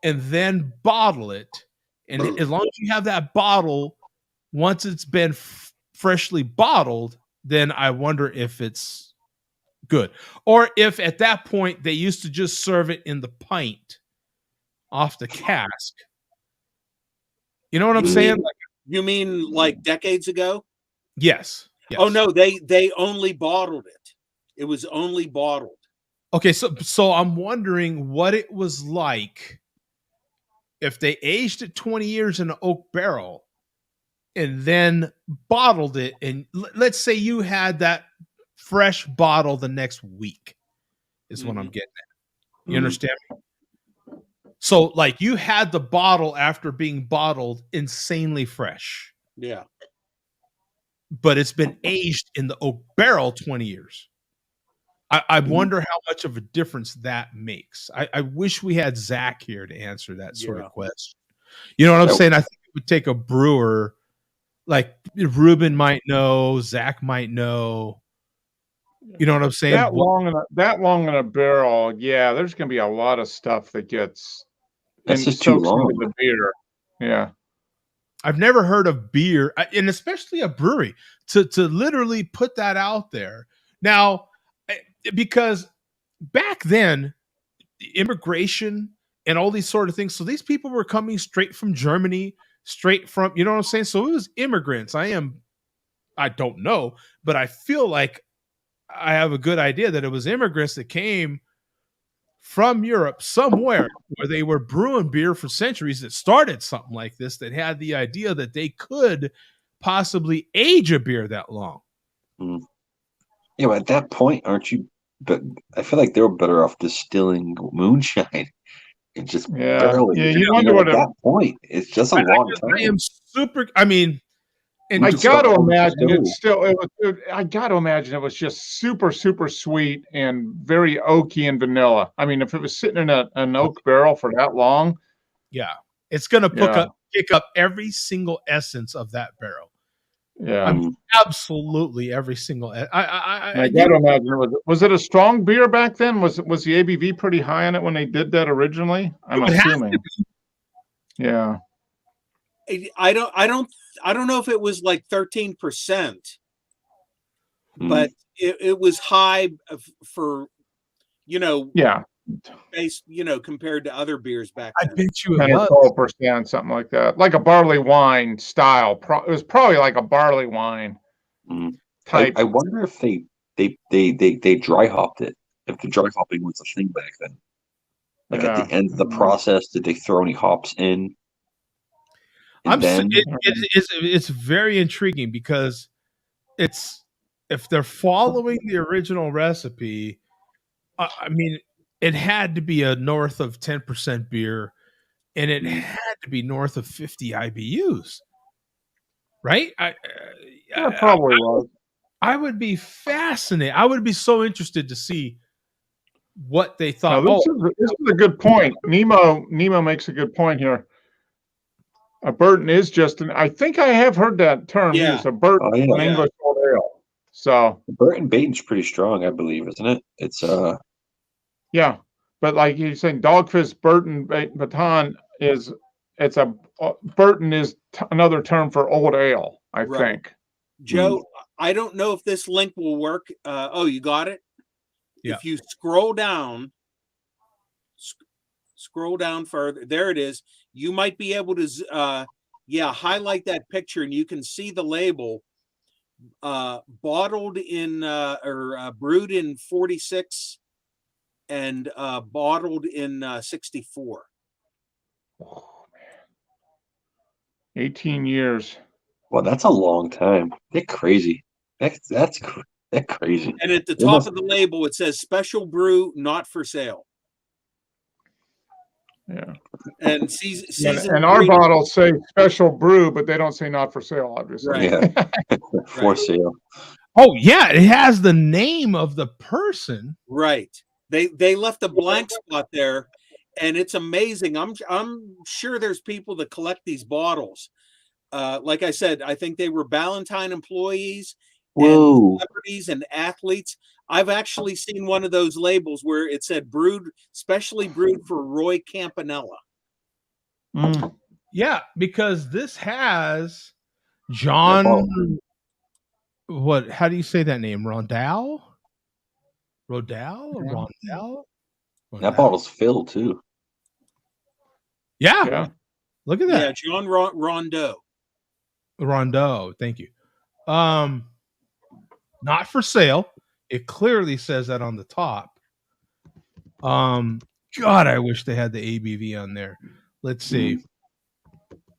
and then bottle it. And as long as you have that bottle, once it's been freshly bottled, then I wonder if it's good. Or if at that point they used to just serve it in the pint off the cask. You know what I'm saying? You mean like decades ago? Yes. Oh no, they only bottled it. It was only bottled. Okay, so I'm wondering what it was like if they aged it 20 years in an oak barrel and then bottled it. And let's say you had that fresh bottle the next week is what I'm getting at. You understand me? So like you had the bottle after being bottled insanely fresh. Yeah. But it's been aged in the oak barrel 20 years. I wonder how much of a difference that makes. I wish we had Zach here to answer that sort of question. You know what I'm saying? I think it would take a brewer, like Ruben might know, Zach might know. You know what I'm saying? That long in a barrel, yeah, there's going to be a lot of stuff that gets That's just too long. into the beer. Yeah. I've never heard of beer, and especially a brewery, to literally put that out there. Now, because back then, immigration and all these sort of things, so these people were coming straight from Germany, straight from, you know what I'm saying? So it was immigrants. I don't know, but I feel like I have a good idea that it was immigrants that came from Europe somewhere where they were brewing beer for centuries that started something like this, that had the idea that they could possibly age a beer that long. Yeah, but at that point, aren't you? But I feel like they were better off distilling moonshine. It's just barely. Yeah, you wonder what at that point. It's just a long time. I am super. I mean, and I got to imagine it's still. I got to imagine it was just super, super sweet and very oaky and vanilla. I mean, if it was sitting in an oak barrel for that long, yeah, it's going to pick up every single essence of that barrel. Yeah. Absolutely every single. I got to imagine. Was it a strong beer back then? Was the ABV pretty high on it when they did that originally? I'm assuming. Yeah. I don't know if it was like 13%, but it was high for, Yeah. base, compared to other beers back I then. bet you it 10 or was. 12%, something like that. Like a barley wine style. It was probably like a barley wine type. I wonder if they dry hopped it. If the dry hopping was a thing back then. Like at the end of the process, did they throw any hops in? It's very intriguing because if they're following the original recipe, I mean, it had to be a north of 10% beer, and it had to be north of 50 IBUs, right? Probably was. I would be fascinated. I would be so interested to see what they thought. Now, this is a good point. Nemo makes a good point here. A Burton is just I think I have heard that term used. A Burton, an English old ale. So Burton Baton's pretty strong, I believe, isn't it? It's yeah, but like you're saying, Dogfish Burton Baton Burton is another term for old ale, I think. Joe, I don't know if this link will work. Oh, you got it? Yeah. If you scroll down further, there it is. You might be able to, highlight that picture and you can see the label, bottled in, brewed in 46 and bottled in 64. Oh, man. 18 years. Well, that's a long time. They're crazy. That's crazy. And at the top of the label, it says special brew, not for sale. Yeah. And and our bottles say special brew, but they don't say not for sale, obviously. Right. Yeah. For sale. Oh yeah, it has the name of the person. Right. They left a blank spot there, and it's amazing. I'm sure there's people that collect these bottles. Like I said, I think they were Ballantine employees and celebrities and athletes. I've actually seen one of those labels where it said specially brewed for Roy Campanella. Yeah, because this has John. How do you say that name? Rondell? Rondell? That bottle's filled too. Yeah. Look at that. Yeah, John Rondeau. Rondeau, thank you. Not for sale. It clearly says that on the top. God, I wish they had the ABV on there. Let's see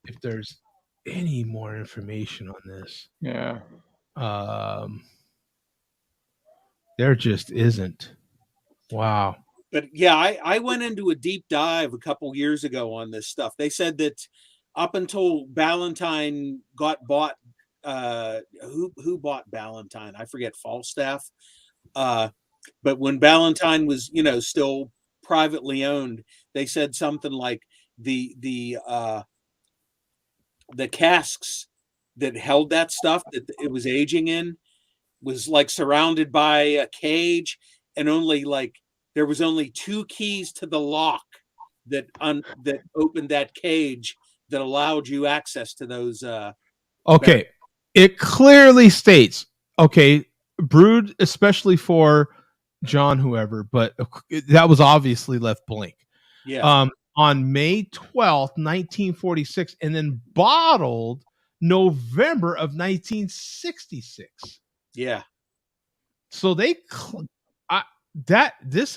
if there's any more information on this. Yeah. There just isn't. Wow. But yeah, I went into a deep dive a couple years ago on this stuff. They said that up until Ballantine got bought, who bought Ballantine? I forget, Falstaff. But when Ballantine was, still privately owned, they said something like the casks that held that stuff that it was aging in was like surrounded by a cage, and there was only 2 keys to the lock that opened that cage that allowed you access to those. Okay, it clearly states brewed especially for John whoever, but that was obviously left blank. Yeah. On May 12th, 1946, and then bottled November of 1966. Yeah. So this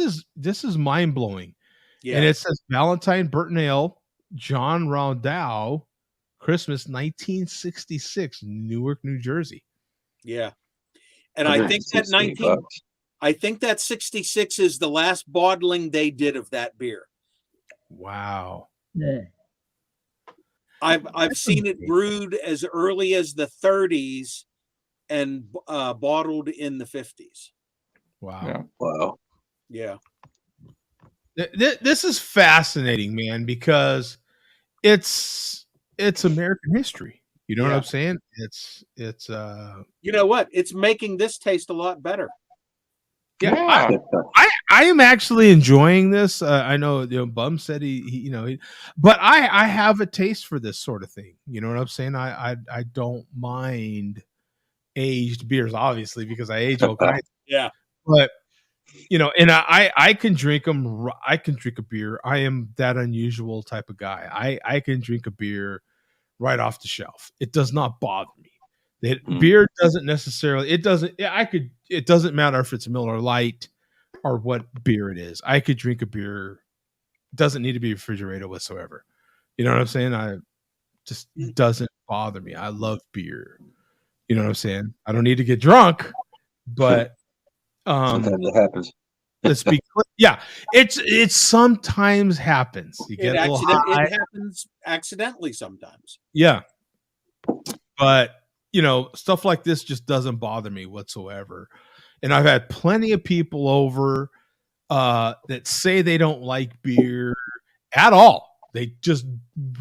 is mind blowing. Yeah. And it says Valentine Burton Ale, John Rondeau, Christmas 1966, Newark, New Jersey. Yeah. And I think that 66 is the last bottling they did of that beer. Wow. Yeah. I've seen it brewed as early as the 30s and bottled in the 50s. Wow. Yeah. Wow. Yeah. This is fascinating, man, because it's American history. You know what Yeah. I'm saying? It's You know what? It's making this taste a lot better. yeah. I am actually enjoying this. I know, Bum said but I have a taste for this sort of thing. You know what I'm saying? I don't mind aged beers, obviously, because I age all kinds. Yeah. But and I can drink them. I can drink a beer. I am that unusual type of guy. I can drink a beer right off the shelf. It does not bother me. Beer doesn't necessarily. It doesn't. It doesn't matter if it's Miller Lite or what beer it is. I could drink a beer. Doesn't need to be refrigerated whatsoever. You know what I'm saying? I just doesn't bother me. I love beer. You know what I'm saying? I don't need to get drunk, but sometimes it happens. Let's be clear. Yeah, it sometimes happens. You get a little high. It happens accidentally sometimes. Yeah, but stuff like this just doesn't bother me whatsoever. And I've had plenty of people over that say they don't like beer at all. They just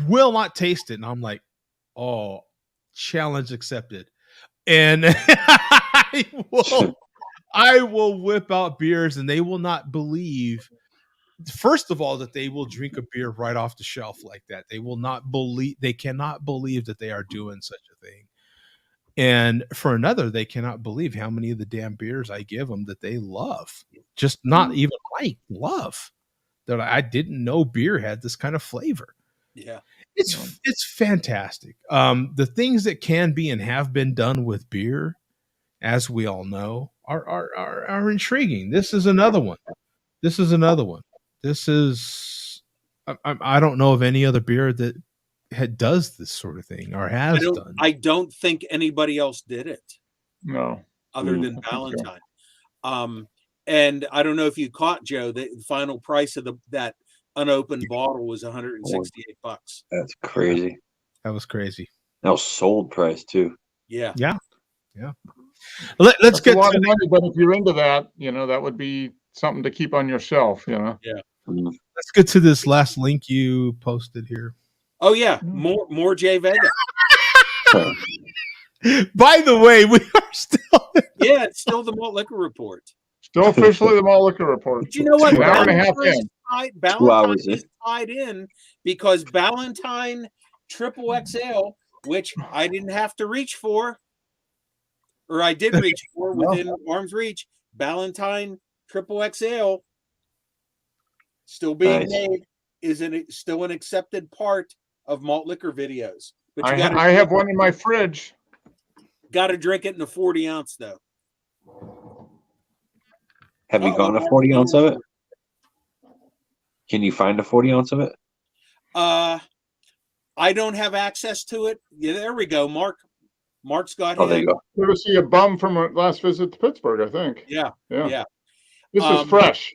will not taste it, and I'm like, oh, challenge accepted. And I will whip out beers, and they will not believe, first of all, that they will drink a beer right off the shelf like that. They will not believe, they cannot believe that they are doing such a thing. And for another, they cannot believe how many of the damn beers I give them that they love, just not even love, that I didn't know beer had this kind of flavor. Yeah. It's fantastic. The things that can be and have been done with beer, as we all know, are intriguing. This is another one. This is I don't know of any other beer that does this sort of thing or has done. I don't think anybody else did it. No, other than Valentine. And I don't know if you caught, Joe, the final price of that unopened bottle was $168. That's crazy. That was crazy. That was sold price too. Yeah. Let's get a lot of money, but if you're into that, that would be something to keep on your shelf. Yeah. Let's get to this last link you posted here. Oh yeah, more Jay Vega. By the way, we are still. Yeah, it's still the Malt Liquor Report. Still officially the Malt Liquor Report. But you know what? An hour and a half in. Valentine is tied in because Valentine Triple XL, which I didn't have to reach for, or I did reach for within arm's reach. Valentine Triple XL, still being made, is still an accepted part of malt liquor videos. But I have one in my fridge. Got to drink it in a 40-ounce though. Have you gotten a 40-ounce of it? Can you find a 40-ounce of it? I don't have access to it. Yeah, there we go. Mark's got there you go. Good to see a bum from a last visit to Pittsburgh, I think. Yeah. This is fresh.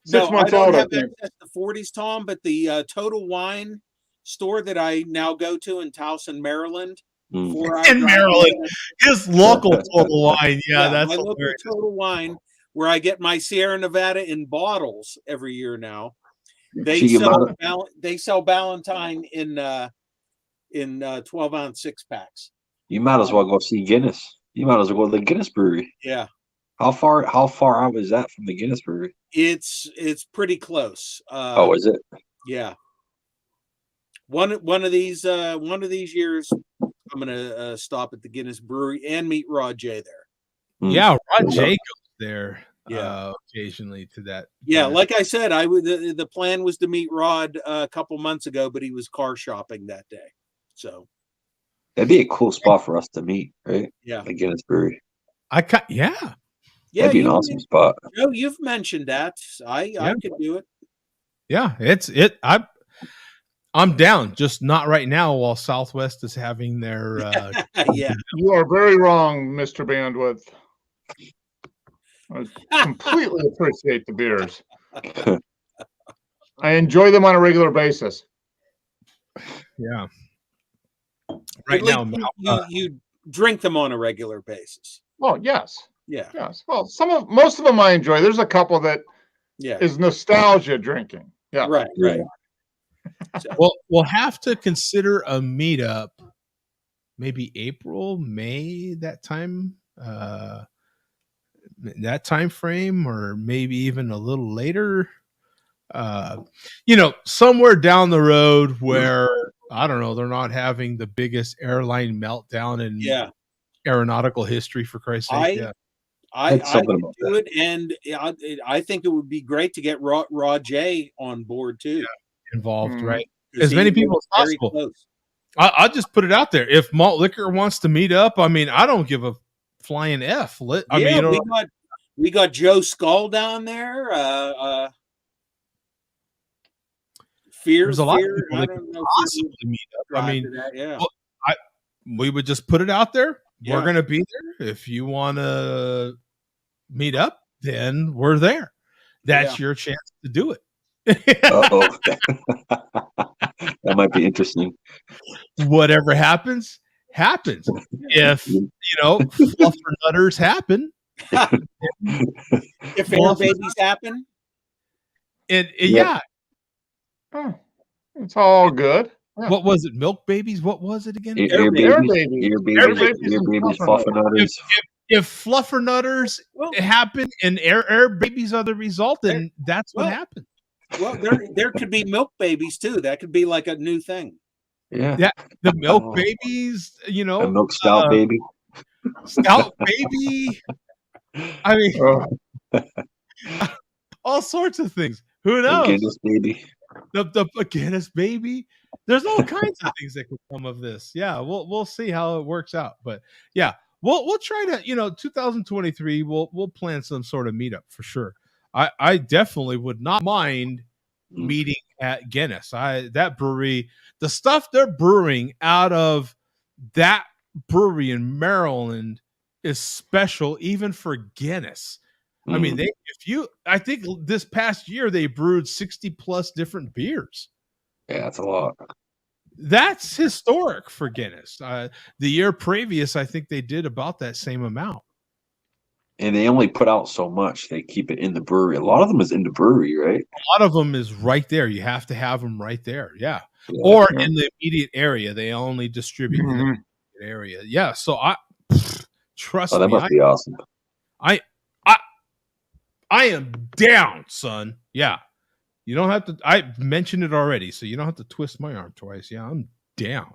6 months I don't old, have I think. access to 40s, Tom, but the Total Wine store that I now go to in Towson, Maryland. In Maryland, his local Total Wine. Yeah, that's my local Total Wine, where I get my Sierra Nevada in bottles every year now. They sell Valentine in 12-ounce 6-packs. You might as well go see Guinness. You might as well go to the Guinness Brewery. Yeah. How far out is that from the Guinness Brewery? It's pretty close. Is it? Yeah. One of these years, I'm gonna stop at the Guinness Brewery and meet Rod J there. Yeah, Rod J goes there. Yeah, occasionally to that. Yeah, like I said, the plan was to meet Rod a couple months ago, but he was car shopping that day. So that'd be a cool spot for us to meet, right? Yeah, the Guinness Brewery. Yeah. That'd be an awesome spot. Joe, you've mentioned that. I could do it. Yeah, I'm down, just not right now while Southwest is having their yeah. You are very wrong, Mr. Bandwidth. I completely appreciate the beers. I enjoy them on a regular basis. Yeah. Right now, you drink them on a regular basis. Well, yes. Yeah. Yes. Well, most of them I enjoy. There's a couple that is nostalgia drinking. Yeah. Right. So, Well, we'll have to consider a meetup, maybe April, May, that time frame, or maybe even a little later. Somewhere down the road where I don't know, they're not having the biggest airline meltdown in yeah, aeronautical history, for Christ's sake. Yeah. I something could about do it, and I think it would be great to get Raw J on board too. Involved, Mhm. right? 'Cause As he many was people as very possible. close. I'll just put it out there. If Malt Liquor wants to meet up, I mean, I don't give a flying F. I mean, Yeah, we got Joe Skull down there. there's a lot of Fear. people I that don't could know. possibly meet up. I Drive mean, to that, yeah. well, we would just put it out there. We're Yeah. going to be there. If you want to meet up, then we're there. That's your chance to do it. Uh-oh. That might be interesting. Whatever happens, happens. If, fluffernutters happen. If air babies happen. Yeah. Oh, it's all good. Yeah. What was it? Milk babies? What was it again? Air babies. babies, and fluffernutters. If fluffernutters happen and air babies are the result, then that's what happened. Well, there could be milk babies too. That could be like a new thing. Yeah. The milk babies, A milk stout baby. Stout baby. I mean, all sorts of things. Who knows? Guinness baby. The Guinness baby. There's all kinds of things that could come of this. Yeah, we'll see how it works out. But yeah, we'll try to 2023. We'll plan some sort of meetup for sure. I definitely would not mind meeting at Guinness. That brewery, the stuff they're brewing out of that brewery in Maryland is special, even for Guinness. I mean, I think this past year they brewed 60 plus different beers. Yeah, that's a lot. That's historic for Guinness. The year previous, I think they did about that same amount. And they only put out so much. They keep it in the brewery. A lot of them is in the brewery, right? A lot of them is right there. You have to have them right there. Yeah. Or in the immediate area. They only distribute in the immediate area. Yeah. So trust me. That must be awesome. I am down, son. Yeah. You don't have to. I mentioned it already, so you don't have to twist my arm twice. Yeah, I'm down.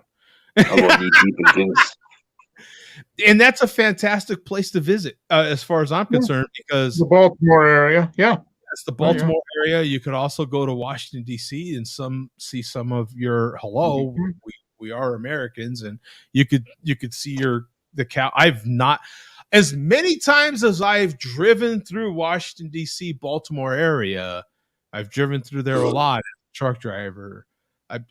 And that's a fantastic place to visit, as far as I'm concerned, because the Baltimore area. Yeah, that's the Baltimore area. You could also go to Washington D.C. and see some of your we are Americans, and you could see the cow. I've not. As many times as I've driven through Washington, D.C., Baltimore area, I've driven through there a lot as a truck driver.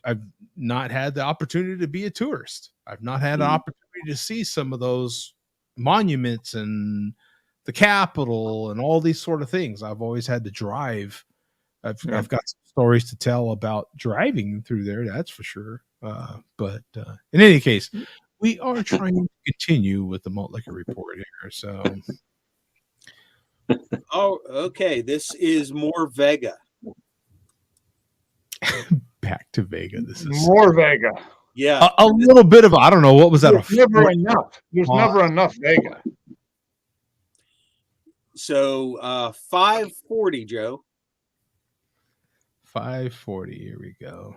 I've not had the opportunity to be a tourist. I've not had an opportunity to see some of those monuments and the Capitol and all these sort of things. I've always had to drive. I've got some stories to tell about driving through there, that's for sure. But in any case, we are trying to continue with the Malt Liquor Report here. So, okay. This is more Vega. Back to Vega. This is more Vega. Yeah, a little bit of I don't know what was that. There's never enough. There's never enough Vega. So 540, Joe. 540. Here we go.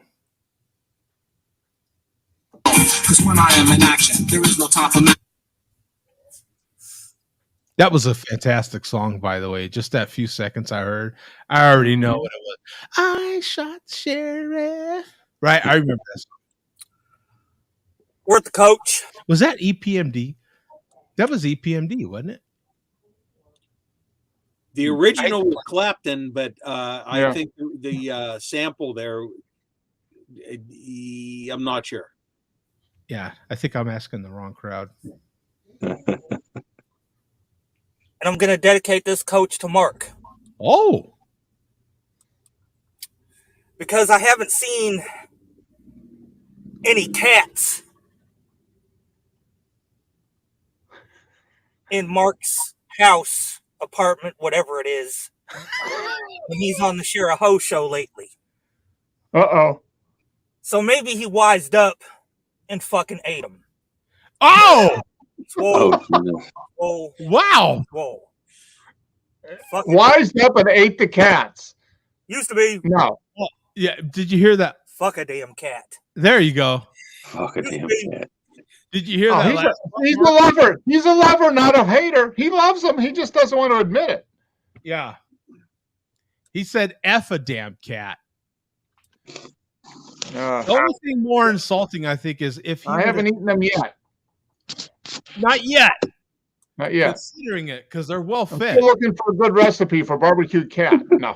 Because when I am in action, there is no time for me. That was a fantastic song, by the way. Just that few seconds I heard, I already know what it was. I shot the sheriff. Right, I remember that song. Worth the coach. Was that EPMD? That was EPMD, wasn't it? The original was Clapton, but I think the sample there, I'm not sure. Yeah, I think I'm asking the wrong crowd. And I'm going to dedicate this coach to Mark. Oh. Because I haven't seen any cats in Mark's house, apartment, whatever it is, when he's on the Share a Ho show lately. Uh-oh. So maybe he wised up and fucking ate him. Oh! Whoa. goodness. Whoa. Wow. Whoa. Wised up and ate the cats. Used to be. No. Well, yeah. Did you hear that? Fuck a damn cat. There you go. Fuck a damn cat. Did you hear Oh, that? he's a lover. He's a lover, not a hater. He loves them. He just doesn't want to admit it. Yeah. He said F a damn cat. The only thing more insulting, I think, is if he I haven't eaten them yet. Not yet. Not yet. Considering it, because they're well I'm fed. still looking for a good recipe for barbecued cat. No.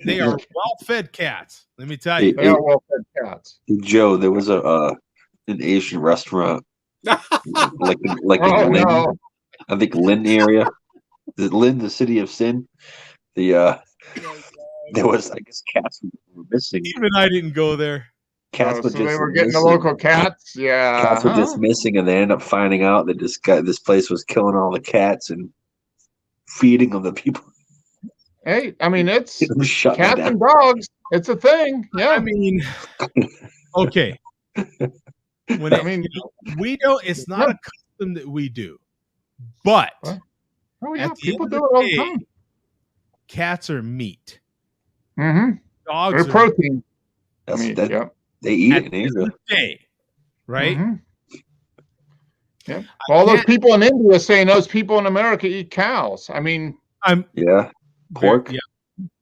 They are well fed cats. Let me tell you. They are well fed cats. Joe, there was an Asian restaurant like in Oh, Lynn, no. I think Lynn area. Is it Lynn, the city of sin? There was, I guess, cats were missing. Even I didn't go there. Cats were So just they were getting the missing. local cats. Yeah. Cats were just missing, and they end up finding out that this place was killing all the cats and feeding them to people. Hey, I mean, it's Shutting cats it and down. dogs. It's a thing. Yeah. I mean, okay. When I mean, we don't. It's not a custom that we do, but oh yeah, at the people end do of it the all the day, time. cats are meat. Mm-hmm. Dogs They're are protein. That's meat, that. yeah. They eat at it the in end of Asia. the day, right? Mhm. Yeah. All those people in India saying those people in America eat cows. I mean, Yeah, pork. Yeah,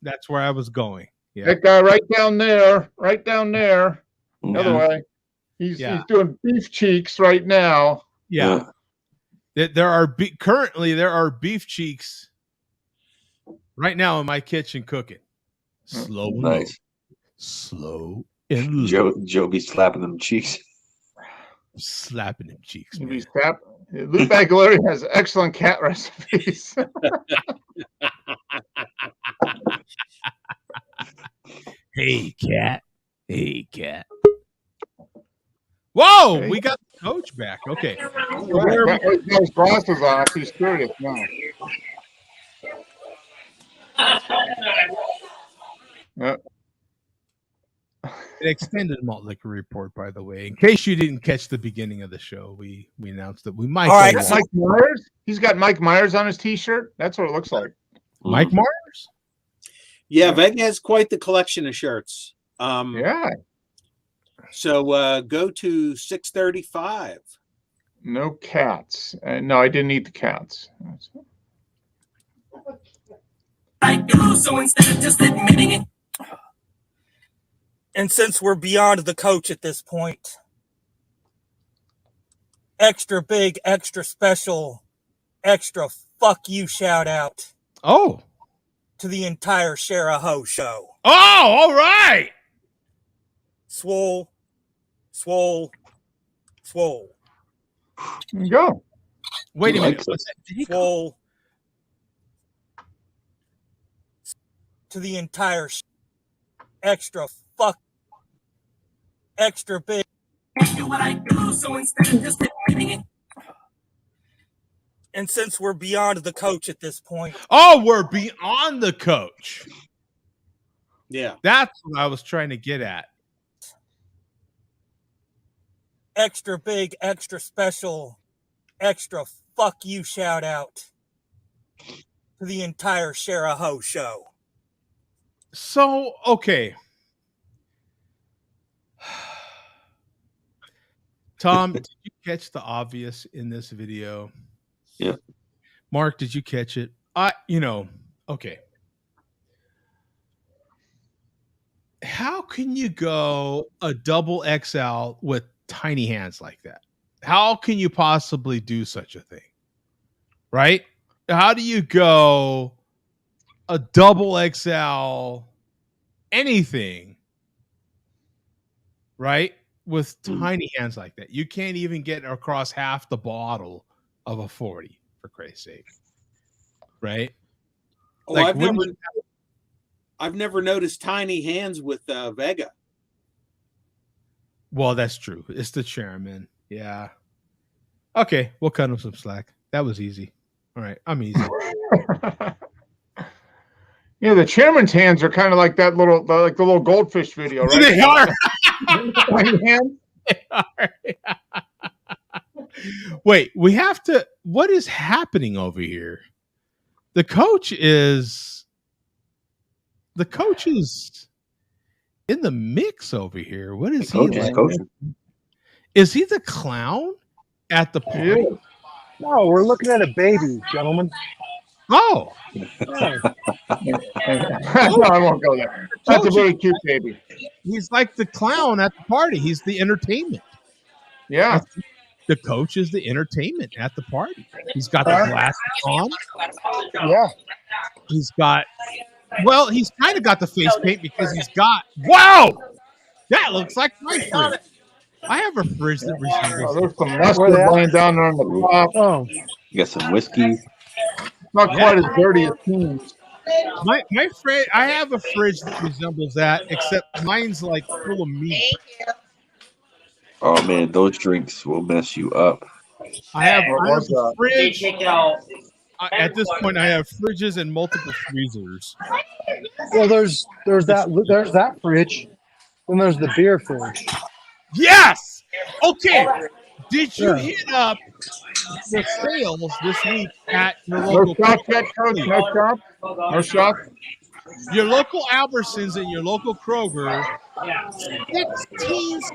that's where I was going. Yeah. that guy right down there, the other Yeah. way. He's Yeah. doing beef cheeks right now. Yeah. There are currently there are beef cheeks right now in my kitchen cooking. Slow and low. Nice. Slow and low. Joe be slapping them cheeks. Slapping them cheeks. He'd be Lou Baglieri has excellent cat recipes. Hey cat. Hey cat. Whoa, Okay. we got the coach back. Okay. He's got his glasses on. He's curious now. Yeah. An extended malt liquor report, by the way. In case you didn't catch the beginning of the show, we announced that we might. All right, go Mike Myers. He's got Mike Myers on his T-shirt. That's what it looks like. Mike Myers. Yeah, Vega has quite the collection of shirts. Yeah. So go to 635. No cats. No, I didn't eat the cats. So instead of just admitting it. And since we're beyond the coach at this point, extra big, extra special, extra fuck you shout out. Oh. To the entire Shara Ho show. Oh, all right. Swole. Swole. Swole. There you go. Wait a minute. Swole. To the entire extra fuck. Extra big. Do what I do, so instead of just admitting it. And since we're beyond the coach at this point. Oh, we're beyond the coach. Yeah. That's what I was trying to get at. Extra big, extra special, extra fuck you shout out to the entire Shara Ho show. So, okay. Tom, did you catch the obvious in this video? Yeah. Mark, did you catch it? Okay. How can you go a double XL with tiny hands like that? How can you possibly do such a thing? Right? How do you go a double XL anything, right? With tiny hands like that. You can't even get across half the bottle of a 40, for Christ's sake. Right? Oh, Like, I've never noticed tiny hands with Vega. Well, that's true. It's the chairman. Yeah. Okay, we'll cut him some slack. That was easy. All right, I'm easy. Yeah, the chairman's hands are kind of like that little, like the little goldfish video, right? They are. Wait, we have to. What is happening over here? The coach is in the mix over here. What is he Coach is like? coaching. Is he the clown at the party? No, we're looking at a baby, gentlemen. Oh, Yeah. No, I won't go there. That's a very cute baby. he's like the clown at the party. He's the entertainment. Yeah. The coach is the entertainment at the party. He's got the glasses on. Yeah. He's got, well, he's kind of got the face paint because he's got, wow, that looks like my fridge. I have a fridge that resembles. There's some mustard laying down there on the top. Oh, You got some whiskey. Not quite as dirty as Keen's. My fridge, I have a fridge that resembles that, except mine's like full of meat. Oh man, those drinks will mess you up. I have a fridge. At this point, I have fridges and multiple freezers. well, there's that fridge, and there's the beer fridge. Yes. Okay. Did you Yeah. hit up the sales this week at your No local? shots yet, Coach? No shots? No shots? Your local Albertsons and your local Kroger,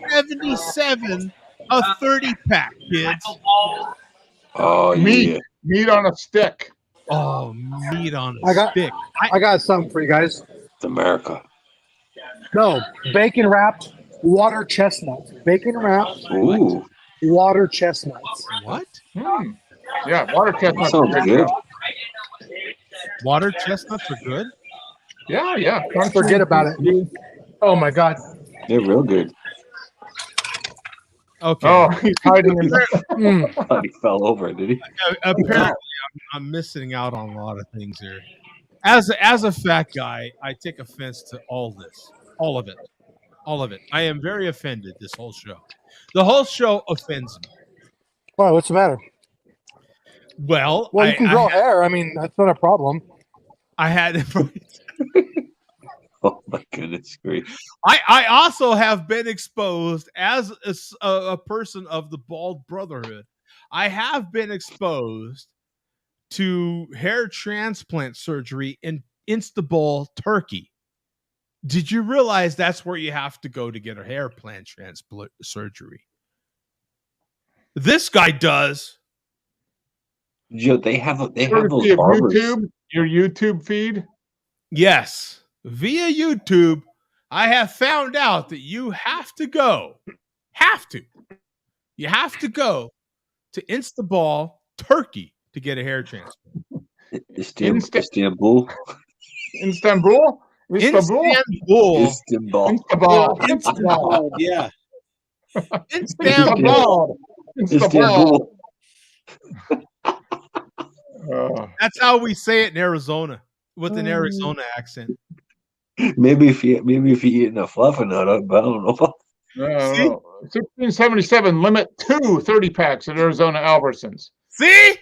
$16.77 a 30-pack, kids. Oh Meat. yeah. Meat on a stick. Oh, meat on a I got- stick. I got something for you guys. It's America. No, bacon wrapped water chestnuts. Bacon wrapped Ooh, water chestnuts. What? Yeah, water chestnuts. sounds good. Water chestnuts are good? Yeah, yeah. Forget about it. Oh my God. They're real good. Okay. Oh, he's hiding in the... Thought he fell over, did he? Apparently, I'm missing out on a lot of things here. As a fat guy, I take offense to all this, all of it. I am very offended. This whole show, the whole show offends me. Why? What's the matter? Well, Well, you can grow hair. I mean, that's not a problem. I had. Oh my goodness grief! I also have been exposed as a person of the bald brotherhood. I have been exposed to hair transplant surgery in Istanbul, Turkey. Did you realize that's where you have to go to get a hair plant transplant surgery? This guy does. Joe, they have those Courtesy of barbers. YouTube, your YouTube feed. Yes. Via YouTube, I have found out that you have to go to Istanbul, Turkey to get a hair transplant. Istanbul. Istanbul? Yeah. Istanbul. That's how we say it in Arizona with an Arizona accent. Maybe if you eating a fluffernutter, but I don't know. No. 1677, limit 2 30-packs at Arizona Albertsons. See?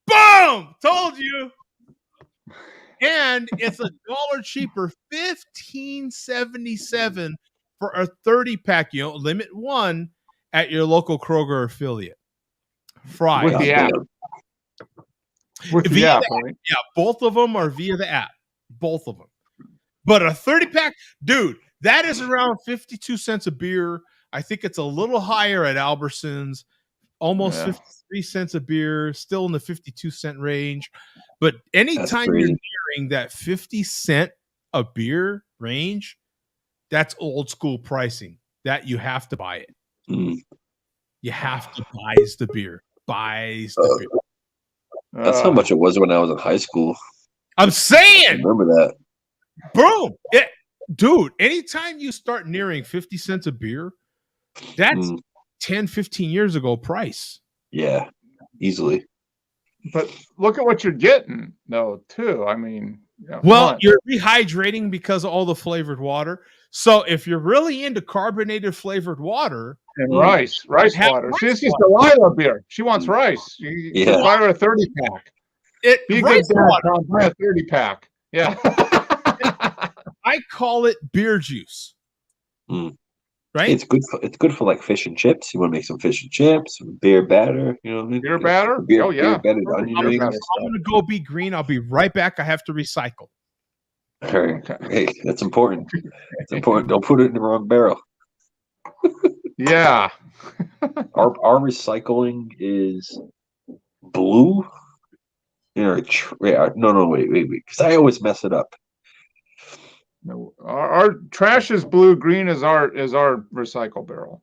Boom! Told you. And it's $1 cheaper, $15.77 for a 30-pack. You know, limit 1 at your local Kroger affiliate. Fry. With the app. With the app, right? Yeah, both of them are via the app. Both of them. But a 30-pack, dude, that is around 52 cents a beer. I think it's a little higher at Albertsons, almost 53 cents a beer, still in the 52-cent range. But anytime you're nearing that 50-cent a beer range, that's old school pricing. That you have to buy it. You have to buy the beer. Buys the beer. That's how much it was when I was in high school. I'm saying. I remember that. Boom. Dude, anytime you start nearing 50 cents a beer, that's 10, 15 years ago price. Yeah, easily. But look at what you're getting, though, too. I mean, you're rehydrating because of all the flavored water. So if you're really into carbonated flavored water and rice water. See, this is Delilah beer. She wants rice. You buy her a 30-pack. Be a good dad, Tom. Buy a 30-pack. Yeah. I call it beer juice. right? It's good for like fish and chips. You want to make some fish and chips, some beer batter. You know what I mean? Beer batter? Beer, Oh yeah. beer battered Perfect onion beer rings. batter. I'm gonna go be green. I'll be right back. I have to recycle. All right. Hey, that's important. It's important. Don't put it in the wrong barrel. Yeah. Our recycling is blue. No, wait, because I always mess it up. No, our trash is blue. Green is our recycle barrel.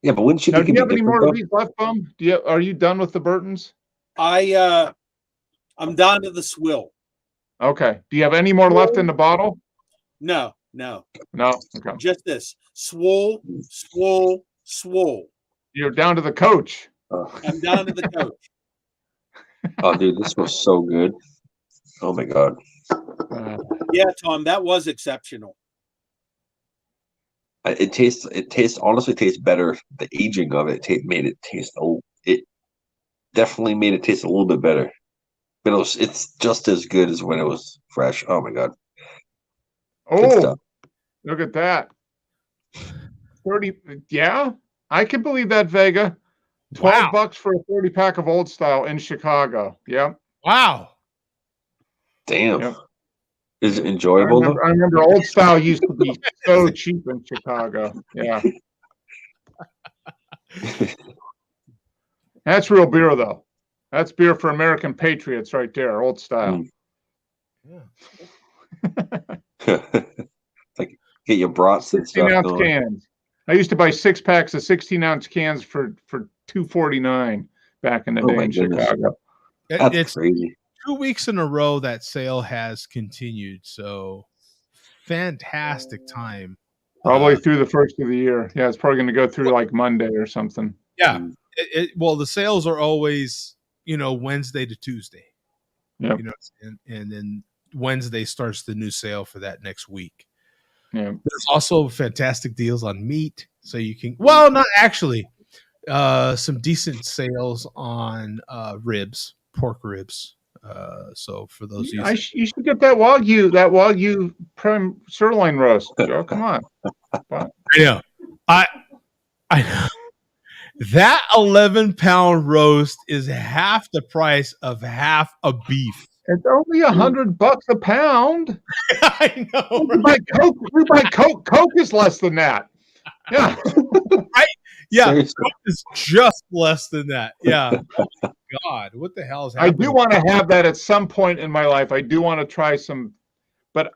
Yeah, but wouldn't you Now, think do you it'd have be any more different of these left, Bum? Are you done with the Burtons? I'm down to the swill. Okay. Do you have any more left in the bottle? No. No. Okay. Just this. Swole. You're down to the coach. I'm down to the coach. Oh, dude, this was so good. Oh my god. Yeah, Tom, that was exceptional. It honestly tastes better. The aging of it made it taste. It definitely made it taste a little bit better. But it's just as good as when it was fresh. Oh my god. Oh, look at that. 30. Yeah, I can believe that, Vega. $12 for a 30 pack of Old Style in Chicago. Yeah. Wow. Damn. Yep. Is it enjoyable? I remember Old Style used to be so cheap in Chicago. Yeah. That's real beer, though. That's beer for American patriots right there. Old Style. Like get your brats and stuff 16-ounce going. cans. I used to buy 6 packs of 16-ounce cans for $2.49 back in the day in Chicago. That's crazy. 2 weeks in a row that sale has continued. So fantastic time. Probably through the first of the year. Yeah, it's probably going to go through like Monday or something. Yeah. Well, the sales are always, Wednesday to Tuesday. Yep. And then Wednesday starts the new sale for that next week. Yeah. There's also fantastic deals on meat. So you can, well, not actually, some decent sales on pork ribs. So for those you should get that Wagyu prime sirloin roast, Joe. Come on. Yeah. I know. That 11-pound roast is half the price of half a beef. It's only $100 a pound. I know. We buy Coke. Coke is less than that. Yeah. Right? Yeah. Seriously. Coke is just less than that. Yeah. Oh, God, what the hell is happening? I do want to have that at some point in my life. I do want to try some, but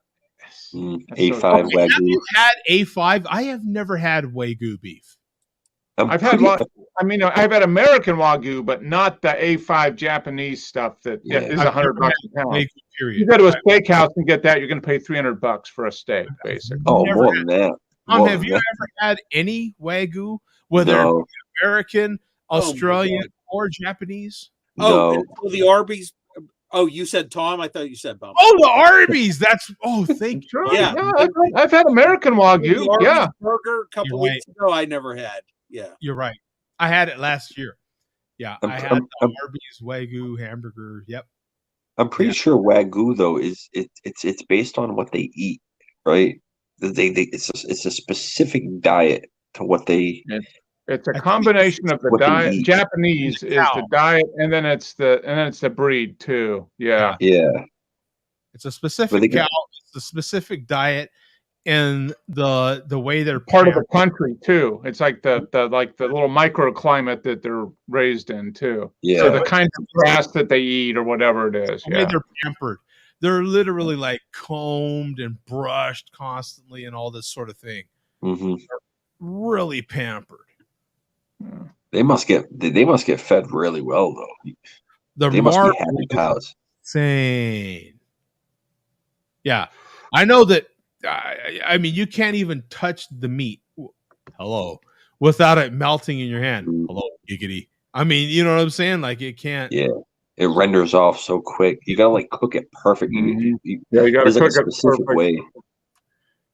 A5 Wagyu. Wagyu. Have you had A5? I have never had Wagyu beef. I've had I've had American Wagyu, but not the A5 Japanese stuff that is $100 a pound. You go to a steakhouse and get that, you're going to pay $300 for a steak, basically. Oh, more than that. Have you ever had any Wagyu, whether American, Australian, or Japanese? Oh, the Arby's. Oh, you said Tom? I thought you said Bob. Oh, the Arby's. Thank you. Yeah, I've had American Wagyu. Yeah. Burger a couple weeks ago, I never had. Yeah. You're right. I had it last year. Yeah, I had the Arby's Wagyu hamburger. Yep. I'm pretty sure Wagyu though it's based on what they eat, right? It's a specific diet to what they. It's a combination of the diet. Japanese is the diet, and then it's the breed too. Yeah. Yeah. It's a specific cow. It's a specific diet, and the way they're part of the country too. It's like the little microclimate that they're raised in too. Yeah. So the kind of grass that they eat or whatever it is. The way they're pampered. They're literally like combed and brushed constantly and all this sort of thing. Mm-hmm. Really pampered. They must get fed really well though. They must be happy cows. Insane. Yeah, I know that. I mean, you can't even touch the meat. Hello, without it melting in your hand. Hello, giggity. I mean, you know what I'm saying? Like it can't. Yeah, it renders off so quick. You gotta like cook it perfect. You gotta cook it perfect way.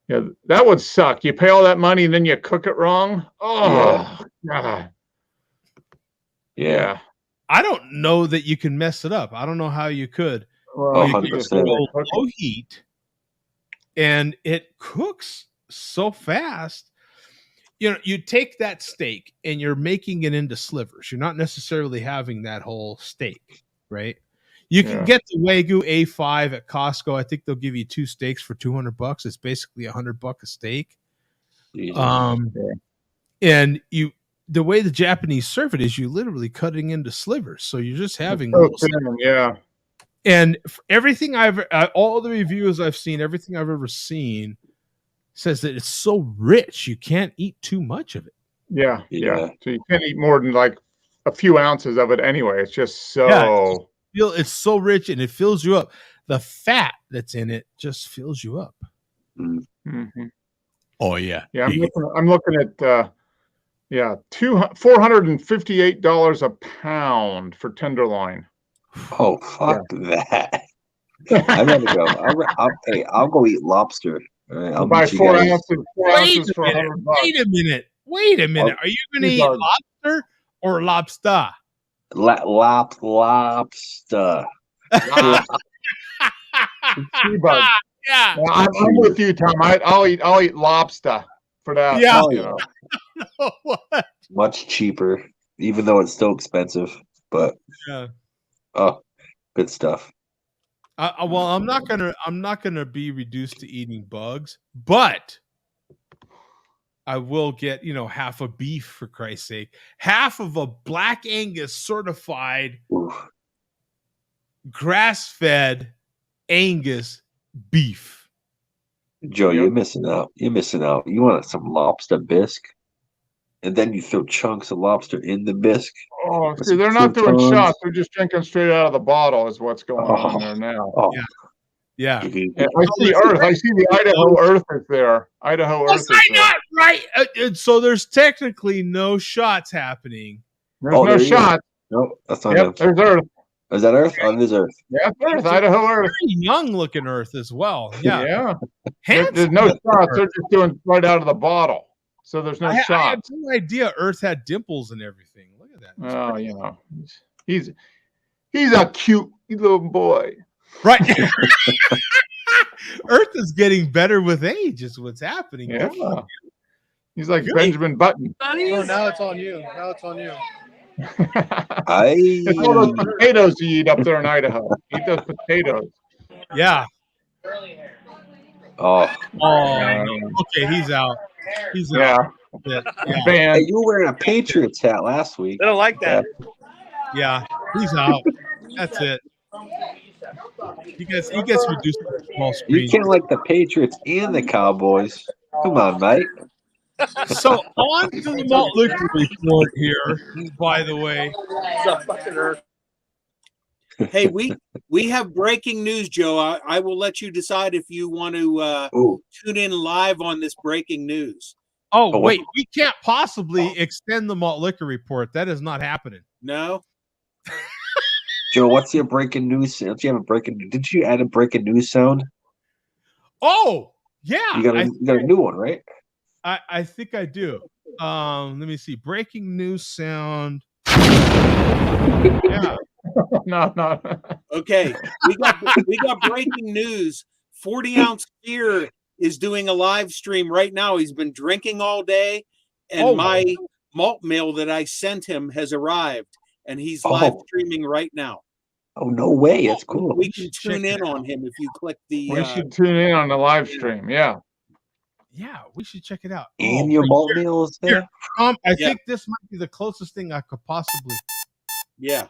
Yeah, that would suck. You pay all that money and then you cook it wrong. Oh, God. Yeah. I don't know that you can mess it up. I don't know how you could. Well, you could go low heat, and it cooks so fast you take that steak and you're making it into slivers. You're not necessarily having that whole steak, right? You can get the Wagyu A5 at Costco. I think they'll give you 2 steaks for $200. It's basically $100 a steak. And the way the Japanese serve it is you literally cutting into slivers. So you're just having And everything all the reviews I've seen, everything I've ever seen says that it's so rich you can't eat too much of it. Yeah. So you can't eat more than like a few ounces of it anyway. It's just so it's so rich and it fills you up. The fat that's in it just fills you up. Mm-hmm. Oh yeah. Yeah, I'm looking at $458 a pound for tenderloin. Oh fuck that! I'd rather go. I'll go eat lobster. All right, I'll buy meet you 4 guys. ounces. For $100. Wait a minute. Are you going to eat lobster or lobster? Lobster. Yeah, I'm with you, Tom. I'll eat lobster for that. Yeah. What? Much cheaper, even though it's still expensive. But good stuff. Well, I'm not gonna be reduced to eating bugs, but I will get half a beef for Christ's sake, half of a Black Angus certified grass-fed Angus beef. Joe, you're missing out. You want some lobster bisque, and then you throw chunks of lobster in the bisque. Oh, see, they're not doing shots. They're just drinking straight out of the bottle is what's going on there now. Yeah. I see Earth. I see the Idaho Earth is there. Idaho Earth is there. Right. So there's technically no shots happening. There's no shots. No, that's not him. There's Earth. Is that Earth? Oh, there's Earth. Yeah, Earth. Idaho Earth. Very young looking Earth as well. Yeah. There's no shots. They're just doing right out of the bottle. So there's no shots. I had no idea Earth had dimples and everything. Look at that. He's a cute little boy. Right. Earth is getting better with age is what's happening. Yeah. He's like Benjamin Button. Oh, now it's on you. It's all those potatoes you eat up there in Idaho. Eat those potatoes. Yeah. Oh. Okay, he's out. He's out. Yeah. Hey, you were wearing a Patriots hat last week. I don't like that. Yeah, he's out. That's it. He gets reduced to a small screen. You can't like the Patriots and the Cowboys. Come on, mate. So on to the malt liquor report here, by the way. Hey, we have breaking news, Joe. I will let you decide if you want to tune in live on this breaking news. Oh, wait, we can't possibly extend the malt liquor report. That is not happening. No. Joe, what's your breaking news? Did you add a breaking news sound? Oh, yeah. You got a new one, right? I think I do. Let me see. Breaking news sound. Yeah. No. Okay. We got breaking news. 40-ounce beer is doing a live stream right now. He's been drinking all day, and my malt mail that I sent him has arrived, and he's live streaming right now. Oh, no way. That's cool. We can tune in on him if you click the... We should tune in on the live stream, yeah. Yeah, we should check it out. And your malt mail is there? I think this might be the closest thing I could possibly... Yeah.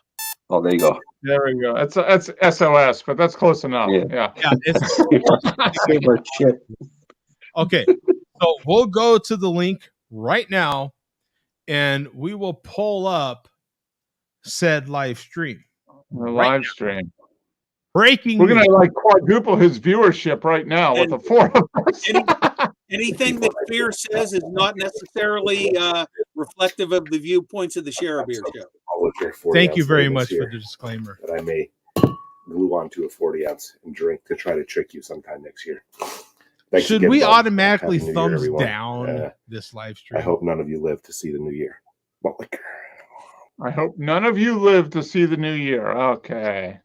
Oh, there you go. There we go. That's SOS, but that's close enough. Yeah. It's shit. Okay, so we'll go to the link right now, and we will pull up said live stream. The live stream. Breaking. We're gonna like quadruple his viewership right now with the 4 of us. Anything that Beer says is not necessarily reflective of the viewpoints of the Share a Beer Show. Thank you very much for the disclaimer. That I may glue onto a 40-ounce and drink to try to trick you sometime next year. Should we automatically thumbs down this live stream? I hope none of you live to see the new year. I hope none of you live to see the new year. Okay.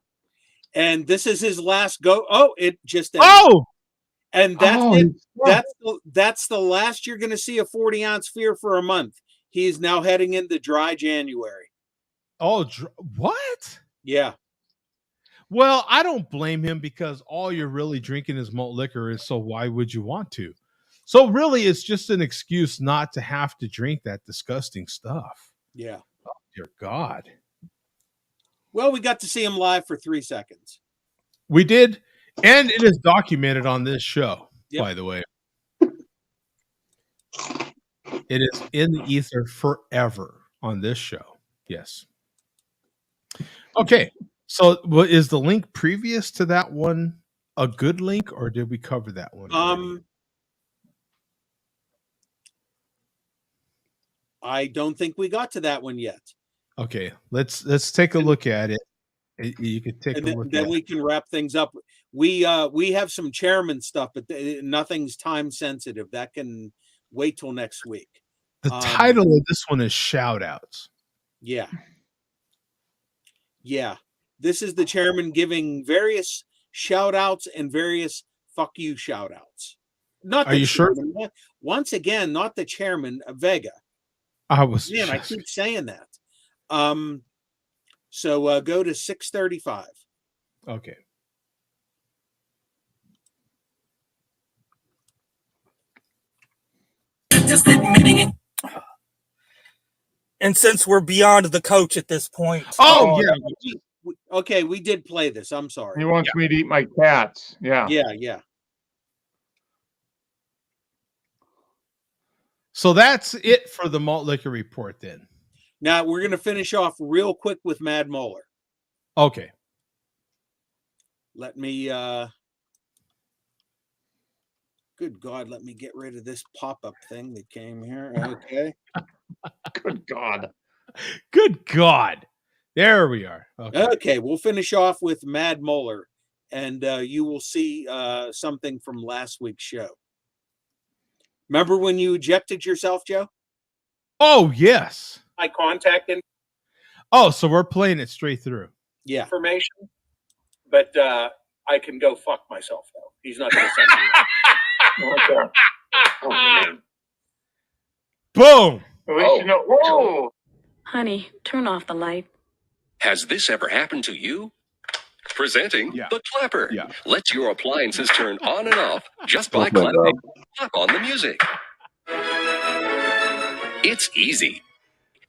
And this is his last go. Oh, it just ended. Oh, And that's Oh, it. yeah. That's the last you're going to see a 40-ounce fear for a month. He is now heading into dry January. Oh, what? Yeah. Well, I don't blame him because all you're really drinking is malt liquor, and so why would you want to? So really, it's just an excuse not to have to drink that disgusting stuff. Yeah. Oh, dear God. Well, we got to see him live for 3 seconds. We did, and it is documented on this show, Yep. by the way. It is in the ether forever on this show. Yes. Okay. So is the link previous to that one a good link, or did we cover that one already? I don't think we got to that one yet. Okay, let's take a look at it. You could take And a look then at we it. can wrap things up. We have some chairman stuff, but nothing's time sensitive. That can wait till next week. The title of this one is Shout Outs. Yeah. Yeah. This is the chairman giving various shout outs and various fuck you shout outs. Not Are the you sure? chairman. Once again, not the chairman, Vega. I was Man, I keep saying that. So go to 635. Okay. And since we're beyond the coach at this point. Oh, yeah. Okay, we did play this. I'm sorry. He wants me to eat my cats. Yeah. Yeah. So that's it for the malt liquor report then. Now we're going to finish off real quick with Mad Moeller. Okay. Let me good God, let me get rid of this pop-up thing that came here. Okay. Good God. Good God. There we are. Okay, we'll finish off with Mad Moeller, and you will see something from last week's show. Remember when you ejected yourself, Joe? Oh, yes. My contact Oh, so we're playing it straight through. Yeah. information, but I can go fuck myself though. He's not going to send me. Okay. Oh, man. Boom. At least you know. Whoa. Honey, turn off the light. Has this ever happened to you? Presenting the Clapper. Yeah. Let your appliances turn on and off just Oh by my clapping. God. Clap on the music. It's easy.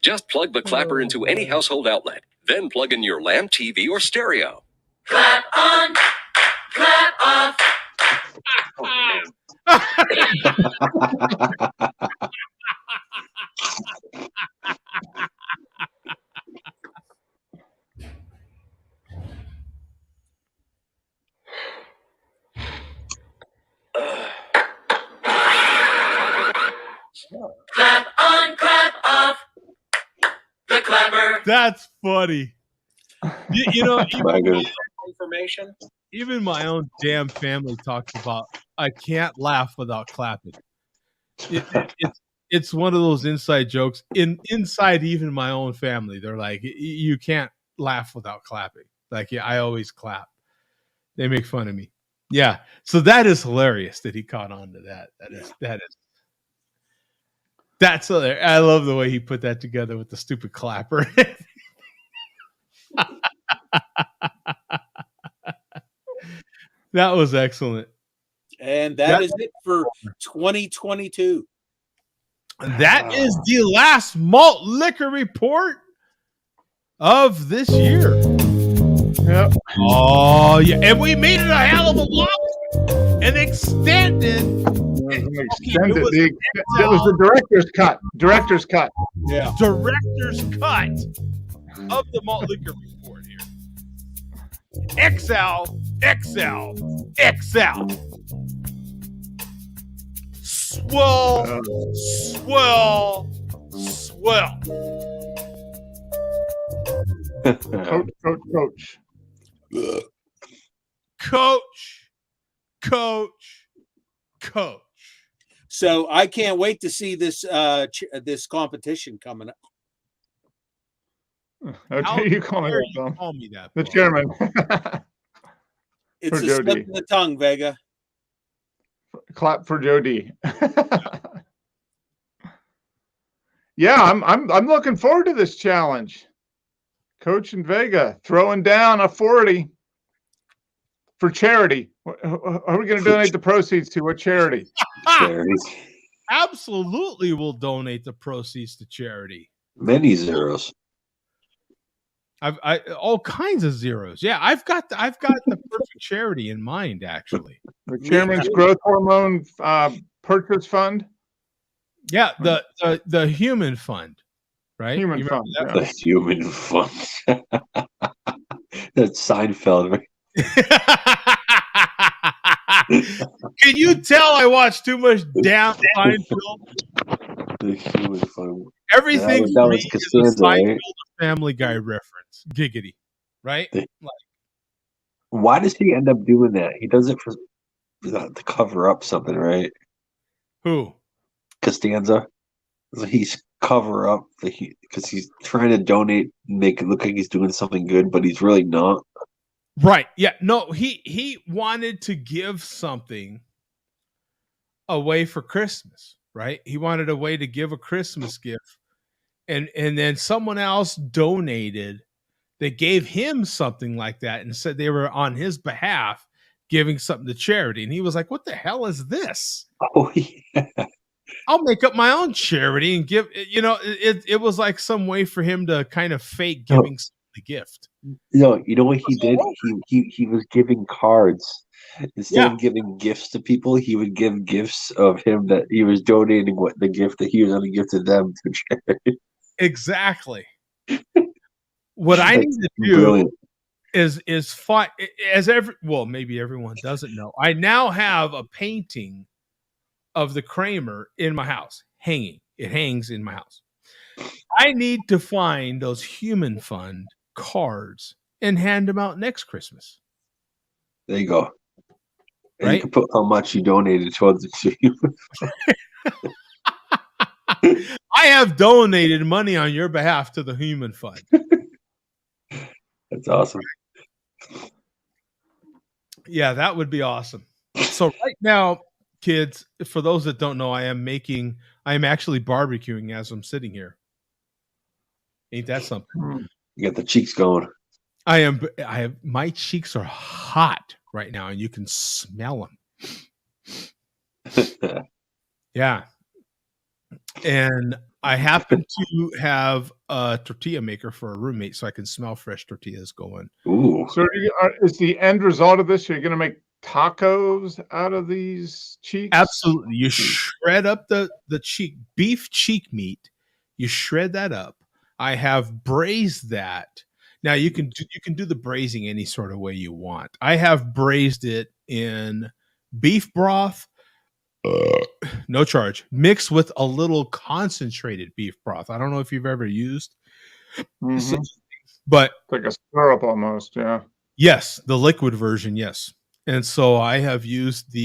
Just plug the Clapper into any household outlet. Then plug in your lamp, TV, or stereo. Clap on, clap off. Clap on, clap off. The Clapper. That's funny. You know, Information. even my own damn family talks about I can't laugh without clapping. It's one of those inside jokes. Inside even my own family, they're like, you can't laugh without clapping. Like, yeah, I always clap. They make fun of me. Yeah. So that is hilarious that he caught on to that. That's hilarious. I love the way he put that together with the stupid clapper. That was excellent. And that is it for 2022. That is the last malt liquor report of this year. Yep. Oh, yeah. And we made it a hell of a long and extended. Extended. It was the director's cut. Director's cut. Yeah. Director's cut of the malt liquor report here. XL. Swell. Coach. So I can't wait to see this this competition coming up. Okay, you call me that. The chairman. It's For a slip Jody. in the tongue, Vega. Clap for Jody. Yeah, I'm looking forward to this challenge. Coach and Vega throwing down a 40 for charity. Are we going to donate the proceeds to what charity? Charity. Absolutely, will donate the proceeds to charity. Many zeros. I all kinds of zeros. Yeah, I've got the perfect charity in mind. Actually, the Chairman's Growth Hormone Purchase Fund. Yeah, the Human Fund, right? Human Fund. Yeah. The Human Fund. That's Seinfeld, right? Can you tell I watched too much damn Seinfeld? The Human Fund. Everything that was is a Costanza, Seinfeld right? Family Guy reference. Giggity, right? Why does he end up doing that? He does it for to cover up something, right? Who? Costanza. He's cover up because he's trying to donate, make it look like he's doing something good, but he's really not. Right. Yeah. No, he wanted to give something away for Christmas, right? He wanted a way to give a Christmas gift. And then someone else donated. They gave him something like that and said they were on his behalf giving something to charity. And he was like, what the hell is this? Oh, yeah. I'll make up my own charity and give, it was like some way for him to kind of fake giving the gift. You know what he did? He was giving cards. Instead of giving gifts to people, he would give gifts of him that he was donating the gift that he was going to give to them to charity. Exactly. What I need to do is fight maybe everyone doesn't know. I now have a painting of the Kramer in my house hanging. It hangs in my house. I need to find those Human Fund cards and hand them out next Christmas. There you go. And right? you can put how much you donated towards the Human Fund. I have donated money on your behalf to the Human Fund. That's awesome. Yeah, that would be awesome. So right now, kids, for those that don't know, I am actually barbecuing as I'm sitting here. Ain't that something? You got the cheeks going. My cheeks are hot right now, and you can smell them. Yeah. And I happen to have a tortilla maker for a roommate, so I can smell fresh tortillas going. Ooh. So is the end result of this, you're going to make tacos out of these cheeks? Absolutely. You shred up the beef cheek meat. You shred that up. I have braised that. Now you can do the braising any sort of way you want. I have braised it in beef broth, no charge, mixed with a little concentrated beef broth. I don't know if you've ever used, but like a syrup almost. Yeah. Yes, the liquid version. Yes, and so I have used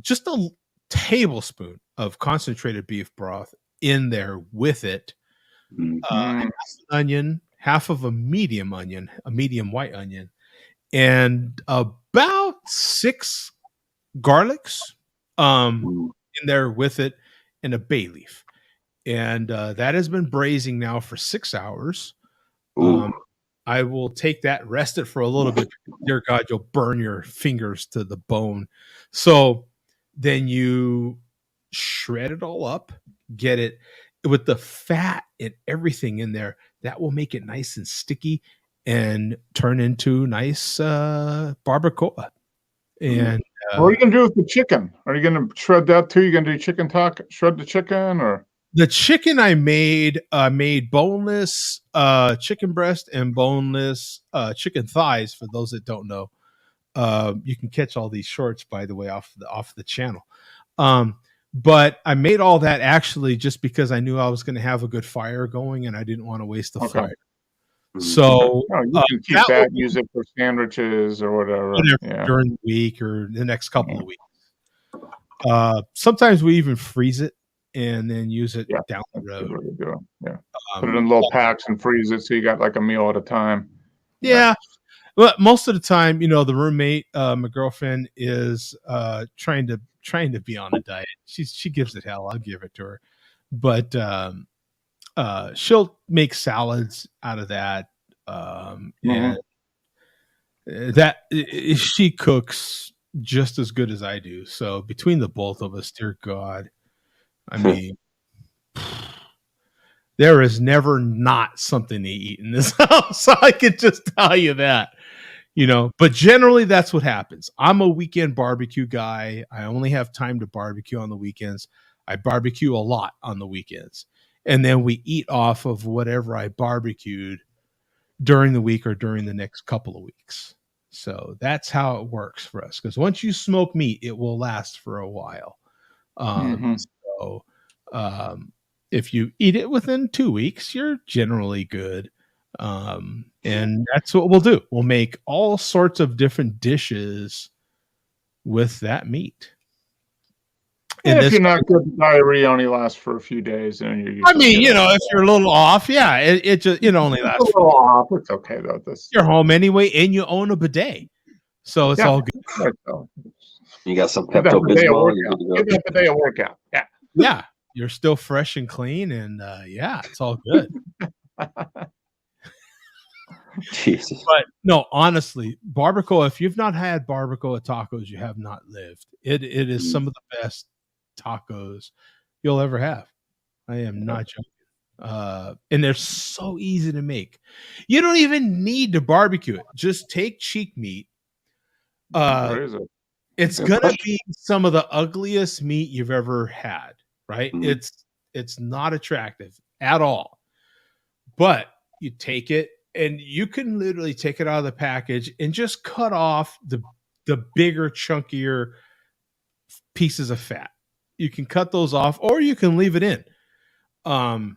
just a tablespoon of concentrated beef broth in there with it. Half an onion, half of a medium white onion, and about 6 garlics in there with it, and a bay leaf. And that has been braising now for 6 hours. I will take that, rest it for a little bit. Dear God, you'll burn your fingers to the bone. So then you shred it all up, get it with the fat and everything in there. That will make it nice and sticky and turn into nice barbacoa. And what are you going to do with the chicken? Are you going to shred that too? You're going to do chicken taco, shred the chicken, or? The chicken I made boneless chicken breast and boneless chicken thighs. For those that don't know, you can catch all these shorts, by the way, off the channel. But I made all that actually just because I knew I was going to have a good fire going, and I didn't want to waste the fire. So you can keep that, use it for sandwiches or whatever during the week or the next couple of weeks. Sometimes we even freeze it and then use it down the road. Put it in little packs and freeze it so you got like a meal at a time. Yeah. Well, most of the time, the roommate, my girlfriend, is trying to trying to be on a diet. She gives it hell. I'll give it to her. But she'll make salads out of that. And that she cooks just as good as I do. So between the both of us, dear God, I mean, there is never not something to eat in this house. So I can just tell you that, but generally that's what happens. I'm a weekend barbecue guy. I only have time to barbecue on the weekends. I barbecue a lot on the weekends. And then we eat off of whatever I barbecued during the week or during the next couple of weeks. So that's how it works for us. Because once you smoke meat, it will last for a while. So if you eat it within 2 weeks, you're generally good. And that's what we'll do. We'll make all sorts of different dishes with that meat. And if you're not good, the diarrhea only lasts for a few days, and you're I mean, if you're a little off, yeah, it just only lasts. A little off. It's okay though. You're home anyway, and you own a bidet, so it's all good. You got some Pepto Bismol. Give that the day a workout. Yeah. Yeah, you're still fresh and clean, and yeah, it's all good. Jesus. But no, honestly, barbacoa. If you've not had barbacoa tacos, you have not lived. It is some of the best tacos you'll ever have. I am not joking. And they're so easy to make. You don't even need to barbecue it. Just take cheek meat. It's gonna be some of the ugliest meat you've ever had, right? It's not attractive at all. But you take it, and you can literally take it out of the package and just cut off the bigger, chunkier pieces of fat. You can cut those off, or you can leave it in. And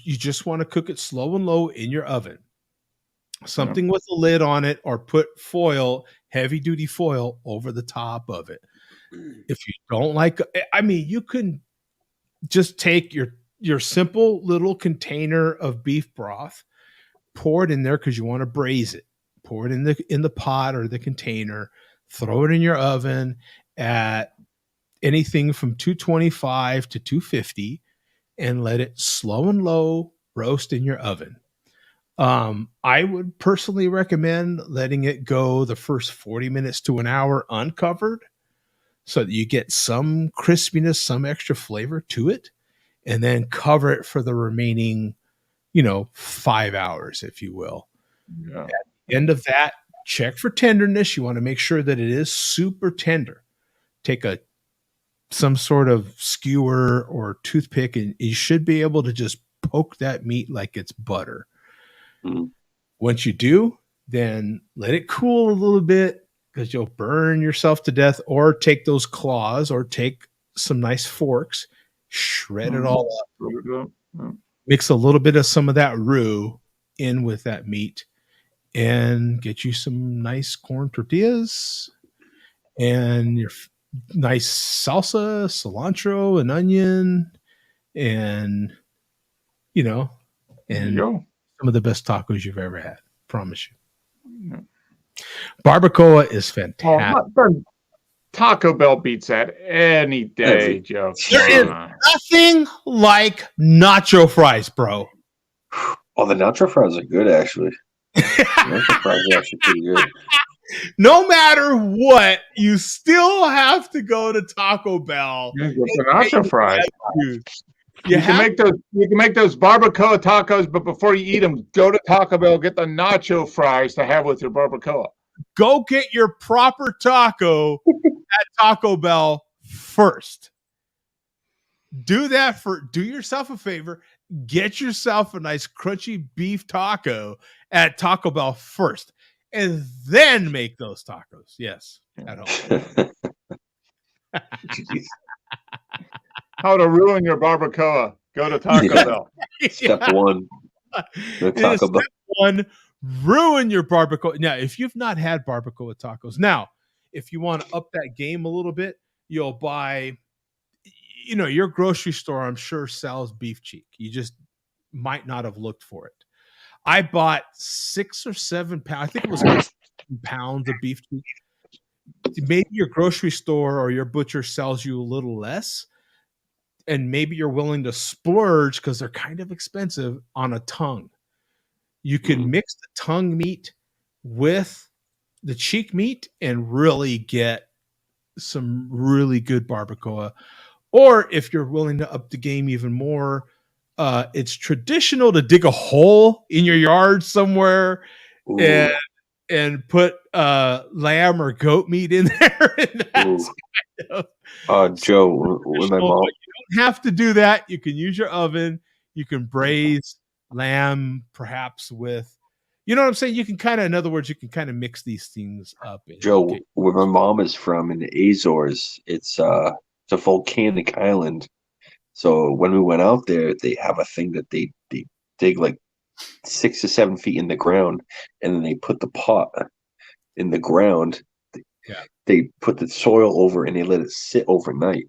you just want to cook it slow and low in your oven. Something with a lid on it, or put foil, heavy duty foil over the top of it. If you don't like, I mean, you can just take your simple little container of beef broth, pour it in there because you want to braise it. Pour it in the pot or the container, throw it in your oven at anything from 225 to 250, and let it slow and low roast in your oven. I would personally recommend letting it go the first 40 minutes to an hour uncovered, so that you get some crispiness, some extra flavor to it, and then cover it for the remaining, 5 hours, if you will. Yeah. At the end of that, check for tenderness. You want to make sure that it is super tender. Take some sort of skewer or toothpick, and you should be able to just poke that meat like it's butter. Once you do, then let it cool a little bit, because you'll burn yourself to death. Or take those claws, or take some nice forks, shred it all up, mix a little bit of some of that roux in with that meat, and get you some nice corn tortillas and your nice salsa, cilantro, and onion, and some of the best tacos you've ever had. Promise you. Barbacoa is fantastic. Taco Bell beats that any day, Joe. There is nothing like nacho fries, bro. Oh, the nacho fries are good, actually. Nacho fries are actually pretty good. No matter what, you still have to go to Taco Bell. Get the nacho fries. You can make those barbacoa tacos, but before you eat them, go to Taco Bell, get the nacho fries to have with your barbacoa. Go get your proper taco at Taco Bell first. Do yourself a favor. Get yourself a nice crunchy beef taco at Taco Bell first, and then make those tacos. Yes, at home. How to ruin your barbacoa? Go to Taco Bell. Step one. Go to Taco Bell. Step one. Ruin your barbacoa. Now, if you've not had barbacoa tacos, now, if you want to up that game a little bit, you'll buy, your grocery store, I'm sure, sells beef cheek. You just might not have looked for it. I bought 6 or 7 pounds. I think it was like 7 pounds of beef cheek. maybe your grocery store or your butcher sells you a little less, and maybe you're willing to splurge because they're kind of expensive on a tongue. You can mix the tongue meat with the cheek meat and really get some really good barbacoa. Or if you're willing to up the game even more, it's traditional to dig a hole in your yard somewhere and put lamb or goat meat in there. And that's kind of Joe, when my mom, you don't have to do that. You can use your oven. You can braise lamb, perhaps with, you know what I'm saying? You can kind of, in other words, you can kind of mix these things up. Joe, where my mom is from in the Azores, it's a volcanic island. So when we went out there, they have a thing that they dig like 6 to 7 feet in the ground, and then they put the pot in the ground. They put the soil over and they let it sit overnight,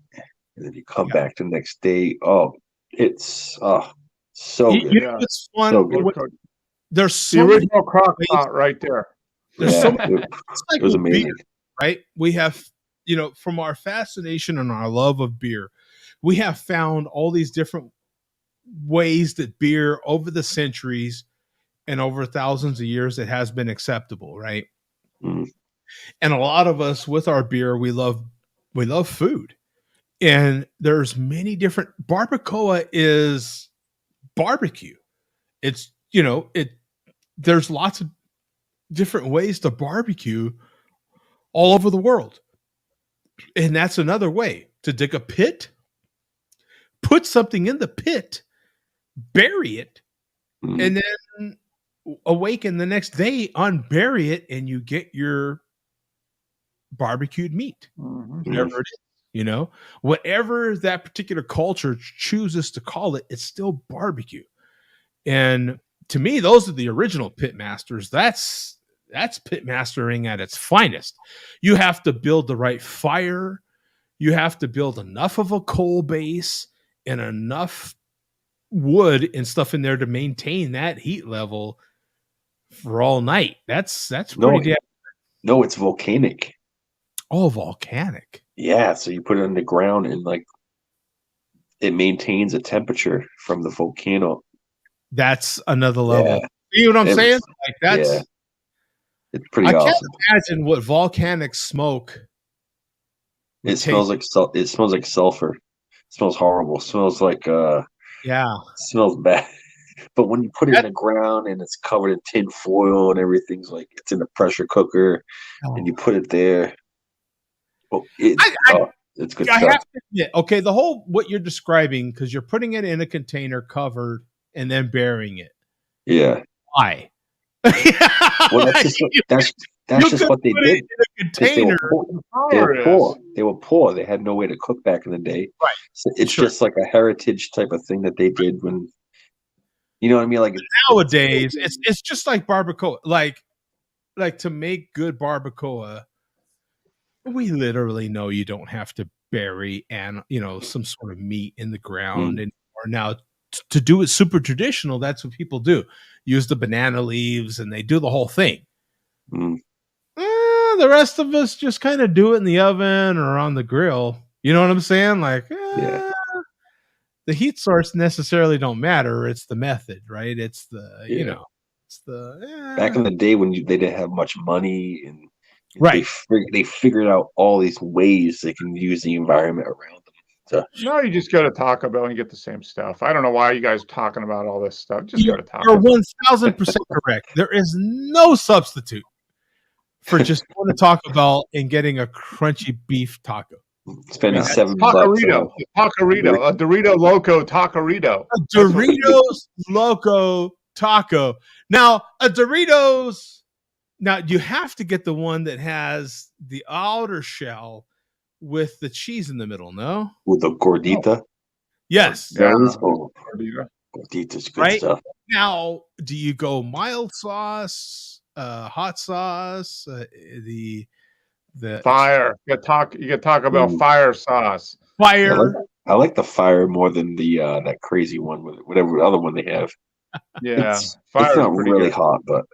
and then you come back the next day. Oh, it's so good. You know what's fun? So good. There's The so original crock pot right there. There's so Yeah, many, it it's like was with amazing. beer, right? We have, you know, from our fascination and our love of beer, we have found all these different ways that beer over the centuries and over thousands of years it has been acceptable, right? And a lot of us with our beer, we love food. And there's many different, barbacoa is barbecue. It's, you know, there's lots of different ways to barbecue all over the world. And that's another way to dig a pit, put something in the pit, bury it, and then awaken the next day, unbury it, and you get your barbecued meat. Whatever it is, you know, whatever that particular culture chooses to call it, it's still barbecue. And to me, those are the original pit masters. That's pit mastering at its finest. You have to build the right fire. You have to build enough of a coal base and enough wood and stuff in there to maintain that heat level for all night. That's pretty damn. No, it's volcanic. Oh, volcanic. Yeah, so you put it in the ground and like it maintains a temperature from the volcano. That's another level. You know what I'm saying? Like that's it's pretty I awesome. can't imagine what volcanic smoke. It smells like sulfur. It smells horrible. It smells like it smells bad. But when you put it in the ground and it's covered in tin foil and everything's like it's in a pressure cooker and you put it there. Oh, it's good I stuff. have to admit, okay, the whole what you're describing, because you're putting it in a container covered and then burying it. Yeah. Why? Well, that's just what they did. They were poor. They had no way to cook back in the day. Right. So it's just like a heritage type of thing that they did when, you know what I mean? Like nowadays, it's just like barbacoa. Like to make good barbacoa, we literally know you don't have to bury some sort of meat in the ground anymore. Now, to do it super traditional, that's what people do. Use the banana leaves and they do the whole thing. The rest of us just kind of do it in the oven or on the grill. You know what I'm saying? Like, the heat source necessarily don't matter. It's the method, right? It's the, it's the back in the day when they didn't have much money and right. They figured out all these ways they can use the environment around them. So no, you just go to Taco Bell and get the same stuff. I don't know why you guys are talking about all this stuff. Just go to Taco Bell. You're 1000% correct. There is no substitute for just going to Taco Bell and getting a crunchy beef taco. Spending $7. Taco-rito, a Dorito Loco Taco-rito. A Doritos Loco Taco. Now, a Doritos. Now, you have to get the one that has the outer shell with the cheese in the middle, no? With the gordita? Yes. Gordita's good stuff. Now, do you go mild sauce, hot sauce, the fire? You get Taco Bell fire sauce. Fire. I like the fire more than the that crazy one with whatever other one they have. Yeah, it's not really hot, but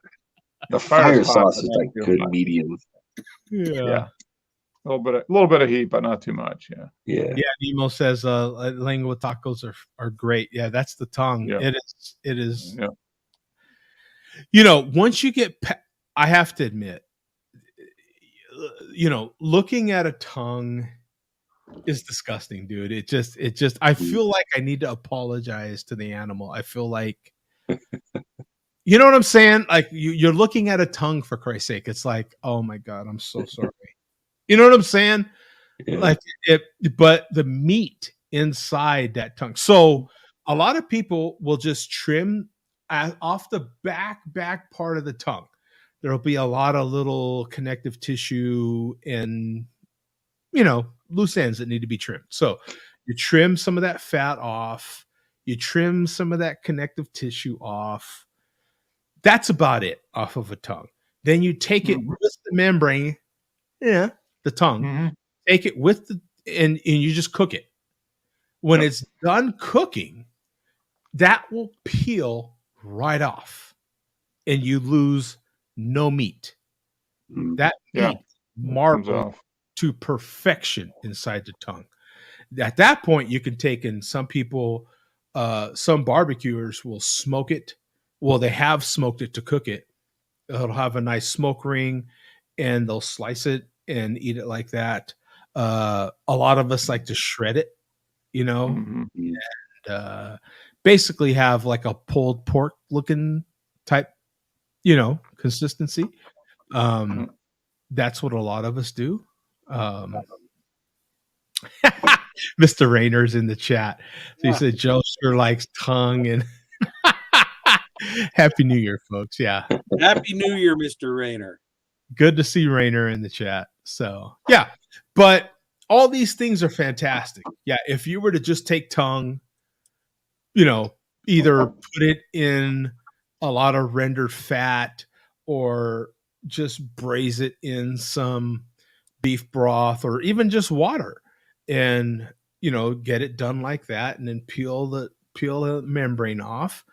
the fire sauce is like good medium. Yeah. A little bit of heat, but not too much. Yeah. Yeah. Yeah. Nemo says lengua tacos are great. Yeah, that's the tongue. Yeah. It is. Yeah. You know, once you get, I have to admit, you know, looking at a tongue is disgusting, dude. It just, I feel like I need to apologize to the animal. I feel like, you know what I'm saying? Like you're looking at a tongue, for Christ's sake. It's like, oh my God, I'm so sorry. You know what I'm saying? Yeah. Like but the meat inside that tongue. So a lot of people will just trim off the back part of the tongue. There'll be a lot of little connective tissue and, you know, loose ends that need to be trimmed. So you trim some of that fat off, you trim some of that connective tissue off. That's about it off of a tongue. Then you take it with the membrane, the tongue, take it with and you just cook it. When it's done cooking, that will peel right off and you lose no meat. That meat marbles to perfection inside the tongue. At that point, you can take in some people, some barbecuers will smoke it. Well, they have smoked it to cook it. It'll have a nice smoke ring and they'll slice it and eat it like that. A lot of us like to shred it, you know, and basically have like a pulled pork looking type, you know, consistency. That's what a lot of us do. Mr. Rayner's in the chat. So he said Joe sure likes tongue and Happy New Year, folks. Yeah. Happy New Year, Mr. Rayner. Good to see Rayner in the chat. So yeah, but all these things are fantastic. Yeah. If you were to just take tongue, you know, either put it in a lot of rendered fat or just braise it in some beef broth or even just water and, you know, get it done like that and then peel the membrane off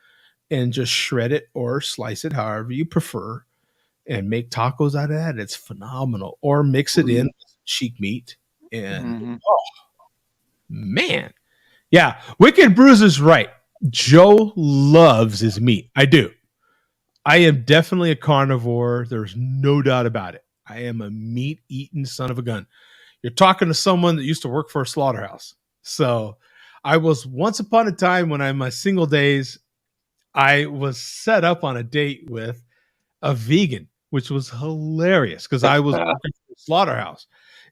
and just shred it or slice it however you prefer and make tacos out of that. It's phenomenal. Or mix it in with cheek meat and oh man. Yeah. Wicked Bruce is right. Joe loves his meat. I do. I am definitely a carnivore. There's no doubt about it. I am a meat eating son of a gun. You're talking to someone that used to work for a slaughterhouse. So I was once upon a time when I'm my single days, I was set up on a date with a vegan, which was hilarious because I was working for a slaughterhouse.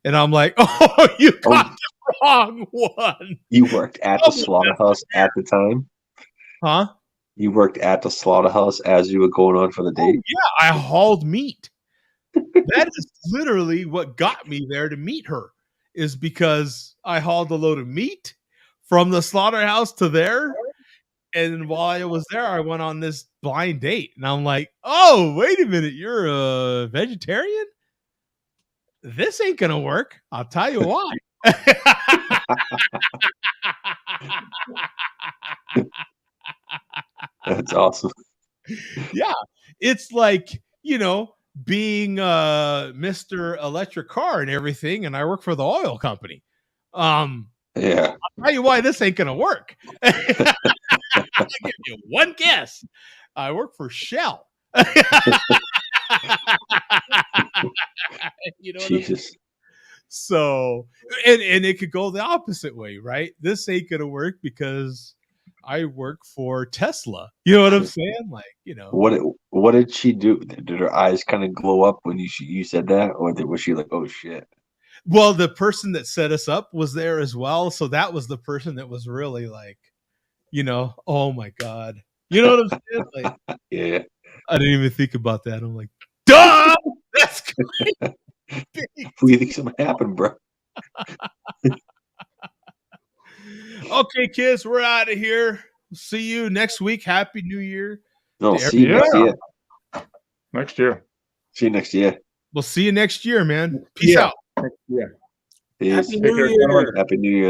And I'm like, oh, you got the wrong one. You worked at the slaughterhouse at the time? Huh? You worked at the slaughterhouse as you were going on for the date? Yeah, I hauled meat. That is literally what got me there to meet her, is because I hauled a load of meat from the slaughterhouse to there. And while I was there, I went on this blind date. And I'm like, oh, wait a minute. You're a vegetarian? This ain't going to work. I'll tell you why. That's awesome. Yeah. It's like, you know, being Mr. Electric Car and everything. And I work for the oil company. Yeah. I'll tell you why this ain't going to work. I'll give you one guess. I work for Shell. You know, Jesus. So, and it could go the opposite way, right? This ain't gonna work because I work for Tesla. You know what I'm saying? Like, you know, what did she do? Did her eyes kind of glow up when you said that, or was she like, oh shit? Well, the person that set us up was there as well, so that was the person that was really like, you know, oh my god, you know what I'm saying? Like, yeah, I didn't even think about that. I'm like, duh, that's great. What do you think's gonna happen, bro? Okay, kids, we're out of here. See you next week. Happy New Year. No, see you next year. Next year. See you next year. We'll see you next year, man. Peace out. Yeah. Peace. Happy New Year. Happy New Year.